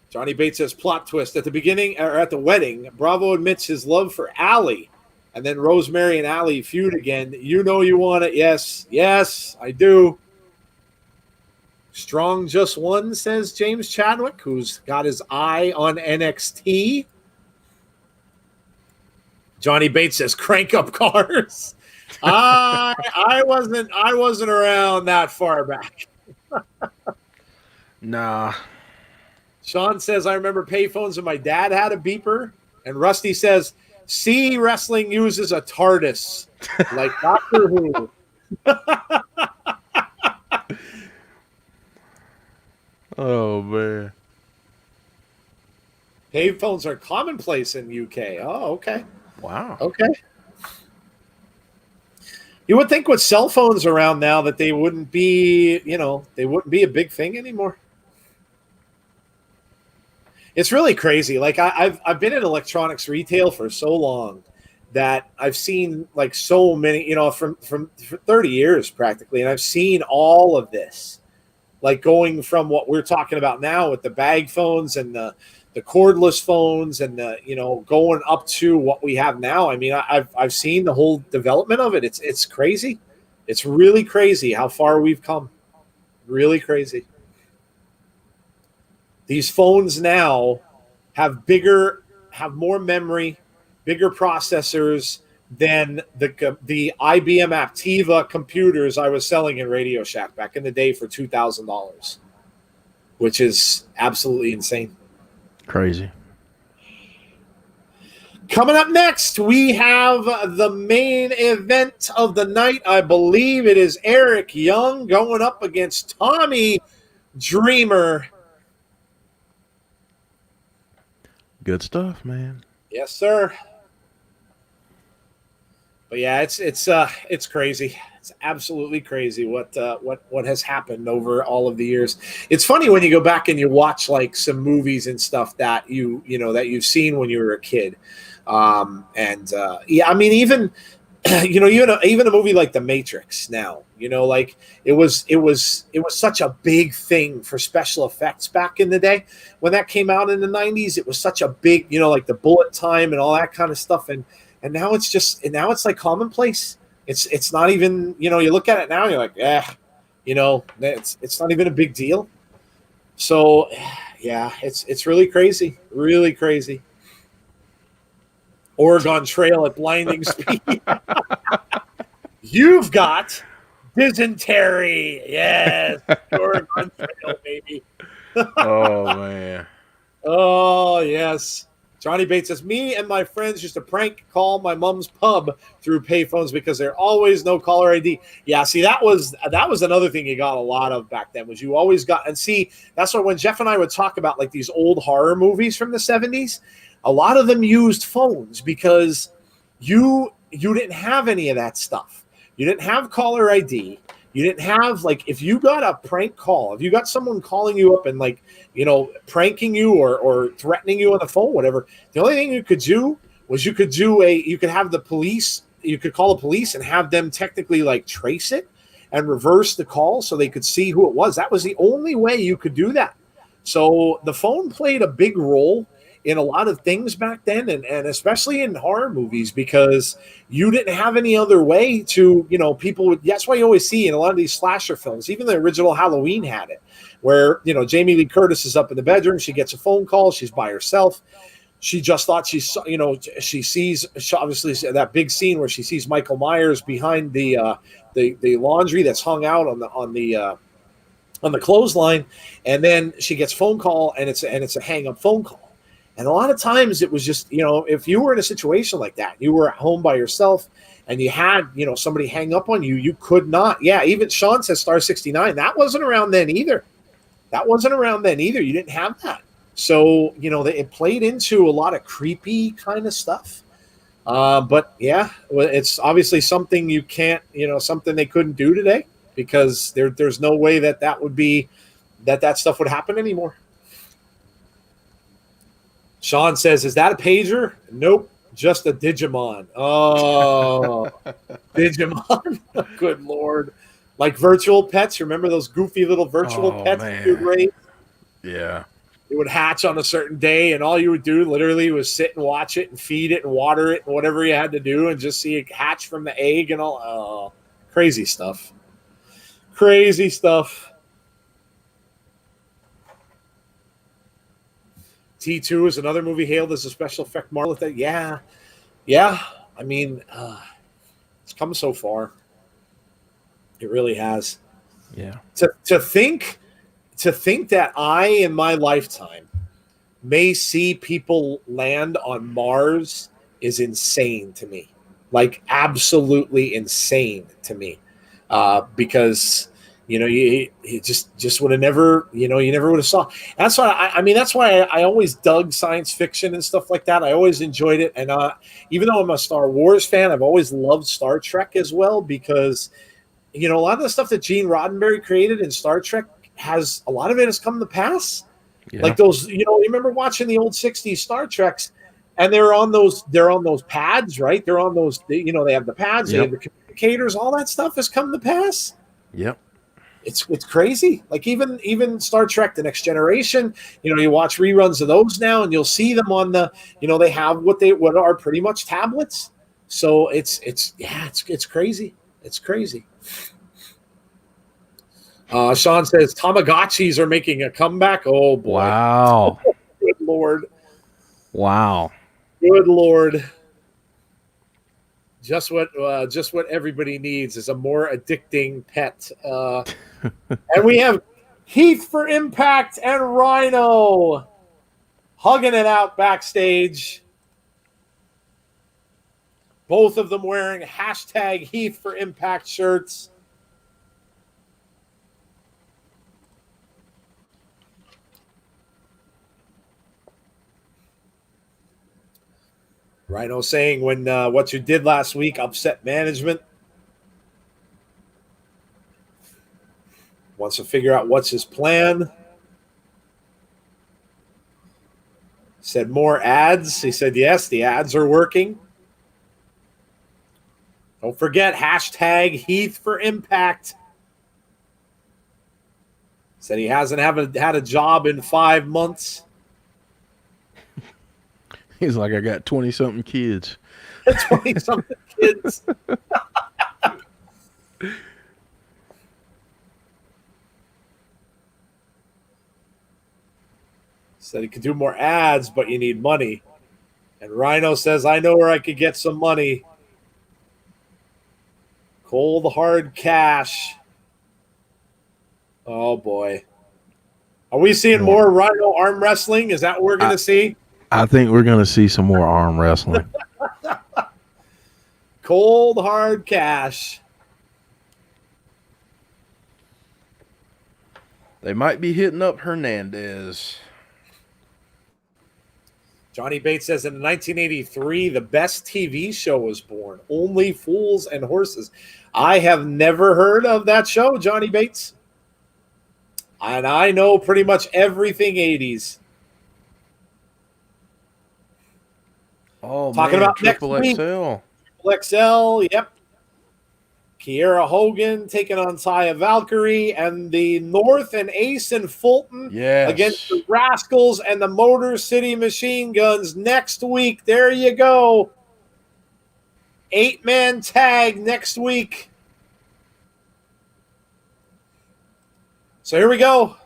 Johnny Bates says, plot twist. At the beginning, or at the wedding, Bravo admits his love for Allie. And then Rosemary and Allie feud again. You know you want it. Yes. Yes, I do. Strong just won, says James Chadwick, who's got his eye on NXT. Johnny Bates says, crank up cars. I wasn't around that far back. Nah. Sean says, I remember payphones and my dad had a beeper. And Rusty says, see, wrestling uses a TARDIS like Doctor Who. Oh man. Payphones are commonplace in UK. Oh, okay. Wow. Okay. You would think with cell phones around now that they wouldn't be, they wouldn't be a big thing anymore. It's really crazy. Like I've been in electronics retail for so long that I've seen like so many, from 30 years practically, and I've seen all of this. Like going from what we're talking about now with the bag phones and the cordless phones and going up to what we have now. I mean, I've seen the whole development of it. It's crazy. It's really crazy how far we've come. Really crazy. These phones now have more memory, bigger processors than the IBM Aptiva computers I was selling in Radio Shack back in the day for $2,000, which is absolutely insane. Crazy. Coming up next, we have the main event of the night. I believe it is Eric Young going up against Tommy Dreamer. Good stuff, man. Yes, sir. But yeah, it's crazy. It's absolutely crazy what has happened over all of the years. It's funny when you go back and you watch like some movies and stuff that that you've seen when you were a kid. Yeah, I mean even even a movie like The Matrix now, like it was such a big thing for special effects back in the day when that came out in the 90s. It was such a big, like the bullet time and all that kind of stuff. And now it's like commonplace. It's not even, you look at it now and you're like, it's not even a big deal. So yeah, it's really crazy, really crazy. Oregon Trail at blinding speed. You've got dysentery. Yes. Oregon Trail, baby. Oh man. Oh, yes. Johnny Bates says, me and my friends used to prank call my mom's pub through payphones because there always no caller ID. Yeah, see, that was another thing you got a lot of back then, was you always got, and see, that's what when Jeff and I would talk about like these old horror movies from the 70s, a lot of them used phones because you didn't have any of that stuff. You didn't have caller ID. You didn't have, like, if you got a prank call, if you got someone calling you up and like, pranking you or threatening you on the phone, whatever, the only thing you could do was you could have the police, you could call the police and have them technically like trace it and reverse the call so they could see who it was. That was the only way you could do that. So the phone played a big role in a lot of things back then, and especially in horror movies, because you didn't have any other way to, people would, that's why you always see in a lot of these slasher films, even the original Halloween had it, where, Jamie Lee Curtis is up in the bedroom, she gets a phone call, she's by herself. She just thought she sees obviously that big scene where she sees Michael Myers behind the laundry that's hung out on the clothesline, and then she gets a phone call, and it's a hang up phone call. And a lot of times it was just, if you were in a situation like that, you were at home by yourself and you had, somebody hang up on you, you could not. Yeah, even Sean says star 69. That wasn't around then either. You didn't have that. So, it played into a lot of creepy kind of stuff. But yeah, it's obviously something you can't, something they couldn't do today, because there's no way that would be, that stuff would happen anymore. Sean says, is that a pager? Nope, just a Digimon. Oh, Digimon. Good Lord. Like virtual pets. Remember those goofy little virtual pets that you would raise? Yeah. It would hatch on a certain day, and all you would do literally was sit and watch it and feed it and water it and whatever you had to do and just see it hatch from the egg and all. Oh, crazy stuff. Crazy stuff. T2 is another movie hailed as a special effect marvel. Yeah. I mean, come so far. It really has. Yeah. To think that I, in my lifetime, may see people land on Mars is insane to me. Like absolutely insane to me. Because you just would have never, you never would have saw. That's why I mean that's why I always dug science fiction and stuff like that. I always enjoyed it, and even though I'm a Star Wars fan, I've always loved Star Trek as well because a lot of the stuff that Gene Roddenberry created in Star Trek has a lot of it has come to pass. Yeah. Like those, you remember watching the old '60s Star Treks, and they're on those pads, right? They're on those, they have the pads, they have the communicators, all that stuff has come to pass. Yep. It's crazy. Like even Star Trek: The Next Generation, you watch reruns of those now, and you'll see them on the, they have what are pretty much tablets. So it's crazy. It's crazy. Sean says Tamagotchis are making a comeback. Oh boy! Wow! Good Lord! Wow! Good Lord! Just what everybody needs is a more addicting pet. And we have Heath for Impact and Rhino hugging it out backstage. Both of them wearing hashtag Heath for Impact shirts. Rhino saying when what you did last week upset management. Wants to figure out what's his plan. Said more ads. He said, yes, the ads are working. Don't forget, hashtag Heath for Impact. Said he hasn't had a job in 5 months. He's like, I got 20-something kids. 20-something kids. Said he could do more ads, but you need money. And Rhino says, I know where I could get some money. Cold, hard cash. Oh, boy. Are we seeing more Rhino arm wrestling? Is that what we're going to see? I think we're going to see some more arm wrestling. Cold, hard cash. They might be hitting up Hernandez. Johnny Bates says in 1983, the best TV show was born. Only Fools and Horses. I have never heard of that show, Johnny Bates. And I know pretty much everything 80s. Oh, talking about Triple next week. XL. Triple XL, yep. Kiera Hogan taking on Taya Valkyrie, and the North and Ace and Fulton against the Rascals and the Motor City Machine Guns next week. There you go. 8-man tag next week. So here we go.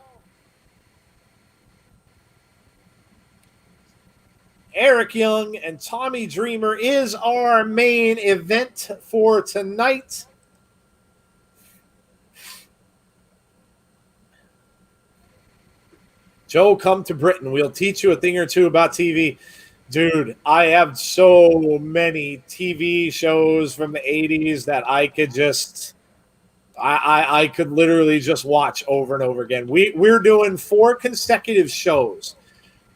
Eric Young and Tommy Dreamer is our main event for tonight. Joe, come to Britain. We'll teach you a thing or two about TV. Dude, I have so many TV shows from the 80s that I could just I could literally just watch over and over again. We're doing 4 consecutive shows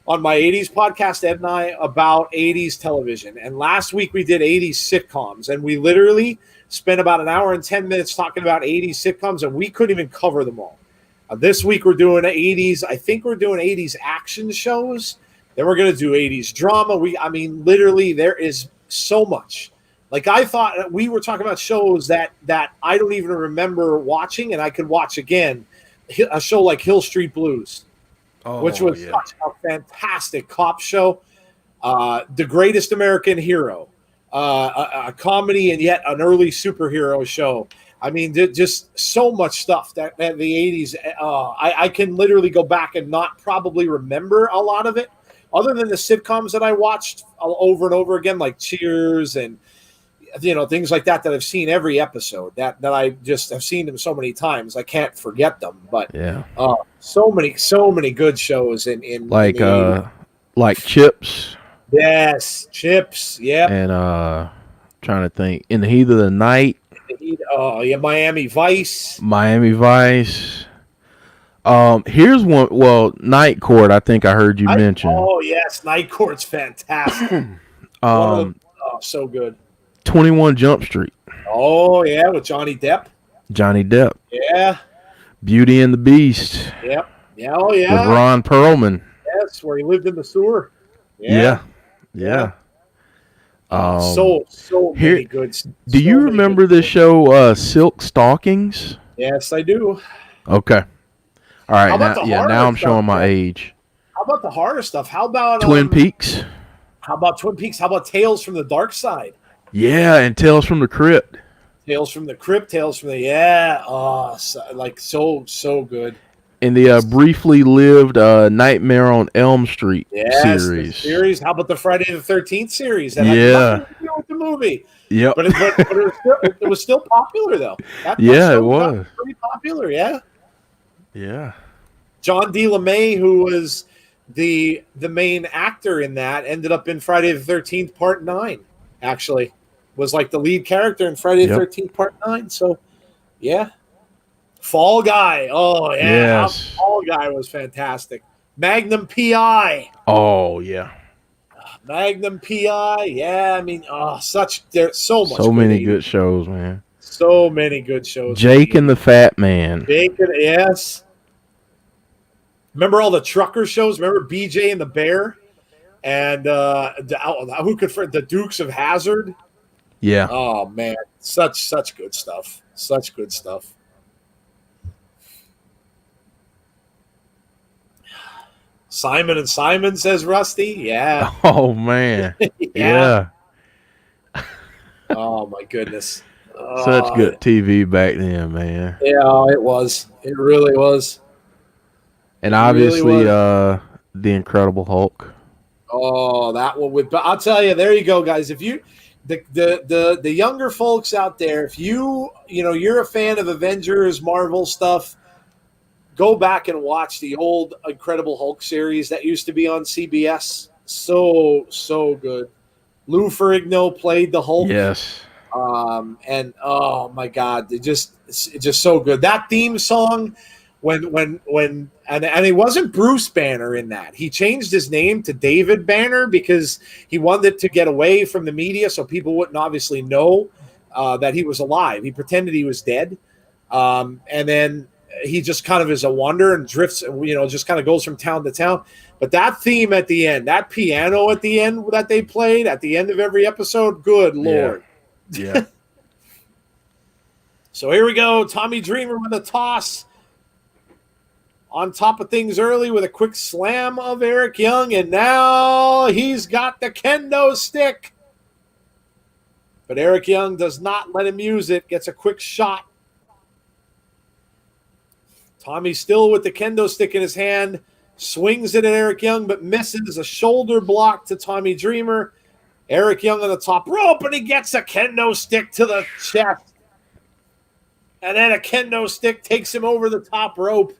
on my 80s podcast, Ed and I, about 80s television. And last week we did 80s sitcoms, and we literally spent about an hour and 10 minutes talking about 80s sitcoms, and we couldn't even cover them all. This week we're doing 80s. I think we're doing 80s action shows. Then we're going to do 80s drama. Literally there is so much. Like I thought we were talking about shows that I don't even remember watching and I could watch again. A show like Hill Street Blues, which was such a fantastic cop show. The Greatest American Hero, a comedy and yet an early superhero show. I mean, just so much stuff that the 80s, I can literally go back and not probably remember a lot of it, other than the sitcoms that I watched over and over again, like Cheers and things like that I've seen every episode that I just have seen them so many times I can't forget them. But Yeah. so many good shows in Like the 80s. like Chips Yes, Chips. Yep. and trying to think. In the Heat of the Night, Oh yeah, Miami Vice. Miami Vice. Here's one. Well, Night Court. I think I heard you mention. Oh yes, Night Court's fantastic. One of the so good. 21 Jump Street. Oh yeah, with Johnny Depp. Johnny Depp. Yeah. Beauty and the Beast. Yep. Yeah. Oh With yeah. Ron Perlman. Yes, where he lived in the sewer. Yeah. So many good. Do you remember the show Silk Stockings? Yes, I do. Okay. All right. Now I'm stuff, showing my age. How about the horror stuff? How about Twin Peaks? How about Twin Peaks? How about Tales from the Dark Side? Yeah, and Tales from the Crypt. Tales from the Crypt. Tales from the so good. In the briefly lived Nightmare on Elm Street series. How about the Friday the 13th series? That had nothing to do with the movie. Yep. But it was still popular though. That it was pretty popular. Yeah. Yeah. John D. LeMay, who was the main actor in that, ended up in Friday the 13th Part 9. Actually, was like the lead character in Friday the 13th Part 9. So, yeah. Fall Guy. Oh, yeah. Yes. Fall Guy was fantastic. Magnum P.I. Oh, yeah. Magnum P.I. Yeah, I mean, there's so much. So many good shows, man. So many good shows. Jake and the Fat Man. Yes. Remember all the trucker shows? Remember BJ and the Bear? And who could friend the Dukes of Hazzard? Yeah. Oh man, such good stuff. Such good stuff. Simon and Simon, says Rusty. Yeah. Oh man. Yeah. Oh my goodness. Such good TV back then, man. Yeah, it was. It really was. And obviously, the Incredible Hulk. Oh, that one would. But I'll tell you, there you go, guys. If you, the younger folks out there, if you're a fan of Avengers, Marvel stuff, go back and watch the old Incredible Hulk series that used to be on CBS. So good. Lou Ferrigno played the Hulk. Yes. And oh my God, it's just so good. That theme song. When it wasn't Bruce Banner in that. He changed his name to David Banner because he wanted to get away from the media so people wouldn't obviously know that he was alive. He pretended he was dead. And then he just kind of is a wanderer and drifts, just kind of goes from town to town. But that theme at the end, that piano at the end that they played at the end of every episode, good Lord. Yeah. So here we go. Tommy Dreamer with a toss. On top of things early with a quick slam of Eric Young, and now he's got the kendo stick. But Eric Young does not let him use it, gets a quick shot. Tommy still with the kendo stick in his hand, swings it at Eric Young, but misses. A shoulder block to Tommy Dreamer. Eric Young on the top rope, and he gets a kendo stick to the chest. And then a kendo stick takes him over the top rope.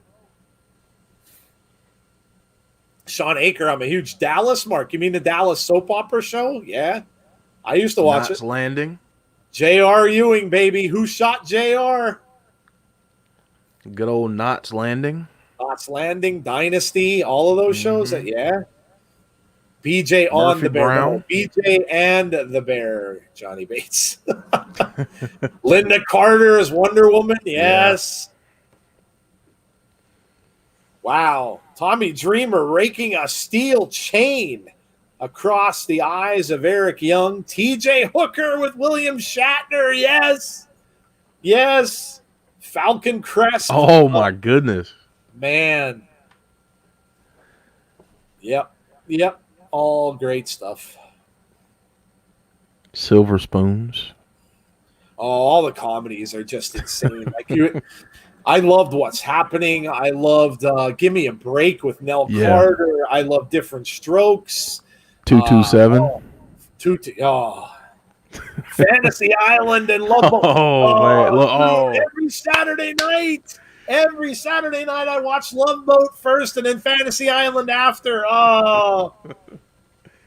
Sean Aker, I'm a huge Dallas mark. You mean the Dallas soap opera show? Yeah. I used to watch Knots it. Landing. J.R. Ewing, baby. Who shot J.R.? Good old Knots Landing. Knots Landing, Dynasty, all of those shows. Yeah. BJ on Murphy the Bear. Brown. No, BJ and the Bear. Johnny Bates. Linda Carter as Wonder Woman. Yes. Yeah. Wow. Tommy Dreamer raking a steel chain across the eyes of Eric Young. TJ Hooker with William Shatner. Yes. Yes. Falcon Crest. Oh, my goodness. Man. Yep. All great stuff. Silver Spoons. Oh, all the comedies are just insane. I loved What's Happening. I loved Give Me a Break with Nell Carter. I love Different Strokes. 227. Fantasy Island and Love Boat. Oh man, look, Dude, oh every Saturday night. Every Saturday night I watch Love Boat first and then Fantasy Island after. Oh,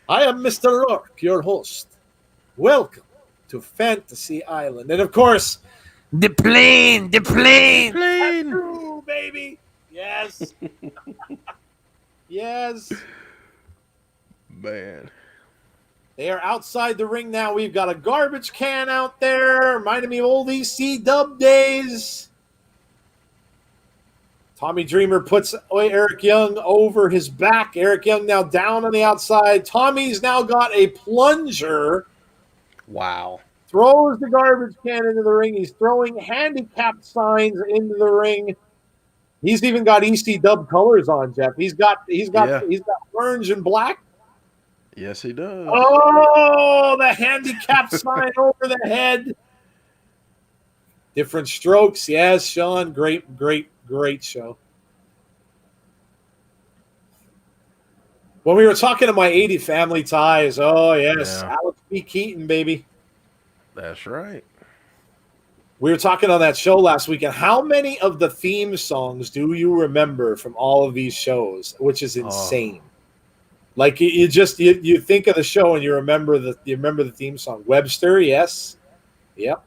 I am Mr. Rourke, your host. Welcome to Fantasy Island. And of course, the plane, the plane. plane. True, baby. Yes. Yes. Man. They are outside the ring now. We've got a garbage can out there, reminding me of old EC Dub days. Tommy Dreamer puts Eric Young over his back. Eric Young now down on the outside. Tommy's now got a plunger. Wow. Throws the garbage can into the ring. He's throwing handicap signs into the ring. He's even got EC Dub colors on, Jeff. He's got orange and black. Yes, he does. Oh, the handicap sign over the head. Different strokes. Yes, Sean. Great show. When we were talking to my 80 Family Ties, oh, yes. Yeah. Alex B. Keaton, baby. That's right. We were talking on that show last week, and how many of the theme songs do you remember from all of these shows? Which is insane. Like you think of the show and you remember the theme song. Webster, yes, yep.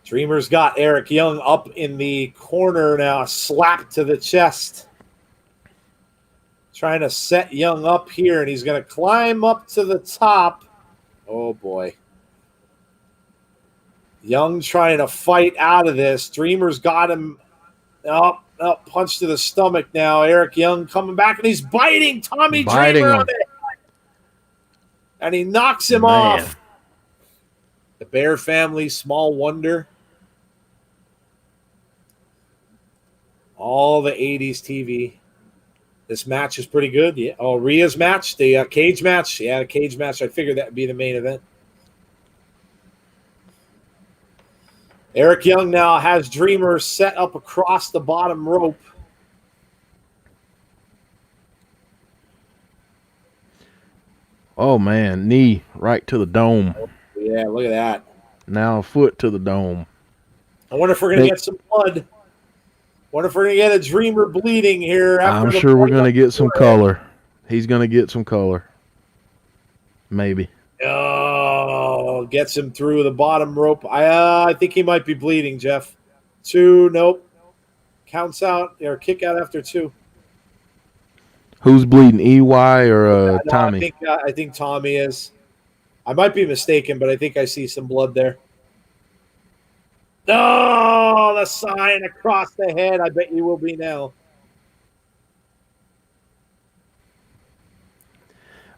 Dreamer's got Eric Young up in the corner now, slapped to the chest. Trying to set Young up here, and he's going to climb up to the top. Oh, boy. Young trying to fight out of this. Dreamer's got him. Punch to the stomach now. Eric Young coming back, and he's biting Tommy Dreamer on the head. And he knocks him off. The Bear family, small wonder. All the 80s TV. This match is pretty good. Yeah. Oh, Rhea's match, the cage match. Yeah, the cage match. I figured that would be the main event. Eric Young now has Dreamer set up across the bottom rope. Oh man, knee right to the dome. Yeah, look at that. Now a foot to the dome. I wonder if we're going to get some blood. Wonder if we're going to get a Dreamer bleeding here. I'm sure we're going to get some color. He's going to get some color. Maybe. Oh, gets him through the bottom rope. I think he might be bleeding, Jeff. 2, nope. Counts out or kick out after 2. Who's bleeding, EY or Tommy? I think Tommy is. I might be mistaken, but I think I see some blood there. Oh, the sign across the head. I bet you will be now.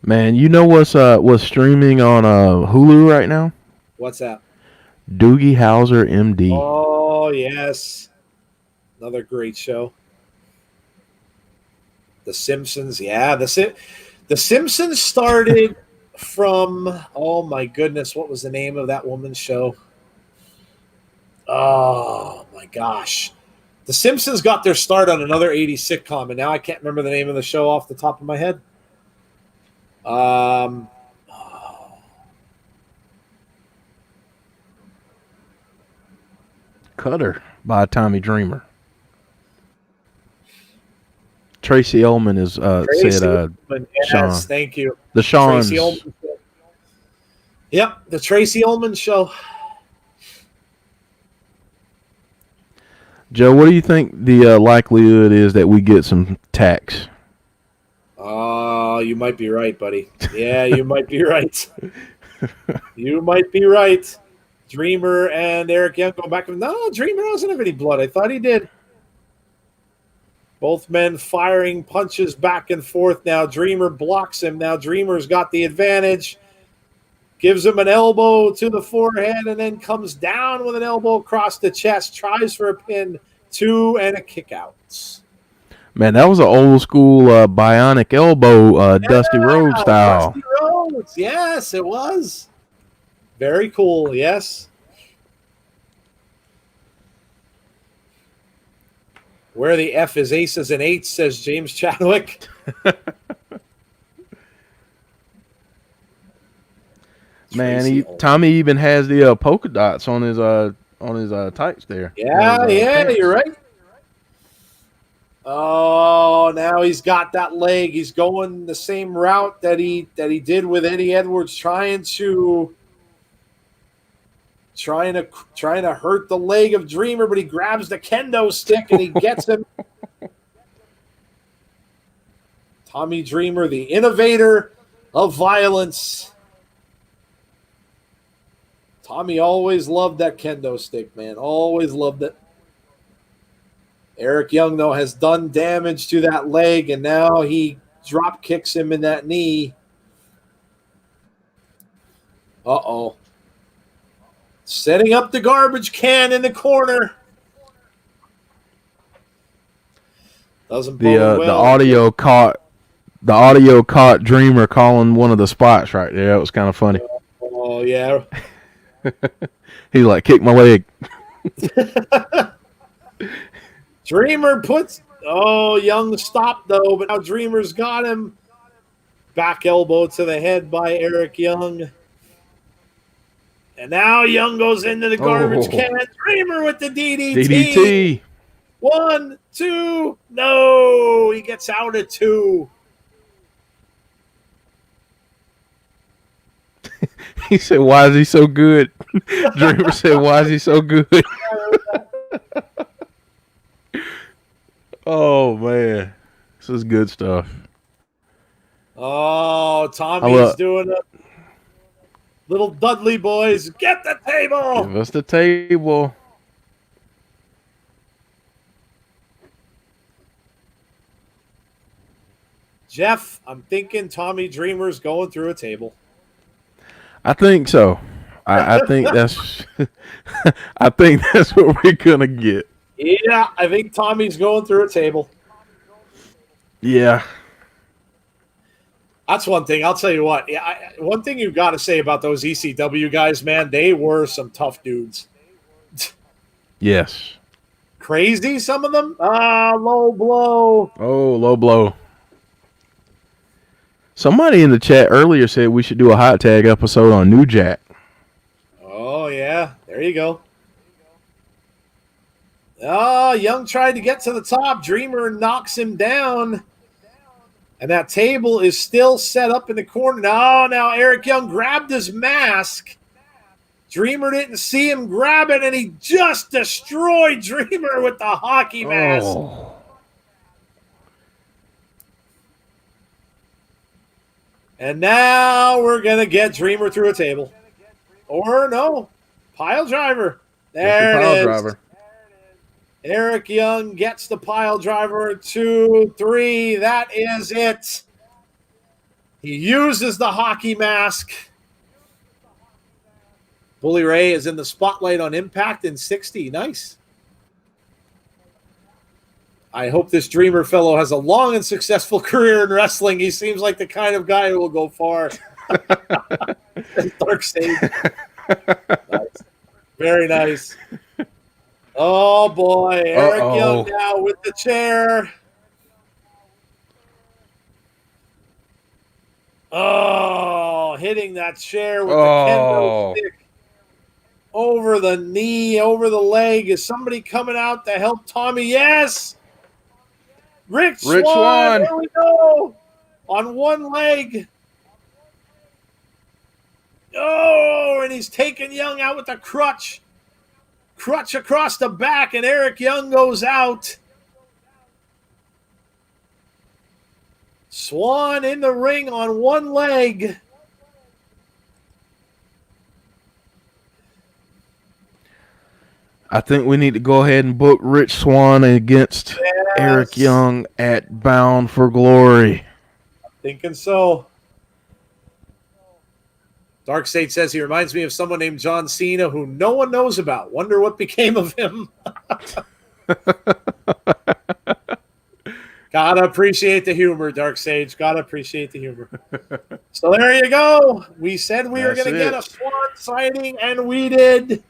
Man, you know what's streaming on Hulu right now? What's that? Doogie Howser, MD. Oh, yes. Another great show. The Simpsons. Yeah, the Simpsons started from, oh my goodness, what was the name of that woman's show? Oh my gosh. The Simpsons got their start on another 80s sitcom, and now I can't remember the name of the show off the top of my head. Cutter by Tommy Dreamer. Tracy Ullman is said Ullman, yes, Sean. Thank you. The Sean's. Tracy Ullman. Yep, the Tracy Ullman show. Joe, what do you think the likelihood is that we get some tax? Oh, you might be right, buddy. Yeah, you might be right. You might be right. Dreamer and Eric Young go back. No, Dreamer doesn't have any blood. I thought he did. Both men firing punches back and forth now. Dreamer blocks him. Now Dreamer's got the advantage. Gives him an elbow to the forehead and then comes down with an elbow across the chest. Tries for a pin. 2 and a kick out. Man, that was an old school bionic elbow, Dusty Rhodes style. Dusty Rhodes. Yes, it was. Very cool. Yes. Where the F is aces and eights, says James Chadwick. Man, Tommy even has the polka dots on his tights there. Yeah, pants. You're right. Oh, now he's got that leg. He's going the same route that he did with Eddie Edwards, trying to hurt the leg of Dreamer, but he grabs the kendo stick and he gets him. Tommy Dreamer, the innovator of violence. Tommy always loved that kendo stick, man. Always loved it. Eric Young, though, has done damage to that leg, and now he drop kicks him in that knee. Uh-oh. Setting up the garbage can in the corner. Doesn't bode well. The audio caught Dreamer calling one of the spots right there. That was kind of funny. Oh, yeah. He's like, kick my leg. Dreamer puts... Oh, Young stopped, though, but now Dreamer's got him. Back elbow to the head by Eric Young. And now Young goes into the garbage can. Dreamer with the DDT. DDT. 1, 2. No, he gets out at 2. He said, why is he so good? Dreamer said, why is he so good? Oh, man. This is good stuff. Oh, Tommy's doing it. Little Dudley boys, get the table. Give us the table. Jeff, I'm thinking Tommy Dreamer's going through a table. I think so. I think that's I think that's what we're gonna get. Yeah, I think Tommy's going through a table. Yeah. That's one thing. I'll tell you what. Yeah, one thing you've got to say about those ECW guys, man, they were some tough dudes. Yes. Crazy, some of them. Low blow. Oh, low blow. Somebody in the chat earlier said we should do a hot tag episode on New Jack. Oh, yeah. There you go. Oh, Young tried to get to the top. Dreamer knocks him down. And that table is still set up in the corner. Now Eric Young grabbed his mask. Dreamer didn't see him grab it, and he just destroyed Dreamer with the hockey mask. Oh. And now we're going to get Dreamer through a table. Or no, pile driver. There it is. Driver. Eric Young gets the pile driver. 2, 3. That is it. He uses the hockey mask. Bully Ray is in the spotlight on Impact in 60. Nice. I hope this Dreamer fellow has a long and successful career in wrestling. He seems like the kind of guy who will go far. Dark Sage. Nice. Very nice. Oh, boy. Eric Young now with the chair. Oh, hitting that chair with the kendo stick. Over the knee, over the leg. Is somebody coming out to help Tommy? Yes! Rich Swann. Here we go. On one leg. Oh, and he's taking Young out with a crutch. Crutch across the back, and Eric Young goes out. Swann in the ring on one leg. I think we need to go ahead and book Rich Swann against Eric Young at Bound for Glory. Thinking so. Dark State says he reminds me of someone named John Cena who no one knows about. Wonder what became of him. Gotta appreciate the humor, Dark Sage. Gotta appreciate the humor. So there you go. We said we were going to get a Swann sighting, and we did.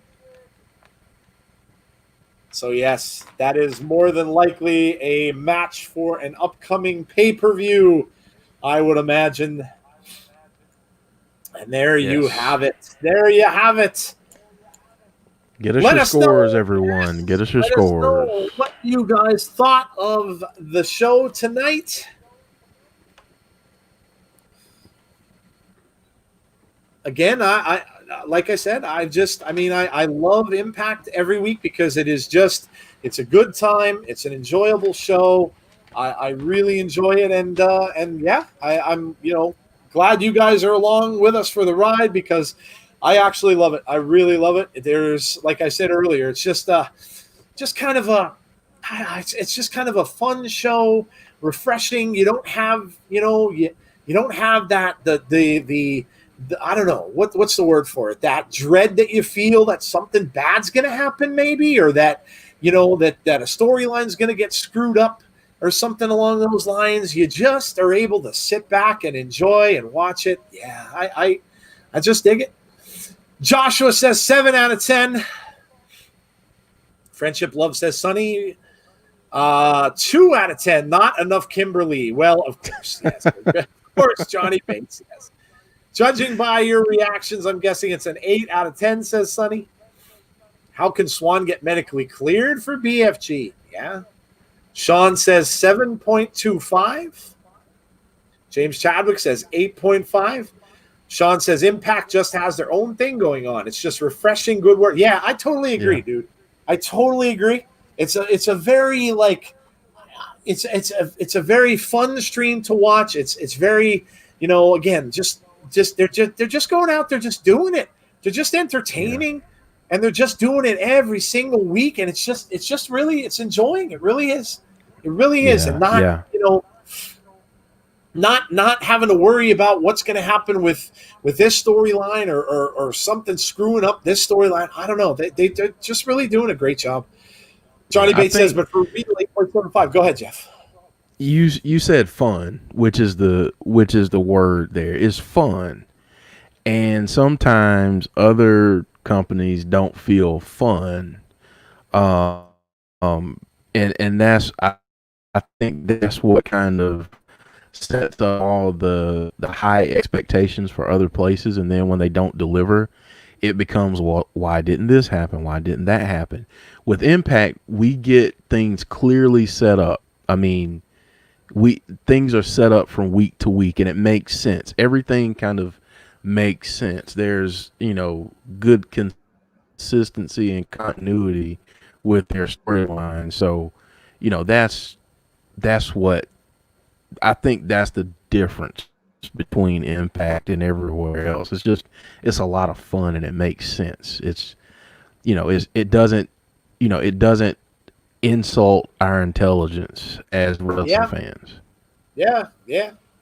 So yes, that is more than likely a match for an upcoming pay-per-view, I would imagine. And there you Yes. have it. There you have it. Get us Let your us know. scores, everyone. Get Yes, us your let us scores. know what you guys thought of the show tonight. Again, I like I said, I love Impact every week because it's a good time. It's an enjoyable show. I really enjoy it, and yeah, I'm glad you guys are along with us for the ride because I actually love it. I really love it. There's, like I said earlier, it's just kind of a it's just kind of a fun show, refreshing. You don't have you don't have that the I don't know what's the word for it, that dread that you feel that something bad's going to happen maybe, or that that a storyline's going to get screwed up or something along those lines. You just are able to sit back and enjoy and watch it. Yeah, I just dig it. Joshua says 7 out of 10. Friendship Love says Sunny 2 out of 10. Not enough Kimberly. Well, of course, yes. Of course, Johnny Bates, yes. Judging by your reactions, I'm guessing it's an 8 out of 10, says Sonny. How can Swan get medically cleared for BFG? Yeah. Sean says 7.25. James Chadwick says 8.5. Sean says Impact just has their own thing going on. It's just refreshing, good work. Yeah, I totally agree, dude. I totally agree. It's a very it's a very fun stream to watch. It's very, again, they're just going out there, just doing it. They're just entertaining, and they're just doing it every single week. And it's just really, it's enjoying. It really is. It really is. And not having to worry about what's going to happen with this storyline or something screwing up this storyline. I don't know. They're just really doing a great job. Johnny Bates says, but for real, 8.75. Go ahead, Jeff. You said fun, which is the word there. Is fun. And sometimes other companies don't feel fun. And I think that's what kind of sets up all the high expectations for other places, and then when they don't deliver, it becomes, well, why didn't this happen? Why didn't that happen? With Impact, we get things clearly set up. I mean, things are set up from week to week, and it makes sense. Everything kind of makes sense. There's good consistency and continuity with their storyline. So, that's what I think. That's the difference between Impact and everywhere else. It's a lot of fun and it makes sense. It doesn't insult our intelligence as wrestling fans. Yeah,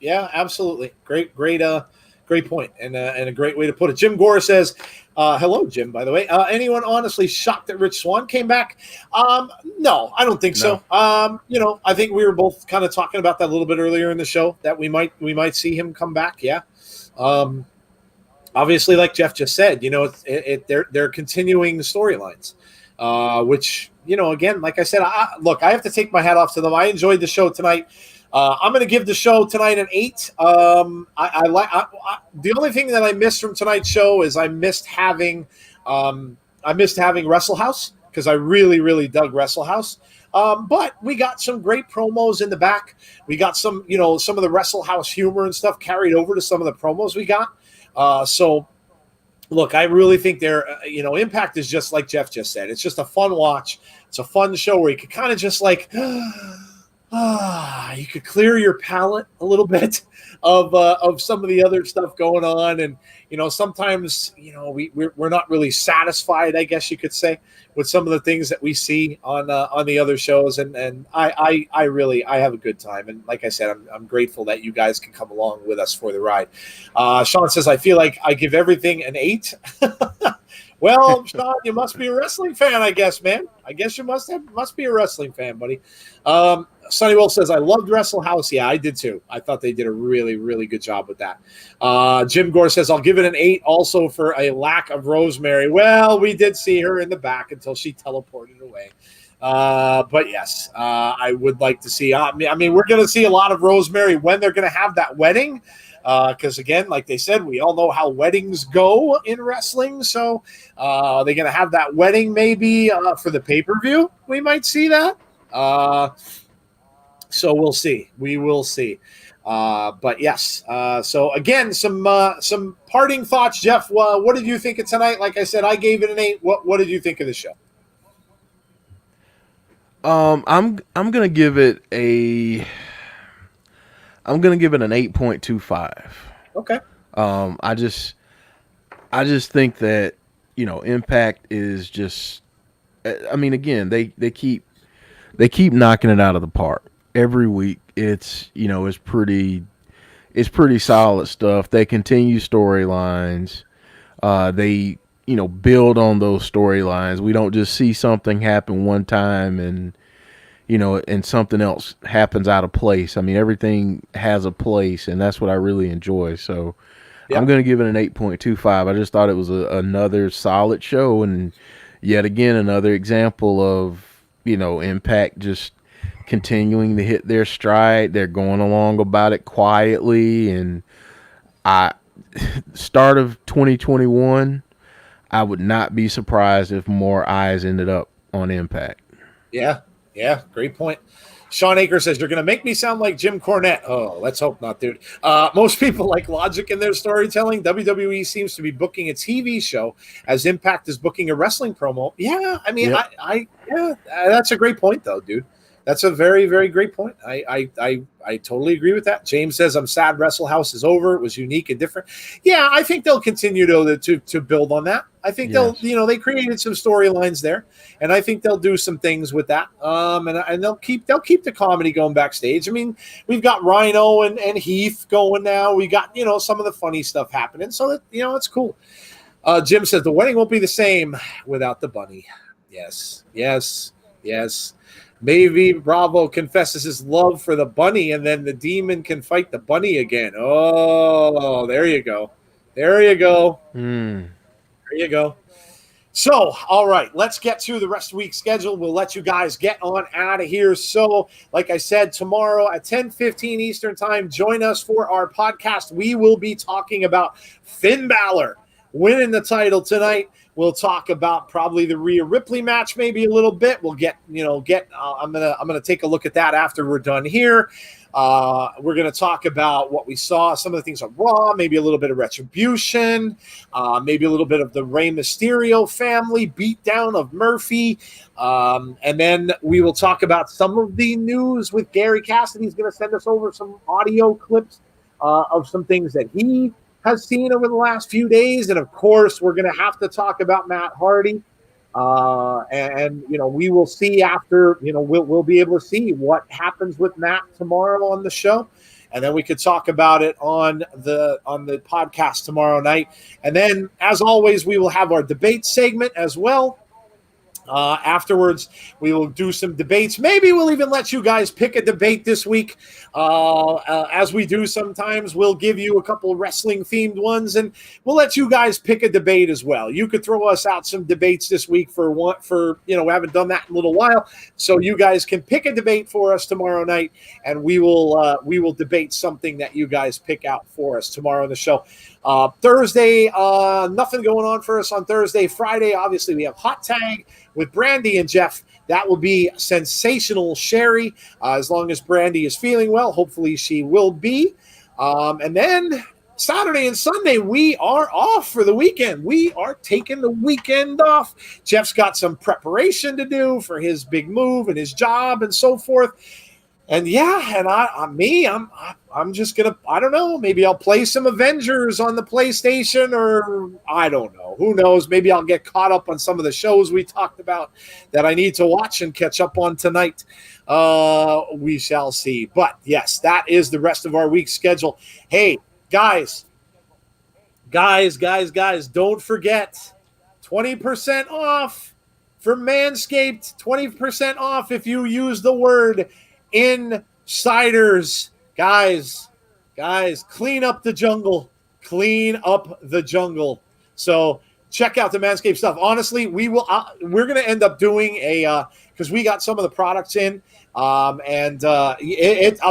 absolutely. Great point, and a great way to put it. Jim Gore says, hello, Jim, by the way. Anyone honestly shocked that Rich Swann came back? No, I don't think so. I think we were both kind of talking about that a little bit earlier in the show, that we might see him come back. Yeah. Obviously, like Jeff just said, they're continuing the storylines, which, again, like I said, I have to take my hat off to them. I enjoyed the show tonight. I'm going to give the show tonight an 8. The only thing that I missed from tonight's show is I missed having Wrestle House, because I really, really dug Wrestle House. But we got some great promos in the back. We got some of the Wrestle House humor and stuff carried over to some of the promos we got. So look, I really think Impact is just like Jeff just said. It's just a fun watch. It's a fun show where you could kind of just you could clear your palate a little bit of some of the other stuff going on, and sometimes we're not really satisfied, I guess you could say, with some of the things that we see on the other shows, and I really have a good time, and like I said, I'm grateful that you guys can come along with us for the ride. Sean says, I feel like I give everything an 8. Well, Sean, you must be a wrestling fan, I guess, man. I guess you must be a wrestling fan, buddy. Sonny Wolf says, I loved Wrestle House. Yeah, I did too. I thought they did a really, really good job with that. Jim Gore says, I'll give it an 8 also for a lack of Rosemary. Well, we did see her in the back until she teleported away. But yes, I would like to see. I mean, we're going to see a lot of Rosemary when they're going to have that wedding. Because again, like they said, we all know how weddings go in wrestling. So they're going to have that wedding maybe for the pay per view. We might see that. So we'll see. We will see. But yes. So again, some parting thoughts, Jeff. What did you think of tonight? Like I said, I gave it an 8. What did you think of the show? I'm gonna give it a I'm gonna give it an 8.25. Okay. I just think that Impact is just. I mean, again, they keep knocking it out of the park every week. It's pretty solid stuff. They continue storylines. They build on those storylines. We don't just see something happen one time and something else happens out of place. I mean, everything has a place, and that's what I really enjoy. So I'm Yeah. going to give it an 8.25. I just thought it was another solid show, and yet again another example of Impact just continuing to hit their stride. They're going along about it quietly, and I start of 2021, I would not be surprised if more eyes ended up on Impact. Yeah, yeah, great point. Sean Aker says, "You're going to make me sound like Jim Cornette." Oh, let's hope not, dude. Most people like logic in their storytelling. WWE seems to be booking a TV show as Impact is booking a wrestling promo. Yeah, I mean, Yep. yeah, that's a great point, though, dude. That's a very, very great point. I totally agree with that. James says, "I'm sad Wrestle House is over. It was unique and different." Yeah, I think they'll continue to build on that. I think Yes. they created some storylines there, and I think they'll do some things with that. And they'll keep the comedy going backstage. I mean, we've got Rhino and Heath going now. We got some of the funny stuff happening, so that it's cool. Jim says the wedding won't be the same without the bunny. Yes, yes, yes. Maybe Bravo confesses his love for the bunny, and then the demon can fight the bunny again. Oh, there you go. There you go. Hmm. There you go. So, all right, let's get to the rest of the week's schedule. We'll let you guys get on out of here. So, like I said, tomorrow at 10:15 Eastern Time, join us for our podcast. We will be talking about Finn Balor winning the title tonight. We'll talk about probably the Rhea Ripley match, maybe a little bit. We'll I'm gonna take a look at that after we're done here. We're going to talk about what we saw, some of the things on Raw, maybe a little bit of Retribution, maybe a little bit of the Rey Mysterio family beatdown of Murphy. And then we will talk about some of the news with Gary Cassidy. He's going to send us over some audio clips of some things that he has seen over the last few days. And of course, we're going to have to talk about Matt Hardy. And we will see after, we'll be able to see what happens with Matt tomorrow on the show. And then we could talk about it on the podcast tomorrow night. And then, as always, we will have our debate segment as well. Afterwards, we will do some debates. Maybe we'll even let you guys pick a debate this week. As we do sometimes, we'll give you a couple wrestling-themed ones, and we'll let you guys pick a debate as well. You could throw us out some debates this week we haven't done that in a little while. So you guys can pick a debate for us tomorrow night, and we will debate something that you guys pick out for us tomorrow on the show. Thursday, nothing going on for us on Thursday. Friday, obviously, we have Hot Tag with Brandy and Jeff. That will be sensational Sherry. As long as Brandy is feeling well, hopefully she will be. And then Saturday and Sunday, we are off for the weekend. We are taking the weekend off. Jeff's got some preparation to do for his big move and his job and so forth. And yeah, and I'm just gonna, I don't know, maybe I'll play some Avengers on the PlayStation, or I don't know, who knows, maybe I'll get caught up on some of the shows we talked about that I need to watch and catch up on tonight. We shall see. But yes, that is the rest of our week's schedule. Hey, guys, don't forget 20% off for Manscaped. 20% off if you use the word insiders. Guys, clean up the jungle. So check out the Manscaped stuff. Honestly, we're going to end up doing because we got some of the products in. I'll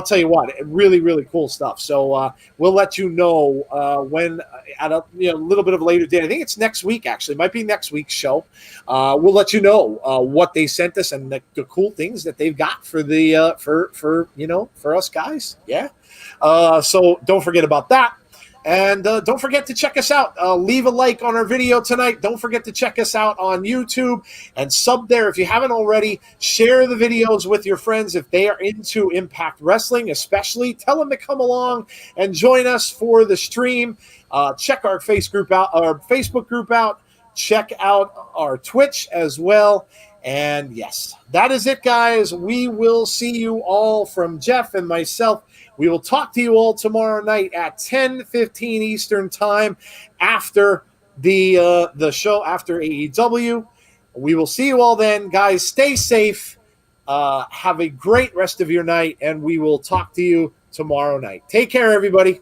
tell you what, really, really cool stuff. So we'll let you know when at a little bit of a later date. I think it's next week. Actually, it might be next week's show. We'll let you know what they sent us and the cool things that they've got for the for us guys. Yeah. So don't forget about that. And don't forget to check us out. Leave a like on our video tonight. Don't forget to check us out on YouTube and sub there if you haven't already. Share the videos with your friends if they are into Impact Wrestling, especially. Tell them to come along and join us for the stream. Check our Facebook group out. Check out our Twitch as well. And yes, that is it, guys. We will see you all from Jeff and myself. We will talk to you all tomorrow night at 10:15 Eastern time after the show, after AEW. We will see you all then, guys. Stay safe. Have a great rest of your night, and we will talk to you tomorrow night. Take care, everybody.